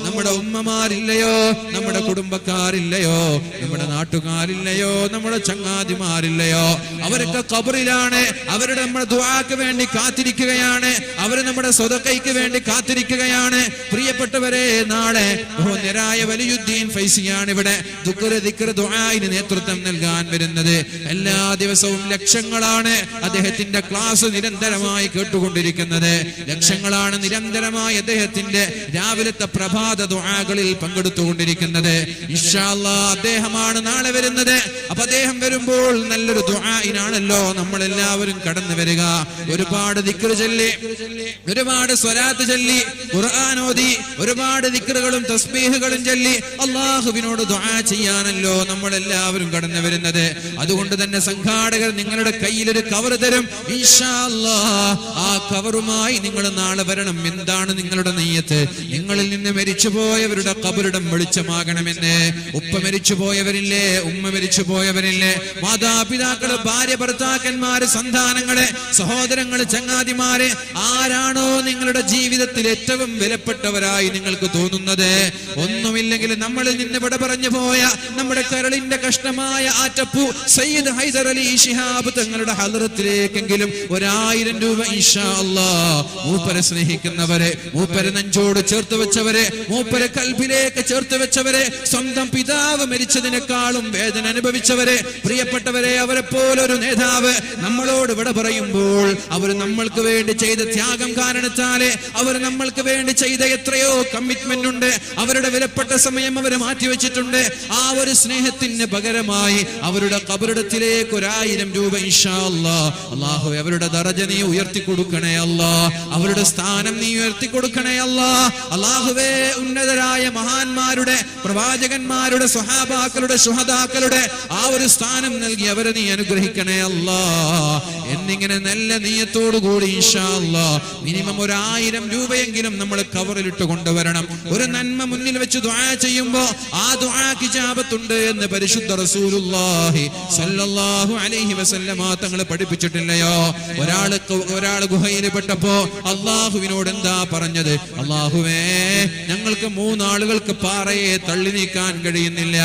A: നമ്മുടെ ഉമ്മമാരില്ലയോ, നമ്മുടെ കുടുംബക്കാരില്ലയോ, നമ്മുടെ നാട്ടുകാരില്ലയോ, നമ്മുടെ ചങ്ങാതിമാരില്ലയോ, അവരൊക്കെ ഖബറിലാണ്. അവരുടെ നമ്മുടെ ദുആക്ക് വേണ്ടി കാത്തിരിക്കുകയാണ്. അവർ നമ്മുടെ സ്വതക്കയ്ക്ക് വേണ്ടി കാത്തിരിക്കുകയാണ്. പ്രിയപ്പെട്ടവരെ, നാളെ ബഹുനിരായ വലിയുദ്ദീൻ ഫൈസിയാണ് ഇവിടെ ദിക്ർ ദുആഇന് നേതൃത്വം നൽകാൻ വരുന്നത്. എല്ലാ ദിവസവും ലക്ഷങ്ങളാണ് അദ്ദേഹത്തിന്റെ ക്ലാസ് നിരന്തരമായി കേട്ടുകൊണ്ടിരിക്കുന്നത്. ലക്ഷങ്ങളാണ് നിരന്തരമായി അദ്ദേഹത്തിന്റെ രാവിലത്തെ പ്രഭാത ദുആകളിൽ പങ്കെടുത്തുകൊണ്ടിരിക്കുന്നത്. ഇൻഷാ അല്ലാഹ് അദ്ദേഹമാണ് നാളെ വരുന്നത്. അപ്പൊ അദ്ദേഹം വരുമ്പോൾ നല്ലൊരു ദുആഇനാണല്ലോ നമ്മളെല്ലാവരും കടന്നു വരിക. ഒരുപാട് ദിക്ർ ചൊല്ലി, ഒരുപാട് സ്വലാത്ത് ചൊല്ലി, ഖുർആൻ ഓതി, ഒരുപാട് ദിക്റുകളും തസ്ബീഹുകളും ചൊല്ലി അല്ലാഹുവിനോട് ദുആ ചെയ്യാനല്ലോ നമ്മളെല്ലാവരും കടന്നു വരുന്നത്. അതുകൊണ്ട് തന്നെ സംഘാടകർ നിങ്ങളുടെ കയ്യിൽ ഒരു കവർ തരും. ഇൻഷാ അല്ലാഹ് ആ കവറുമായി നിങ്ങൾ നാളെ വരണം. എന്താണ് നിങ്ങളുടെ നിയ്യത്ത്? നിങ്ങളിൽ നിന്ന് മരിച്ചുപോയവരുടെ ഖബറിടം വെളിച്ചമാകണമെന്ന്. ഉപ്പ മരിച്ചുപോയവരില്ലേ, ഉമ്മ മരിച്ചുപോയവരില്ലേ, മാതാപിതാക്കള്, ഭാര്യ ഭർത്താക്കന്മാര്, സന്താനങ്ങളെ, സഹോദരങ്ങള്, ചങ്ങാതിമാരെ, ആരാണോ നിങ്ങളുടെ ജീവിതത്തിൽ ഏറ്റവും വിലപ്പെട്ടവരായി നിങ്ങൾക്ക് തോന്നുന്നത്? ഒന്നുമില്ലെങ്കിൽ നമ്മളിൽ നിന്ന് ഇവിടെ പറഞ്ഞു പോയ നമ്മുടെ കരളിന്റെ കഷ്ണമായ ആറ്റപ്പൂ സയ്യിദ് ഹൈദർ അലി ശിഹാബ് തങ്ങളുടെ ഹദ്റത്തിലേക്കെങ്കിലും 1000 രൂപ ഇൻഷാ അല്ലാഹ് മൂപ്പരെ സ്നേഹിക്കുന്നവരെ, മൂപ്പരെ നെഞ്ചോട് ചേർത്ത് വെച്ചവരെ, മൂപ്പരെ കൽബിലേക്ക് ചേർത്ത് വെച്ചവരെ, സ്വന്തം പിതാവ് മരിച്ചതിനേക്കാളും വേദന അനുഭവിച്ചവരെ, പ്രിയപ്പെട്ടവരെ, അവരെ പോലൊരു നേതാവ് നമ്മളോട് ഇവിടെ പറയുമ്പോൾ അവർ നമ്മൾക്ക് വേണ്ടി ചെയ്ത ത്യാഗം കാരണത്താലെ, അവർ നമ്മൾക്ക് വേണ്ടി ചെയ്ത എത്രയോ കമ്മിറ്റ്മെന്റ് ഉണ്ട്. അവരുടെ വിലപ്പെട്ട സമയം അവർ മാറ്റിവെച്ചിട്ടുണ്ട്. ആ ഒരു സ്നേഹത്തിന് പകരമായി അവരുടെ ഖബറിടത്തിലേക്ക് 1000 രൂപ ഇൻഷാ അല്ലാഹ് അല്ലാഹുവേ അവരുടെ ദറജ നീ ഉയർത്തി കൊടുക്കണേ അല്ലാഹ്. അവരുടെ സ്ഥാനം നീ ഉയർത്തി കൊടുക്കണേ അല്ലാഹ്. അല്ലാഹുവേ, ഉന്നതരായ മഹാന്മാരുടെ, പ്രവാചകന്മാരുടെ, സ്വഹാബാക്കളുടെ, ശുഹദാക്കളുടെ ആ ഒരു സ്ഥാനം നൽകി അവരെ നീ അനുഗ്രഹിക്കണേ അല്ലാഹ് എന്നിങ്ങനെ നല്ല നിയ്യത്തോടു കൂടി ഇൻഷാ അല്ലാഹ് മിനിമം 1000 രൂപയെങ്കിലും നമ്മൾ കവറിലിട്ട് കൊണ്ടുവരണം. ഒരു നന്മ മുന്നിൽ വെച്ച് ദുആ ചെയ്യുമ്പോ ആ ദുആക്ക് ഇജാബത്തുണ്ട് എന്ന് പരിശുദ്ധ റസൂലുള്ളാഹി സ്വല്ലല്ലാഹു അലൈഹി വസല്ലമ തങ്ങൾ പഠിപ്പിച്ചിട്ടില്ലയോ? ഒരാൾ ഗുഹയിൽ പെട്ടപ്പോ അല്ലാഹുവിനോട് എന്താ പറഞ്ഞത്? അല്ലാഹുവേ, ഞങ്ങൾക്ക് 3 ആളുകൾക്ക് പാറയെ തള്ളി നീക്കാൻ കഴിയുന്നില്ല.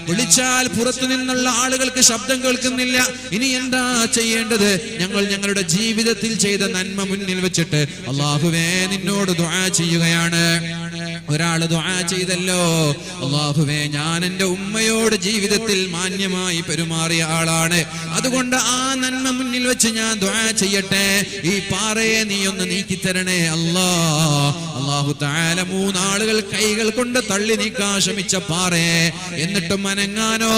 A: വിളിച്ചാൽ പുറത്തു നിന്നുള്ള ആളുകൾക്ക് ശബ്ദം കേൾക്കുന്നില്ല. ഇനി എന്താ ചെയ്യേണ്ടത്? ഞങ്ങൾ ഞങ്ങളുടെ ജീവിതത്തിൽ ചെയ്ത നന്മ മുന്നിൽ വെച്ചിട്ട് അല്ലാഹുവേ നിന്നോട് ദുആ ചെയ്യുകയാണ്. ഒരാൾ ദുആ ചെയ്തല്ലോ, അല്ലാഹുവേ, ഞാൻ എൻ്റെ ഉമ്മയോട് ജീവിതത്തിൽ മാന്യമായി പെരുമാറിയ ആളാണ്, അതുകൊണ്ട് ആ നന്മ മുന്നിൽ വെച്ച് ഞാൻ ദുആ ചെയ്യട്ടെ. ഈ പാറയെ നീ ഒന്ന് നീക്കിത്തരണേ അല്ലാഹ്. അല്ലാഹു തആല 3 ആളുകൾ കൈകൾ കൊണ്ട് തള്ളി നീക്കാൻ ശ്രമിച്ച പാറയെ, എന്നിട്ടും അനങ്ങാനോ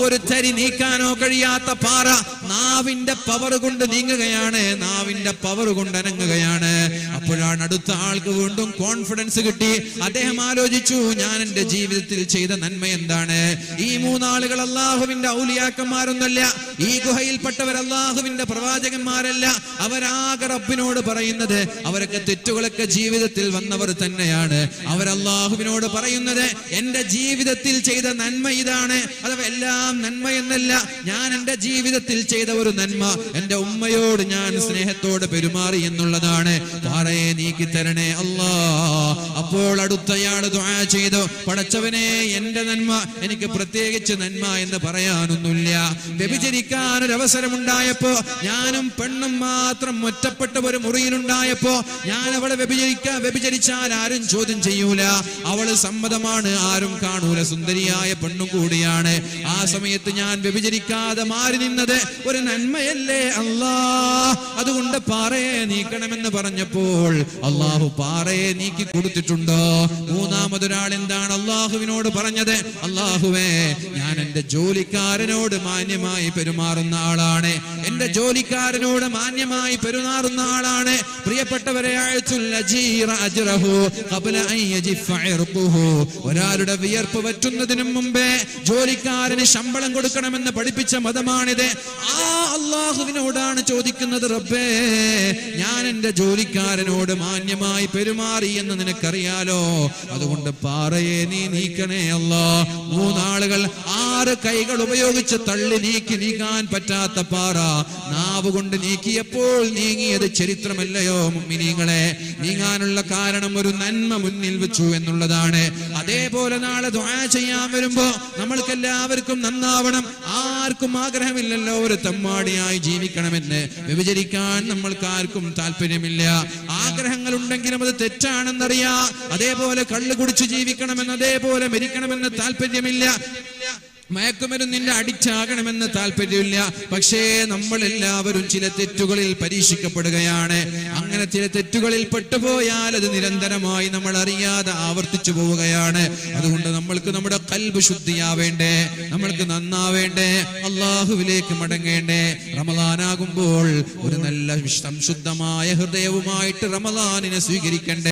A: ഒരു തരി നീക്കാനോ കഴിയാത്ത പാറ നാവിന്റെ പവർ കൊണ്ട് നീങ്ങുകയാണ്, നാവിന്റെ പവർ കൊണ്ട് അനങ്ങുകയാണ്. അപ്പോഴാണ് അടുത്ത ആൾക്ക് വീണ്ടും കോൺഫിഡൻസ് കിട്ടി. അദ്ദേഹം ആലോചിച്ചു, ഞാൻ എൻ്റെ ജീവിതത്തിൽ ചെയ്ത നന്മ എന്താണ്? ഈ 3 ആളുകൾ അല്ലാഹുവിന്റെ ഔലിയാക്കന്മാരൊന്നുമല്ല, ഈ ഗുഹയിൽപ്പെട്ടവർ അല്ലാഹുവിന്റെ പ്രവാചകന്മാരല്ല. അവരാകെ റബ്ബിനോട് പറയുന്നത്, അവരൊക്കെ തെറ്റുകളൊക്കെ ജീവിതത്തിൽ വന്നവർ തന്നെയാണ്. അവരല്ലാഹുവിനോട് പറയുന്നത്, എന്റെ ജീവിതത്തിൽ ചെയ്ത നന്മ ഇതാണ്. അഥവാ എല്ലാം നന്മ എന്നല്ല, ഞാൻ എൻ്റെ ജീവിതത്തിൽ ചെയ്ത ഒരു നന്മ എൻ്റെ ഉമ്മയോട് ഞാൻ സ്നേഹത്തോട് പെരുമാറി എന്നുള്ളതാണ്. പാറയെ നീക്കി തരണേ അല്ലാഹ്. അപ്പോൾ അടുത്തയാള് ദുആ ചെയ്തു, പടച്ചവനെ, എന്റെ നന്മ എനിക്ക് പ്രത്യേകിച്ച് നന്മ എന്ന് പറയാനൊന്നുമില്ല. വ്യഭിചരിക്കാൻ ഒരു അവസരമുണ്ടായപ്പോ, ഞാനും പെണ്ണും മാത്രം ഒറ്റപ്പെട്ട ഒരു മുറിയിലുണ്ടായപ്പോ ഞാൻ അവളെ വ്യഭിചരിച്ചാൽ ആരും ചോദ്യം ചെയ്യൂല, അവള് സമ്മതമാണ്, ആരും കാണൂല, സുന്ദരിയായ പെണ്ണും കൂടിയാണ്. ആ സമയത്ത് ഞാൻ വ്യഭിചരിക്കാതെ മാറി നിന്നത് ഒരു നന്മയല്ലേ അല്ലാഹ്? അതുകൊണ്ട് പാറയെ നീക്കണമെന്ന് പറഞ്ഞപ്പോൾ അല്ലാഹു പാറയെ നീക്കി കൊടുത്തിട്ടുണ്ട്. കൊടുത്തിട്ടുണ്ടോ? മൂന്നാമതൊരാൾ എന്താണ് അള്ളാഹുവിനോട് പറഞ്ഞത്? അള്ളാഹുവേ, ഞാൻ എന്റെ ജോലിക്കാരനോട് മാന്യമായി പെരുമാറുന്ന ആളാണ്, എന്റെ ജോലിക്കാരനോട് മാന്യമായി പെരുമാറുന്ന ആളാണ്. പ്രിയപ്പെട്ടവരെ, ഒരാളുടെ വിയർപ്പ് വറ്റുന്നതിനും മുമ്പേ ജോലിക്കാരന് ശമ്പളം കൊടുക്കണമെന്ന് പഠിപ്പിച്ച മതമാണിത്. ആ അള്ളാഹുവിനോടാണ് ചോദിക്കുന്നത്, റബ്ബേ, ഞാൻ എന്റെ ജോലിക്കാരനോട് മാന്യമായി പെരുമാറി എന്ന് നിനക്കറിയാലോ, അതുകൊണ്ട് പാറയെ നീ നീക്കണേ അല്ലാ. മൂന്നാളുകൾ 6 കൈകൾ ഉപയോഗിച്ച് തള്ളി നീക്കാൻ പറ്റാത്ത പാറ നാവ് കൊണ്ട് നീക്കിയപ്പോൾ നീങ്ങിയത് ചരിത്രമല്ലയോ മുഅ്മിനീങ്ങളെ? നീങ്ങാനുള്ള കാരണം ഒരു നന്മ മുന്നിൽ വെച്ചു എന്നുള്ളതാണ്. അതേപോലെ നാളെ ദുആ ചെയ്യാൻ വരുമ്പോ നമ്മൾക്കെല്ലാവർക്കും നന്നാവണം. ആർക്കും ആഗ്രഹമില്ലല്ലോ ഒരു തമ്മാടിയായി ജീവിക്കണമെന്ന്. വ്യഭിചരിക്കാൻ നമ്മൾക്ക് ആർക്കും താല്പര്യമില്ല. ആഗ്രഹങ്ങൾ ഉണ്ടെങ്കിലും അത് തെറ്റാണെന്നറിയാം. അതേപോലെ കള്ള് കുടിച്ച് ജീവിക്കണമെന്ന്, അതേപോലെ മരിക്കണമെന്ന് താല്പര്യമില്ല. മയക്കുമരുന്നിന്റെ അഡിക്റ്റാകണമെന്ന് താല്പര്യമില്ല. പക്ഷേ നമ്മളെല്ലാവരും ചില തെറ്റുകളിൽ പരീക്ഷിക്കപ്പെടുകയാണ്. അങ്ങനെ ചില തെറ്റുകളിൽ പെട്ടുപോയാൽ അത് നിരന്തരമായി നമ്മൾ അറിയാതെ ആവർത്തിച്ചു പോവുകയാണ്. അതുകൊണ്ട് നമ്മൾക്ക് നമ്മുടെ ഖൽബ് ശുദ്ധിയാവേണ്ടേ, നമ്മൾക്ക് നന്നാവേണ്ടേ, അള്ളാഹുവിലേക്ക് മടങ്ങേണ്ടേ. റമളാനാകുമ്പോൾ ഒരു നല്ല സംശുദ്ധമായ ഹൃദയവുമായിട്ട് റമളാനിനെ സ്വീകരിക്കണ്ടേ.